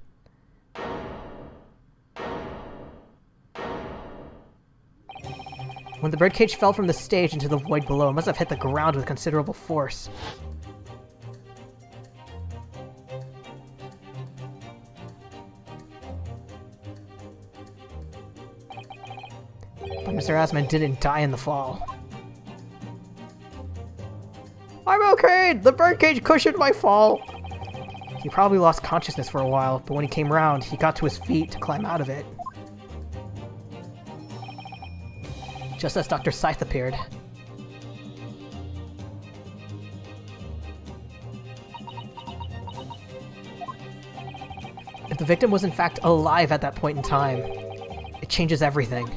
When the birdcage fell from the stage into the void below, it must have hit the ground with considerable force. But Mr. Asman didn't die in the fall. I'm okay! The birdcage cushioned my fall! He probably lost consciousness for a while, but when he came round, he got to his feet to climb out of it. Just as Dr. Scythe appeared. If the victim was in fact alive at that point in time, it changes everything.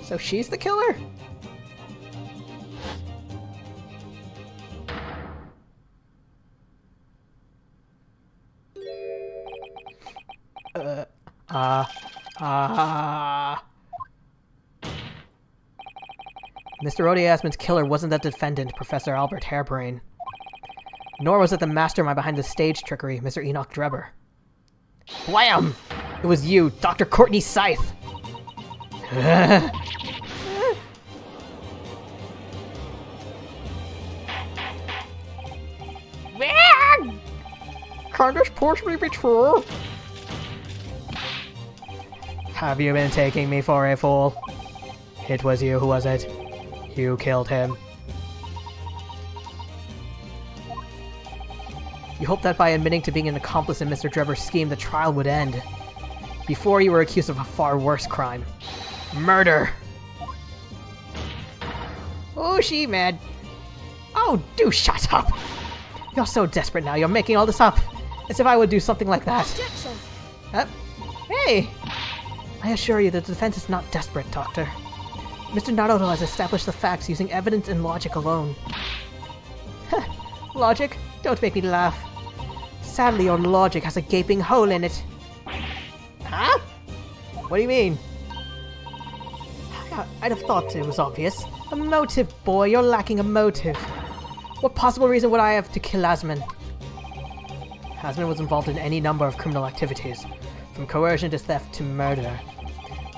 So she's the killer? Mr. Odiasman's killer wasn't the defendant, Professor Albert Harebrain. Nor was it the mastermind behind the stage trickery, Mr. Enoch Drebber. Wham! It was you, Dr. Courtney Scythe! Can this possibly be true? Have you been taking me for a fool? It was you, who was it? You killed him. You hoped that by admitting to being an accomplice in Mr. Drebber's scheme, the trial would end. Before you were accused of a far worse crime. Murder! Oh, she mad. Oh, do shut up! You're so desperate now, you're making all this up. As if I would do something like that. Objection! Hey! I assure you that the defense is not desperate, Doctor. Mr. Naruto has established the facts using evidence and logic alone. Logic? Don't make me laugh. Sadly, your logic has a gaping hole in it. Huh? What do you mean? I'd have thought it was obvious. A motive, boy. You're lacking a motive. What possible reason would I have to kill Asman? Asman was involved in any number of criminal activities, from coercion to theft to murder.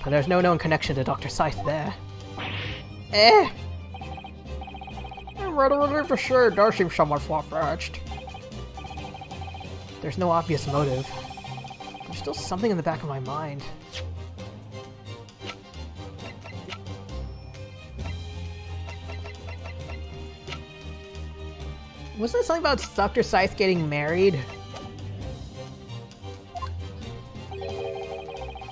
But there's no known connection to Dr. Scythe there. I'm rather relieved to say it does seem somewhat far-fetched. There's no obvious motive. There's still something in the back of my mind. Wasn't it something about Dr. Scythe getting married?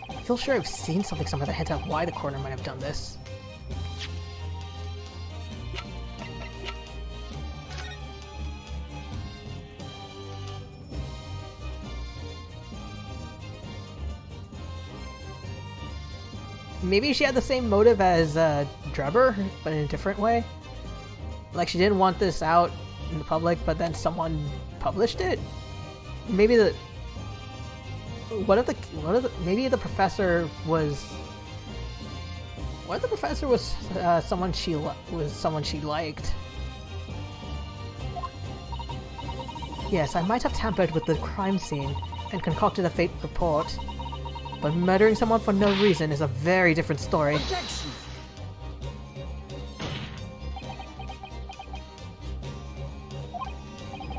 I feel sure I've seen something somewhere that hints at why the coroner might have done this. Maybe she had the same motive as Drebber, but in a different way. Like she didn't want this out in the public, but then someone published it. Maybe maybe the professor was. What if the professor was someone she liked? Yes, I might have tampered with the crime scene and concocted a fake report. But murdering someone for no reason is a very different story. Objection!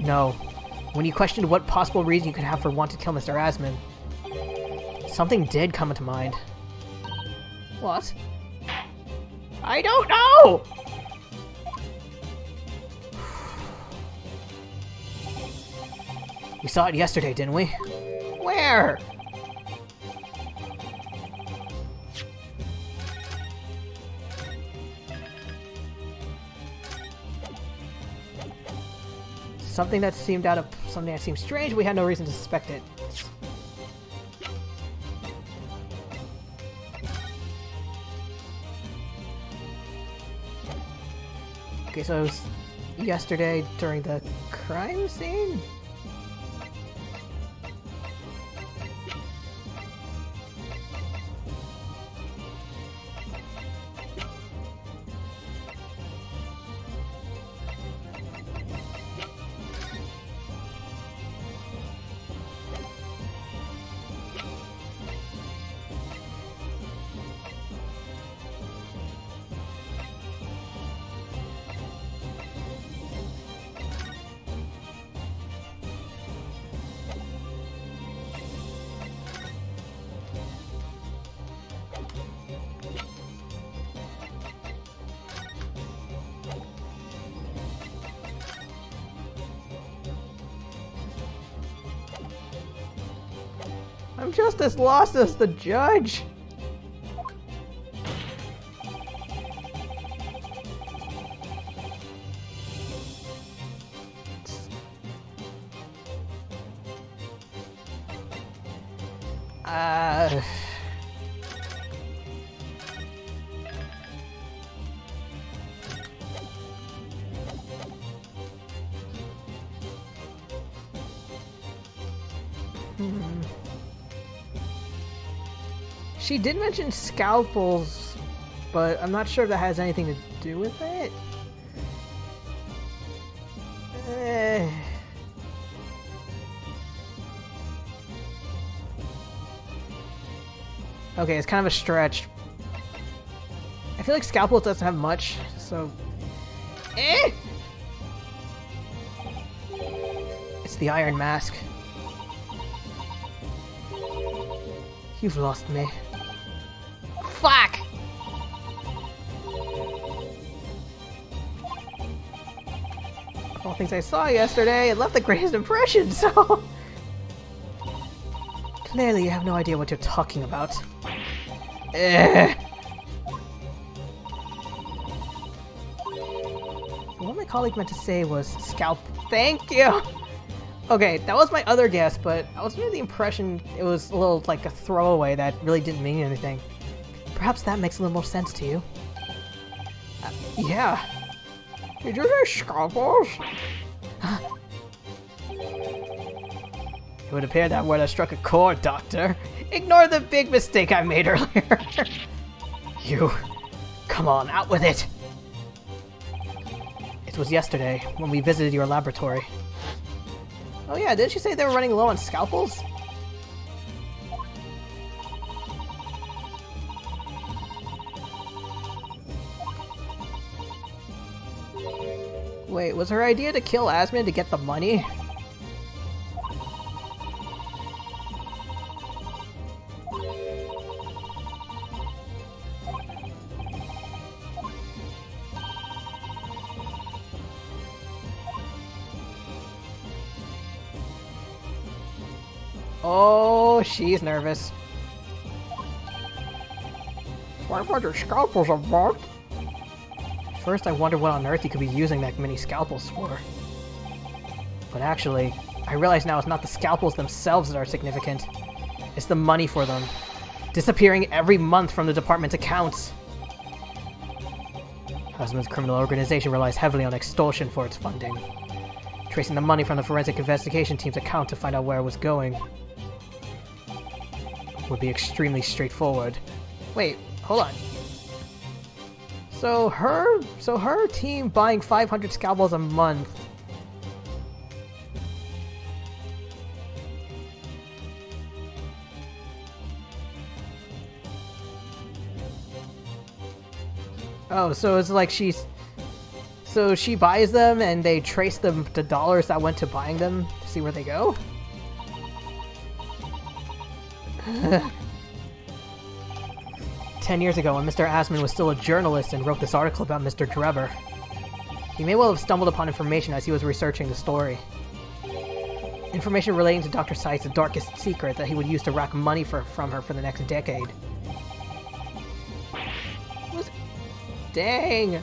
No. When you questioned what possible reason you could have for wanting to kill Mr. Asman, something did come into mind. What? I don't know! We saw it yesterday, didn't we? Where? Something that seemed strange. We had no reason to suspect it. Okay, so it was yesterday during the crime scene? I'm just as lost as the judge. She did mention scalpels, but I'm not sure if that has anything to do with it. Okay, it's kind of a stretch. I feel like scalpel doesn't have much, so... It's the Iron Mask. You've lost me. Fuck! Of all things I saw yesterday, it left the greatest impression, so... Clearly you have no idea what you're talking about. What my colleague meant to say was scalp. Thank you! Okay, that was my other guess, but I was under the impression it was a little like a throwaway that really didn't mean anything. Perhaps that makes a little more sense to you. Yeah. Did you say scalpels? It would appear that word has struck a chord, Doctor. Ignore the big mistake I made earlier. You. Come on, out with it. It was yesterday, when we visited your laboratory. Oh yeah, didn't you say they were running low on scalpels? Wait, was her idea to kill Asmund to get the money? Oh, she's nervous. 500 scalpels a month? First I wondered what on earth you could be using that many scalpels for. But actually, I realize now it's not the scalpels themselves that are significant. It's the money for them. Disappearing every month from the department's accounts. Husband's criminal organization relies heavily on extortion for its funding. Tracing the money from the forensic investigation team's account to find out where it was going would be extremely straightforward. Wait, hold on. So her team buying 500 scalpels a month. Oh, so it's like so she buys them and they trace them to dollars that went to buying them to see where they go? 10 years ago, when Mr. Asmund was still a journalist and wrote this article about Mr. Drebber, he may well have stumbled upon information as he was researching the story. Information relating to Dr. Seitz's darkest secret that he would use to rack money from her for the next decade. Dang!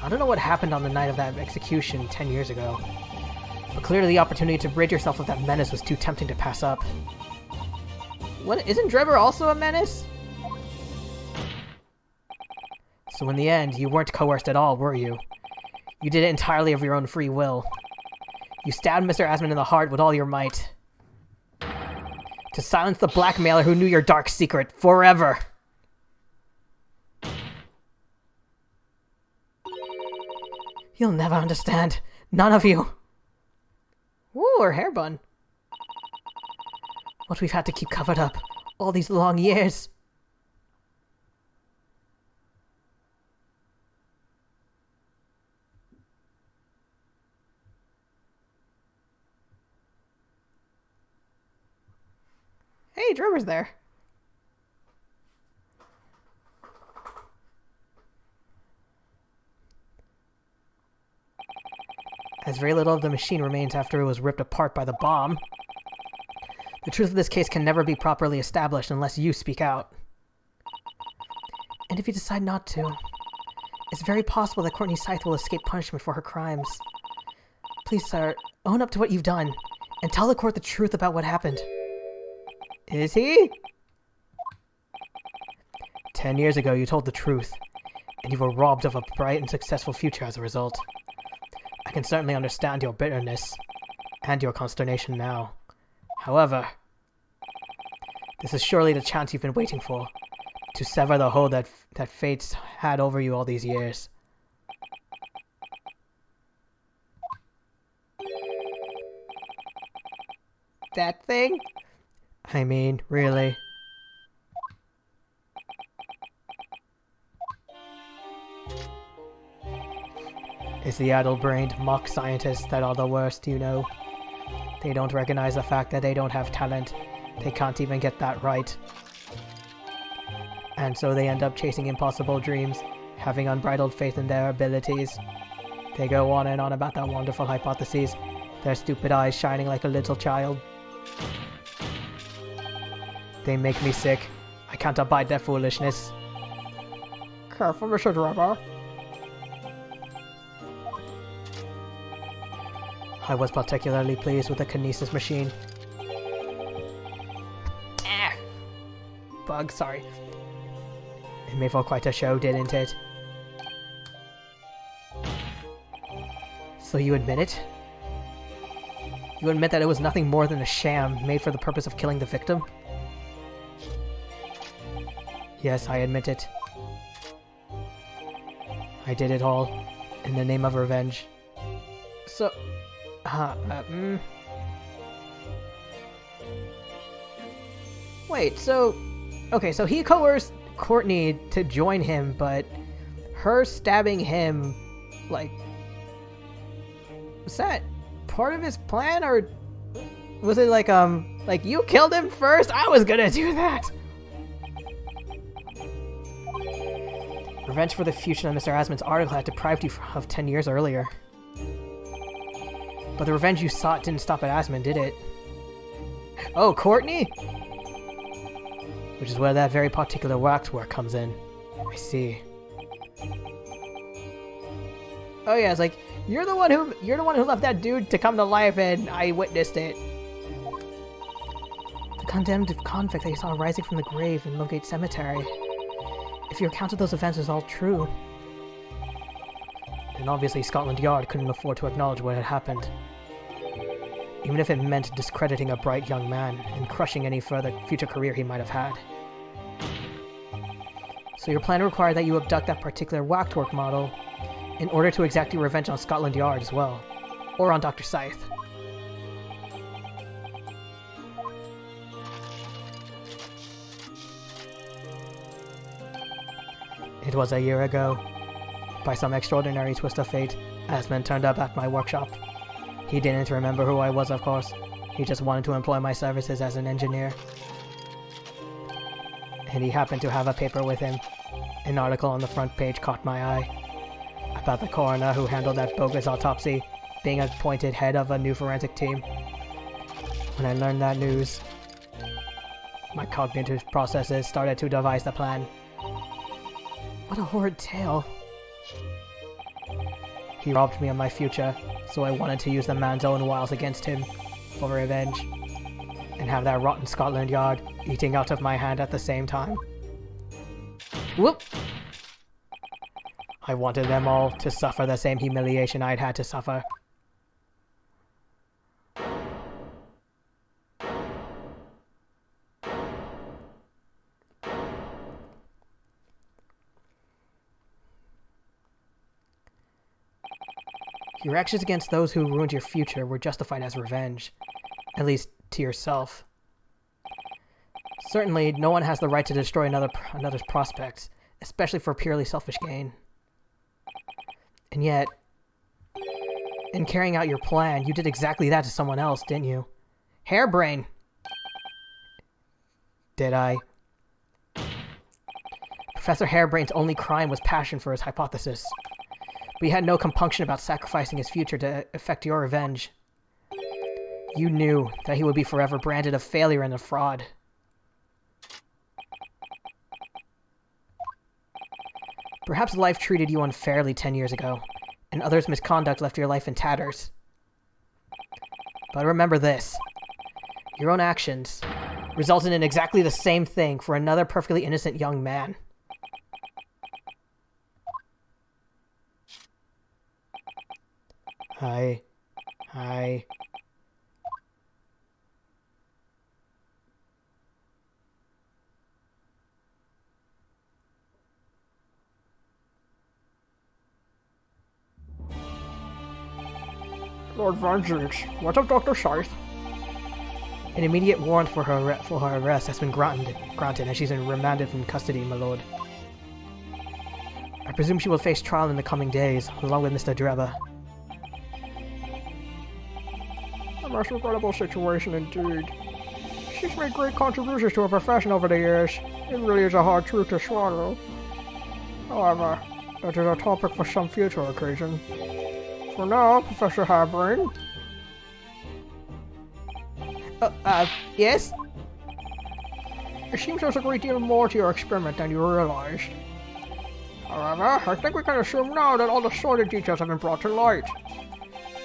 I don't know what happened on the night of that execution 10 years ago. But clearly the opportunity to rid yourself of that menace was too tempting to pass up. What, isn't Drebber also a menace? So in the end, you weren't coerced at all, were you? You did it entirely of your own free will. You stabbed Mr. Asmund in the heart with all your might. To silence the blackmailer who knew your dark secret forever. You'll never understand. None of you. Ooh, her hair bun. What we've had to keep covered up all these long years. Hey, Drebber's there. As very little of the machine remains after it was ripped apart by the bomb, the truth of this case can never be properly established unless you speak out. And if you decide not to, it's very possible that Courtney Scythe will escape punishment for her crimes. Please, sir, own up to what you've done, and tell the court the truth about what happened. Is he? 10 years ago, you told the truth, and you were robbed of a bright and successful future as a result. I can certainly understand your bitterness and your consternation now. However, this is surely the chance you've been waiting for, to sever the hold that fate's had over you all these years. That thing? I mean, really? It's the addle-brained mock scientists that are the worst, you know. They don't recognize the fact that they don't have talent. They can't even get that right. And so they end up chasing impossible dreams, having unbridled faith in their abilities. They go on and on about their wonderful hypotheses, their stupid eyes shining like a little child. They make me sick. I can't abide their foolishness. Careful, Mr. Drebber. I was particularly pleased with the kinesis machine. Ah! Bug, sorry. It made for quite a show, didn't it? So you admit it? You admit that it was nothing more than a sham made for the purpose of killing the victim? Yes, I admit it. I did it all in the name of revenge. So... Wait, so... Okay, so he coerced Courtney to join him, but her stabbing him, like... Was that part of his plan, or... Was it like, you killed him first? I was gonna do that! Revenge for the future that Mr. Asmund's article had deprived you of 10 years earlier. But the revenge you sought didn't stop at Asmund, did it? Oh, Courtney? Which is where that very particular waxwork comes in. I see. Oh yeah, it's like, you're the one who left that dude to come to life and I witnessed it. The condemned convict that you saw rising from the grave in Longate Cemetery. If your account of those events is all true, then obviously Scotland Yard couldn't afford to acknowledge what had happened. Even if it meant discrediting a bright young man and crushing any further future career he might have had. So your plan required that you abduct that particular waxwork model in order to exact your revenge on Scotland Yard as well. Or on Dr. Scythe. It was a year ago. By some extraordinary twist of fate, Asmund turned up at my workshop. He didn't remember who I was, of course. He just wanted to employ my services as an engineer. And he happened to have a paper with him. An article on the front page caught my eye. About the coroner who handled that bogus autopsy being appointed head of a new forensic team. When I learned that news, my cognitive processes started to devise the plan. What a horrid tale. He robbed me of my future, so I wanted to use the man's own wiles against him, for revenge, and have that rotten Scotland Yard eating out of my hand at the same time. Whoop! I wanted them all to suffer the same humiliation I'd had to suffer. Your actions against those who ruined your future were justified as revenge. At least, to yourself. Certainly, no one has the right to destroy another's prospects, especially for purely selfish gain. And yet, in carrying out your plan, you did exactly that to someone else, didn't you? Hairbrain! Did I? Professor Hairbrain's only crime was passion for his hypothesis. But he had no compunction about sacrificing his future to effect your revenge. You knew that he would be forever branded a failure and a fraud. Perhaps life treated you unfairly 10 years ago, and others' misconduct left your life in tatters. But remember this. Your own actions resulted in exactly the same thing for another perfectly innocent young man. I... Lord Vengeance, what of Dr. Scythe? An immediate warrant for her arrest has been granted, and she's been remanded from custody, my lord. I presume she will face trial in the coming days, along with Mr. Drebber. A most regrettable situation indeed. She's made great contributions to her profession over the years. It really is a hard truth to swallow. However, that is a topic for some future occasion. For now, Professor Harebrain. Yes? It seems there's a great deal more to your experiment than you realized. However, I think we can assume now that all the sordid details have been brought to light.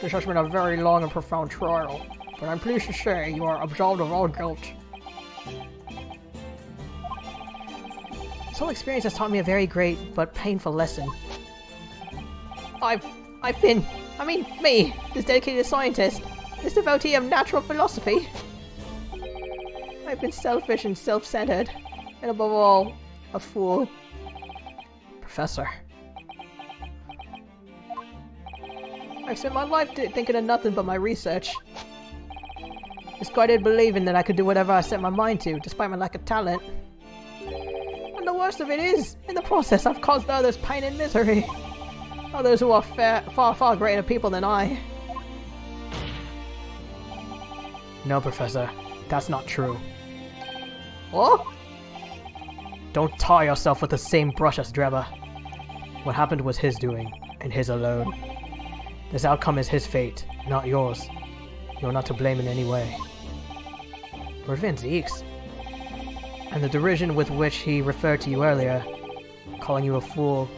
This has been a very long and profound trial, but I'm pleased to say you are absolved of all guilt. This whole experience has taught me a very great but painful lesson. Me, this dedicated scientist, this devotee of natural philosophy. I've been selfish and self-centered, and above all, a fool. Professor. I've spent my life thinking of nothing but my research. Misguided believing that I could do whatever I set my mind to, despite my lack of talent. And the worst of it is, in the process I've caused others pain and misery. Others who are far greater people than I. No, Professor. That's not true. What? Don't tar yourself with the same brush as Dreba. What happened was his doing, and his alone. This outcome is his fate, not yours. You're not to blame in any way. We're Van Zeeks. And the derision with which he referred to you earlier, calling you a fool,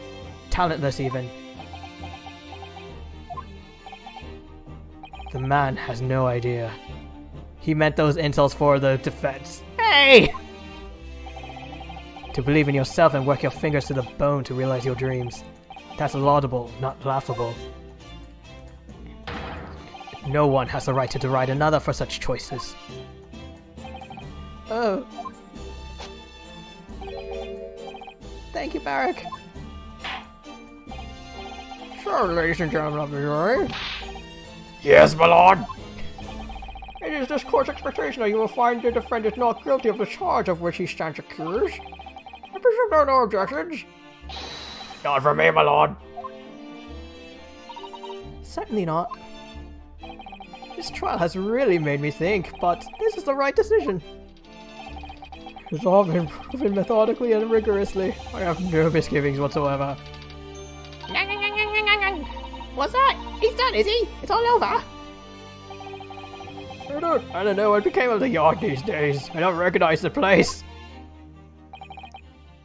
talentless even. The man has no idea. He meant those insults for the defense. Hey! To believe in yourself and work your fingers to the bone to realize your dreams. That's laudable, not laughable. No one has the right to deride another for such choices. Oh. Thank you, Barak. So, ladies and gentlemen of the jury, Yes, my lord. it is this court's expectation that you will find the defendant not guilty of the charge of which he stands accused. I presume there are no objections. Not for me, my lord. Certainly not. This trial has really made me think, but this is the right decision. It's all been proven methodically and rigorously. I have no misgivings whatsoever. What's that? He's done, is he? It's all over. I don't know what became of the yard these days. I don't recognize the place.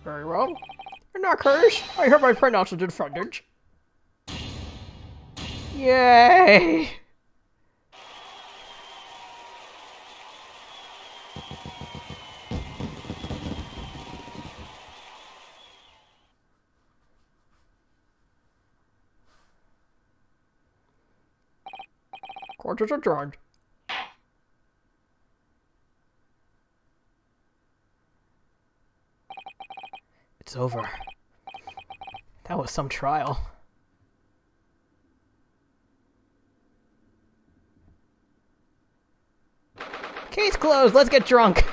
Very well. In that case, I hereby pronounce the defendant. Yay! Court is adjourned. It's over. That was some trial. Case closed, let's get drunk.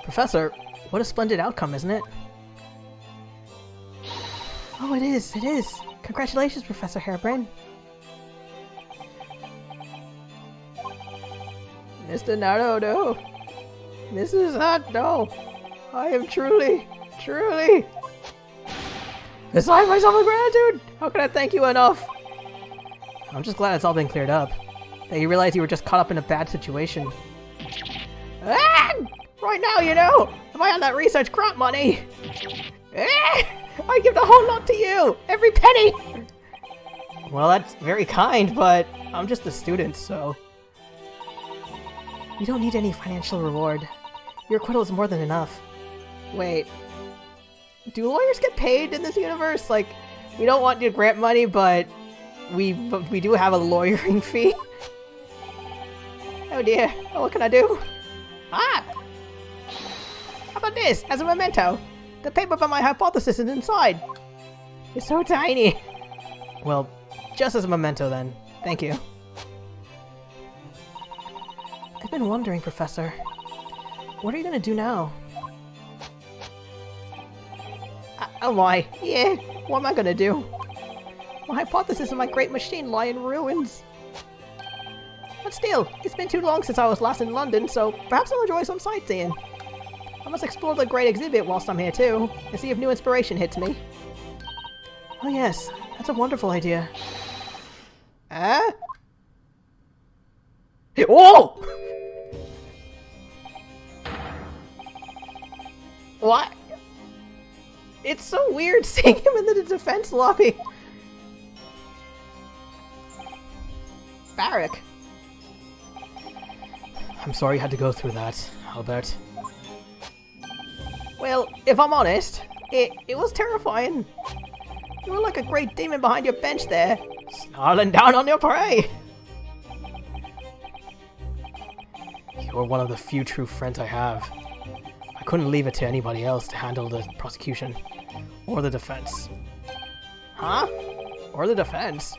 Professor, what a splendid outcome, isn't it? Oh, it is, it is. Congratulations, Professor Harebrain. Mr. Naruto, Mrs. Hot, no. I am truly beside myself with gratitude. How can I thank you enough? I'm just glad it's all been cleared up. That you realized you were just caught up in a bad situation. Ah! Right now, you know, if I had that research grant money, I'd give the whole lot to you, every penny. Well, that's very kind, but I'm just a student, so... You don't need any financial reward. Your acquittal is more than enough. Wait, do lawyers get paid in this universe? Like, we don't want your grant money, but we do have a lawyering fee. Oh dear, oh, what can I do? Ah! How about this, as a memento? The paper for my hypothesis is inside. It's so tiny. Well, just as a memento then. Thank you. I've been wondering, Professor. Oh my, yeah, what am I gonna do? My hypothesis of my great machine lie in ruins. But still, it's been too long since I was last in London, so perhaps I'll enjoy some sightseeing. I must explore the great exhibit whilst I'm here too, and see if new inspiration hits me. Oh yes, that's a wonderful idea. Huh? Whoa! What? It's so weird seeing him in the defense lobby. Barrack. I'm sorry you had to go through that, Albert. Well, if I'm honest, it was terrifying. You were like a great demon behind your bench there, snarling down on your prey. You're one of the few true friends I have. I couldn't leave it to anybody else to handle the prosecution. Or the defense. Huh? Or the defense?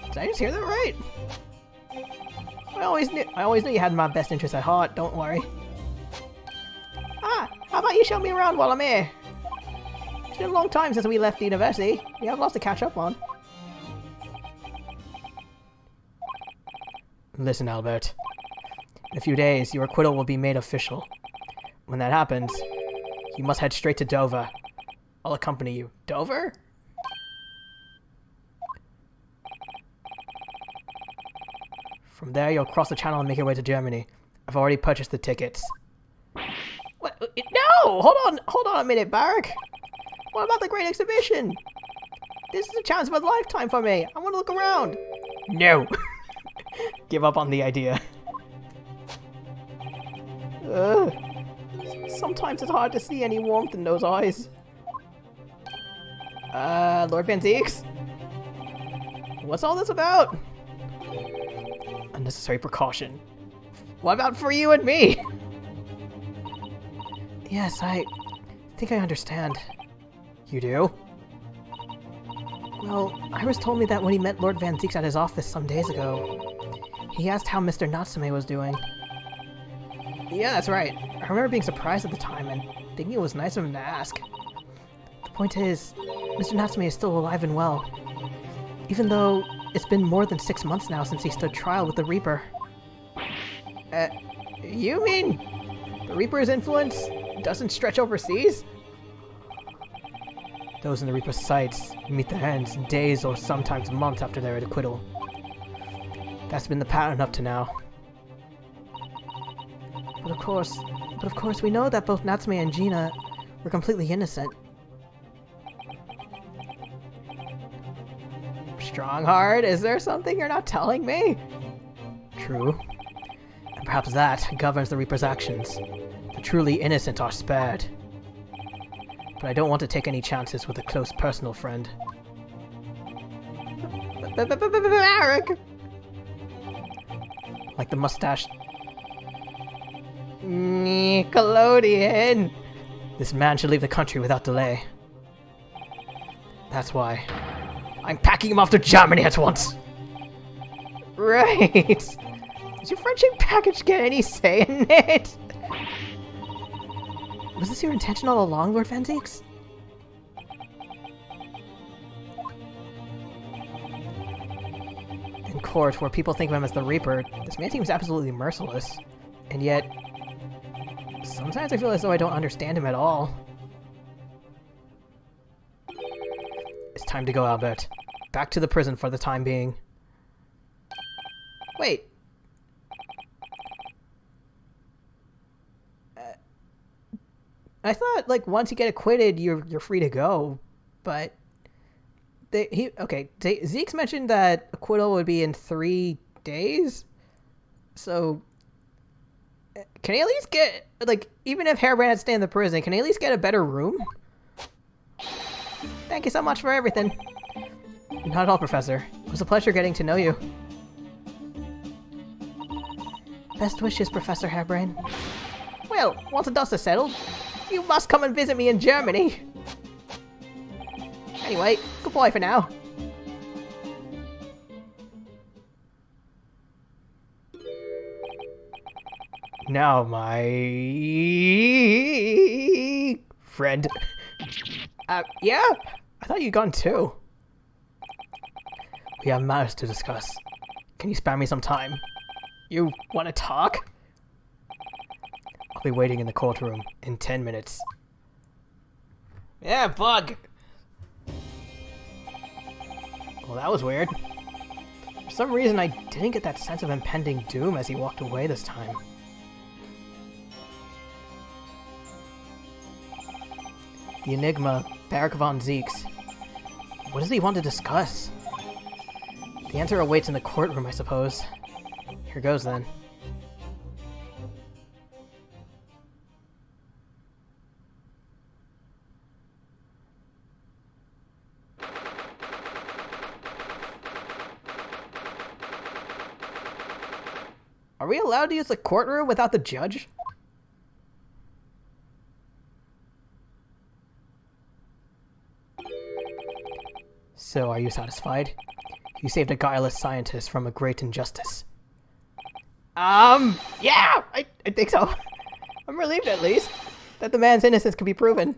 Did I just hear that right? I always knew you had my best interest at heart, don't worry. Ah, how about you show me around while I'm here? It's been a long time since we left the university. We have lots to catch up on. Listen, Albert. In a few days, your acquittal will be made official. When that happens, you must head straight to Dover. I'll accompany you. Dover? From there, you'll cross the channel and make your way to Germany. I've already purchased the tickets. What? No! Hold on a minute, Barrack. What about the great exhibition? This is a chance of a lifetime for me. I want to look around. No! Give up on the idea. Ugh. Sometimes it's hard to see any warmth in those eyes. Lord Van Zieks? What's all this about? Unnecessary precaution. What about for you and me? Yes, I think I understand. You do? Well, Iris told me that when he met Lord Van Zieks at his office some days ago, he asked how Mr. Natsume was doing. Yeah, that's right. I remember being surprised at the time and thinking it was nice of him to ask. The point is, Mr. Natsume is still alive and well. Even though it's been more than 6 months now since he stood trial with the Reaper. You mean the Reaper's influence doesn't stretch overseas? Those in the Reaper's sights meet their ends days or sometimes months after their acquittal. That's been the pattern up to now. But of course, we know that both Natsume and Gina were completely innocent. Strongheart, is there something you're not telling me? True. And perhaps that governs the Reaper's actions. The truly innocent are spared. But I don't want to take any chances with a close personal friend. Barrack! Like the mustached Nickelodeon! This man should leave the country without delay. That's why I'm packing him off to Germany at once. Right. Did your friendship package get any say in it? Was this your intention all along, Lord Van Zieks? In court, where people think of him as the Reaper, this man seems absolutely merciless. And yet, sometimes I feel as though I don't understand him at all. it's time to go, Albert. Back to the prison for the time being. Wait. I thought, like, once you get acquitted, you're free to go, but Zeke's mentioned that acquittal would be in 3 days, so can he at least get, like, even if Hairbrand had stayed in the prison, can he at least get a better room? Thank you so much for everything. Not at all, Professor. It was a pleasure getting to know you. Best wishes, Professor Hairbrain. Well, once the dust is settled, you must come and visit me in Germany. Anyway, goodbye for now. Now, my friend. Yeah? I thought you'd gone too. We have matters to discuss. Can you spare me some time? You want to talk? I'll be waiting in the courtroom in 10 minutes. Yeah, bug. Well, that was weird. For some reason, I didn't get that sense of impending doom as he walked away this time. The Enigma, Barak von Zeeks. What does he want to discuss? The answer awaits in the courtroom, I suppose. Here goes, then. Are we allowed to use the courtroom without the judge? So, are you satisfied? You saved a guileless scientist from a great injustice. Yeah! I think so. I'm relieved, at least, that the man's innocence can be proven.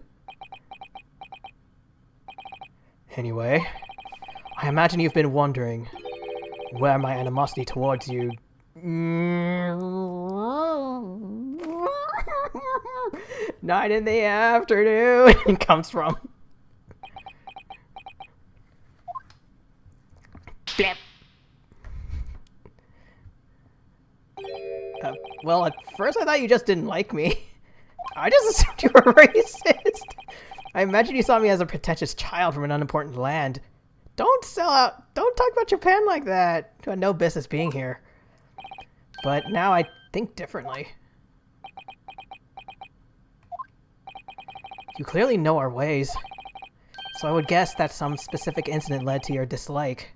Anyway, I imagine you've been wondering where my animosity towards you... 9 in the afternoon comes from. Blip. Well, at first I thought you just didn't like me. I just assumed you were racist. I imagine you saw me as a pretentious child from an unimportant land. Don't sell out. Don't talk about Japan like that. You had no business being here. But now I think differently. You clearly know our ways. So I would guess that some specific incident led to your dislike.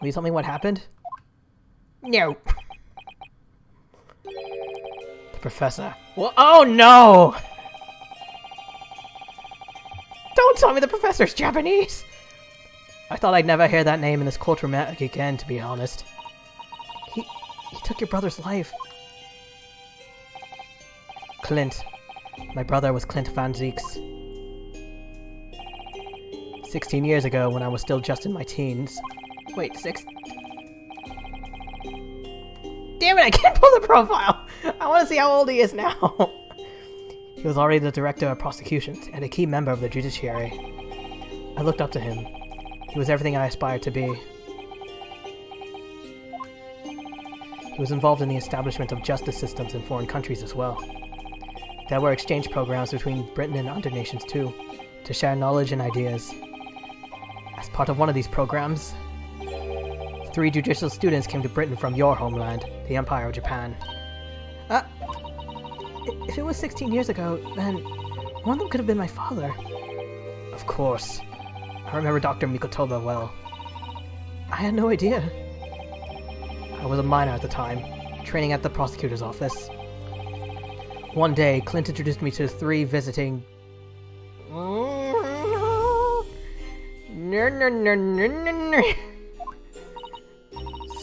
Will you tell me what happened? No. The professor. Well, oh no! Don't tell me the professor's Japanese! I thought I'd never hear that name in this courtroom again, to be honest. He took your brother's life. Clint. My brother was Clint Van Zeeks. 16 years ago, when I was still just in my teens. Wait, 6? Damn it, I can't pull the profile! I want to see how old he is now! He was already the director of prosecutions and a key member of the judiciary. I looked up to him. He was everything I aspired to be. He was involved in the establishment of justice systems in foreign countries as well. There were exchange programs between Britain and other nations too, to share knowledge and ideas. As part of one of these programs, 3 judicial students came to Britain from your homeland, the Empire of Japan. If it was 16 years ago, then one of them could have been my father. Of course. I remember Dr. Mikotoba well. I had no idea. I was a minor at the time, training at the prosecutor's office. One day, Clint introduced me to 3 visiting...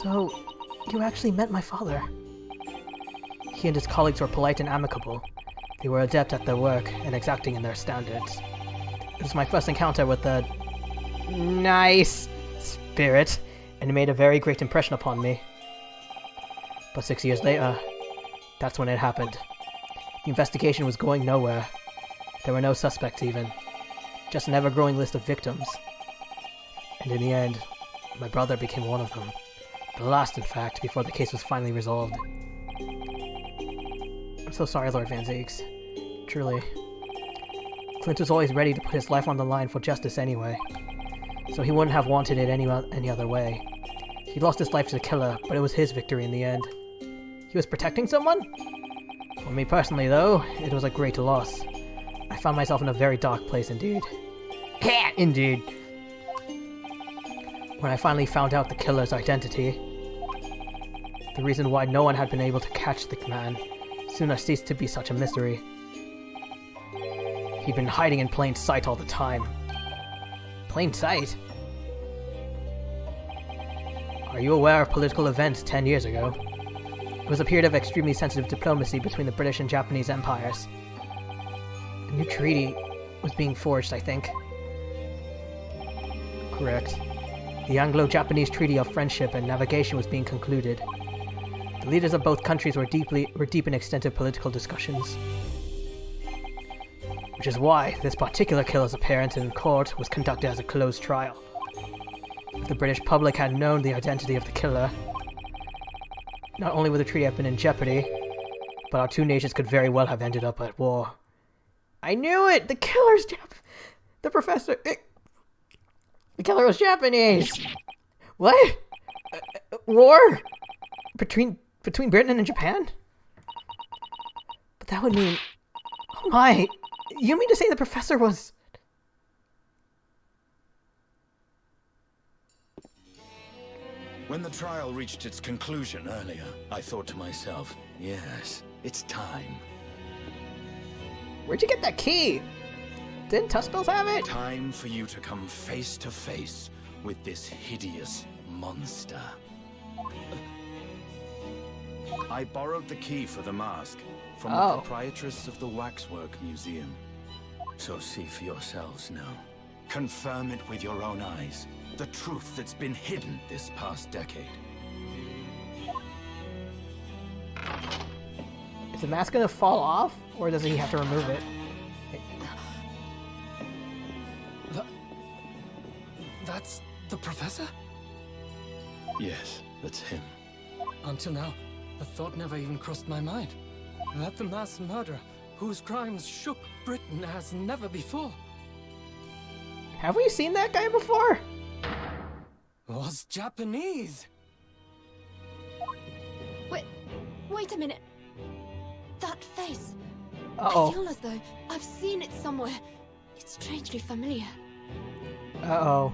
So, you actually met my father? He and his colleagues were polite and amicable. They were adept at their work and exacting in their standards. It was my first encounter with the nice spirit, and it made a very great impression upon me. But 6 years later, that's when it happened. The investigation was going nowhere. There were no suspects even. Just an ever-growing list of victims. And in the end, my brother became one of them. The last, in fact, before the case was finally resolved. I'm so sorry, Lord Van Zeeks. Truly. Clint was always ready to put his life on the line for justice anyway, so he wouldn't have wanted it any other way. He lost his life to the killer, but it was his victory in the end. He was protecting someone? For me personally, though, it was a great loss. I found myself in a very dark place indeed. Yeah, indeed. When I finally found out the killer's identity, the reason why no one had been able to catch the man soon ceased to be such a mystery. He'd been hiding in plain sight all the time. Plain sight? Are you aware of political events 10 years ago? It was a period of extremely sensitive diplomacy between the British and Japanese empires. A new treaty was being forged, I think. Correct. The Anglo-Japanese Treaty of Friendship and Navigation was being concluded. The leaders of both countries were deep in extensive political discussions. Which is why this particular killer's appearance in court was conducted as a closed trial. If the British public had known the identity of the killer, not only would the treaty have been in jeopardy, but our two nations could very well have ended up at war. I knew it! The killer's the professor... The killer was Japanese! What? War? Between Britain and Japan? But that would mean... Oh my... You mean to say the professor was... When the trial reached its conclusion earlier, I thought to myself, yes, it's time. Where'd you get that key? Didn't Tuspels have it? Time for you to come face to face with this hideous monster. I borrowed the key for the mask from the proprietress of the Waxwork Museum. So see for yourselves now. Confirm it with your own eyes. The truth that's been hidden this past decade. Is the mask gonna fall off, or does he have to remove it? That's the professor? Yes, that's him. Until now, the thought never even crossed my mind. That the mass murderer, whose crimes shook Britain as never before, Have we seen that guy before? was Japanese. Wait a minute. That face. Uh-oh. I feel as though I've seen it somewhere. It's strangely familiar. Uh-oh.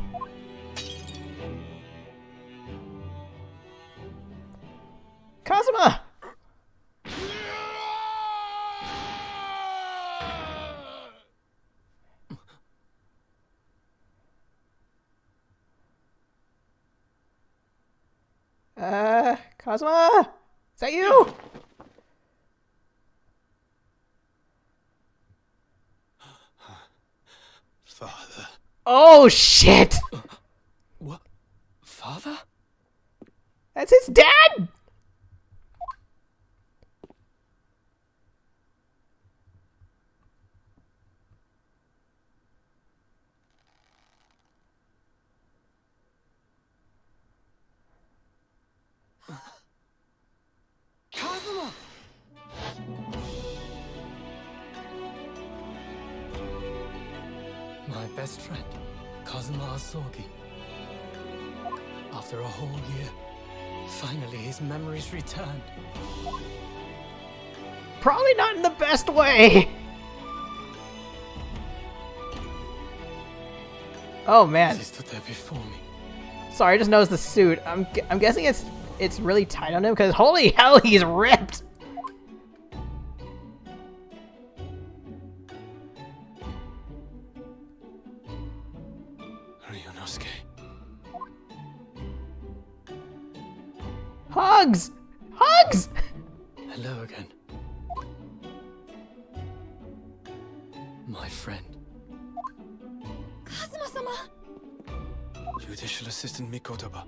Kazuma! Kazuma? Is that you? Father. Oh, shit! What? Father? That's his dad! Kazuma! My best friend, Kazuma Asogi. After a whole year, finally his memories returned. Probably not in the best way! Oh, man. He stood there before me. Sorry, I just noticed the suit. I'm guessing it's really tight on him, because holy hell, he's ripped! Ryunosuke. Hugs! Hugs! Hello again. My friend. Kazuma-sama! Judicial Assistant Mikotoba.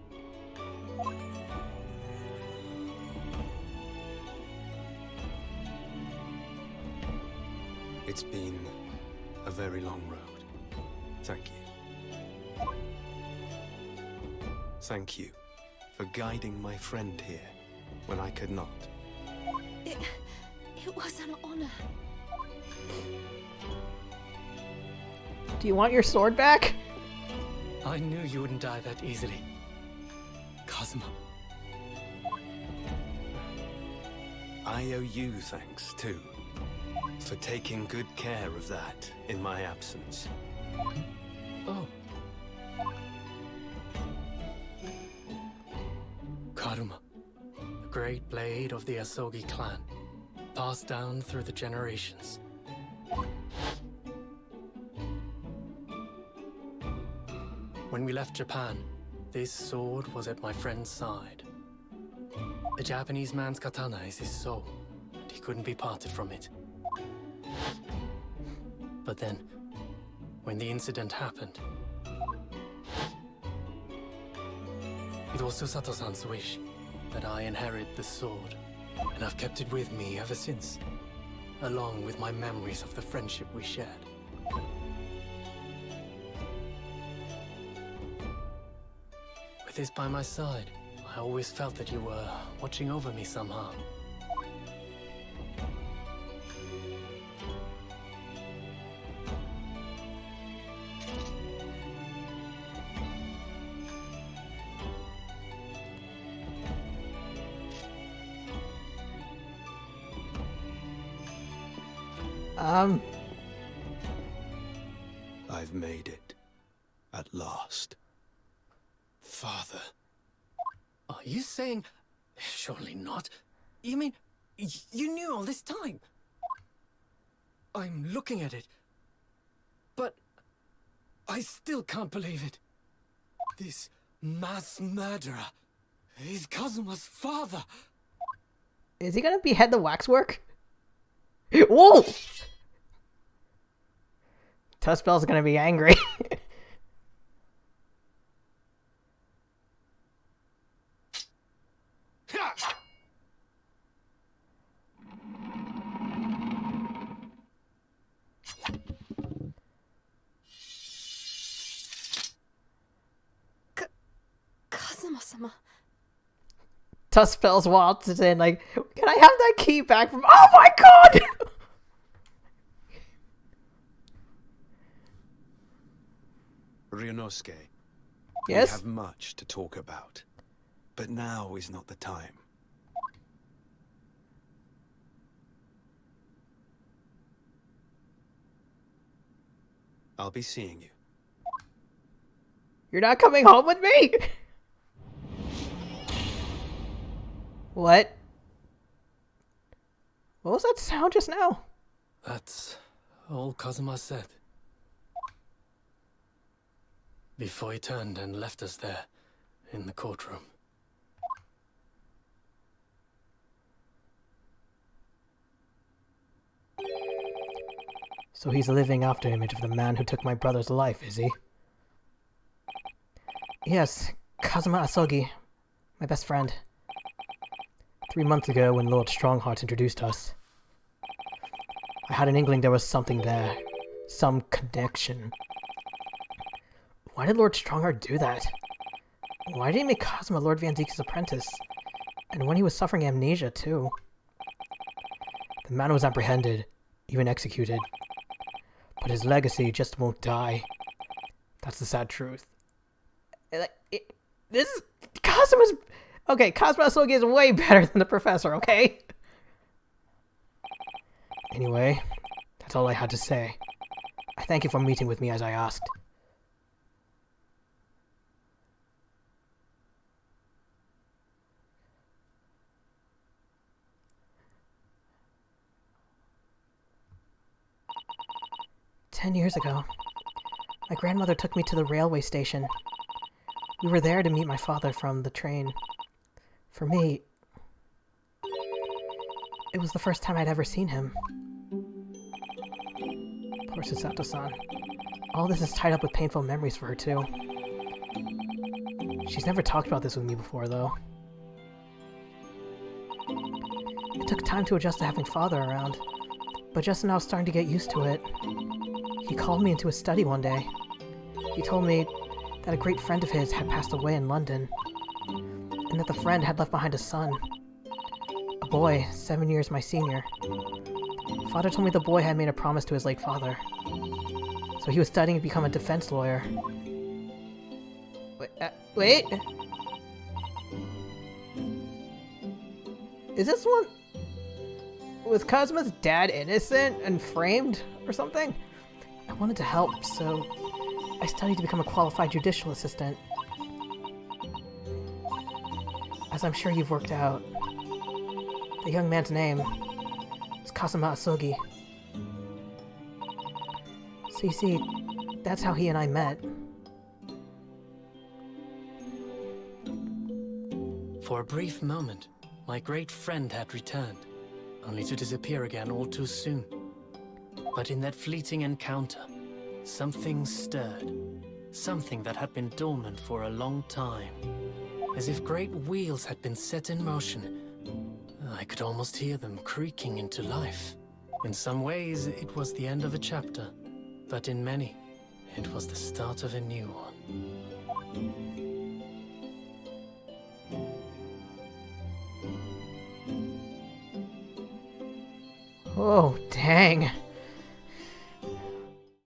It's been a very long road. Thank you. Thank you for guiding my friend here when I could not. It was an honor. Do you want your sword back? I knew you wouldn't die that easily. Kazuma. I owe you thanks, too, for taking good care of that in my absence. Oh. Karuma, the great blade of the Asogi clan, passed down through the generations. When we left Japan, this sword was at my friend's side. A Japanese man's katana is his soul, and he couldn't be parted from it. But then, when the incident happened, it was Susato-san's wish that I inherit the sword, and I've kept it with me ever since, along with my memories of the friendship we shared. With this by my side, I always felt that you were watching over me somehow. I've made it. At last. Father. Are you saying... Surely not. You mean... you knew all this time? I'm looking at it. But... I still can't believe it. This mass murderer is Kazuma's father. Is he gonna behead the waxwork? Whoa! Tuspel's gonna be angry. Kazuma-sama. Tuspel's waltzes in like, can I have that key back from... Oh my god! Ryunosuke. Yes? We have much to talk about. But now is not the time. I'll be seeing you. You're not coming home with me? What? What was that sound just now? That's all Kazuma said. Before he turned and left us there, in the courtroom. So he's a living afterimage of the man who took my brother's life, is he? Yes, Kazuma Asogi, my best friend. 3 months ago, when Lord Strongheart introduced us, I had an inkling there was something there. Some connection. Why did Lord Strongheart do that? Why did he make Kazuma Lord Van Deek's apprentice? And when he was suffering amnesia, too. The man was apprehended, even executed. But his legacy just won't die. That's the sad truth. This is... Kazuma's... Okay, Kazuma Asogi is way better than the professor, okay? Anyway, that's all I had to say. I thank you for meeting with me as I asked. "10 years ago, my grandmother took me to the railway station. We were there to meet my father from the train. For me, it was the first time I'd ever seen him. Poor Susato-san. All this is tied up with painful memories for her, too. She's never talked about this with me before, though. It took time to adjust to having father around, but just now I was starting to get used to it. He called me into his study one day. He told me that a great friend of his had passed away in London, and that the friend had left behind a son. A boy, 7 years my senior. Father told me the boy had made a promise to his late father. So he was studying to become a defense lawyer. Wait? Is this one... Was Kazuma's dad innocent and framed or something? I wanted to help, so I studied to become a qualified judicial assistant. As I'm sure you've worked out, the young man's name is Kazuma Asogi. So you see, that's how he and I met. For a brief moment, my great friend had returned, only to disappear again all too soon. But in that fleeting encounter, something stirred. Something that had been dormant for a long time. As if great wheels had been set in motion. I could almost hear them creaking into life. In some ways, it was the end of a chapter. But in many, it was the start of a new one. Oh, dang.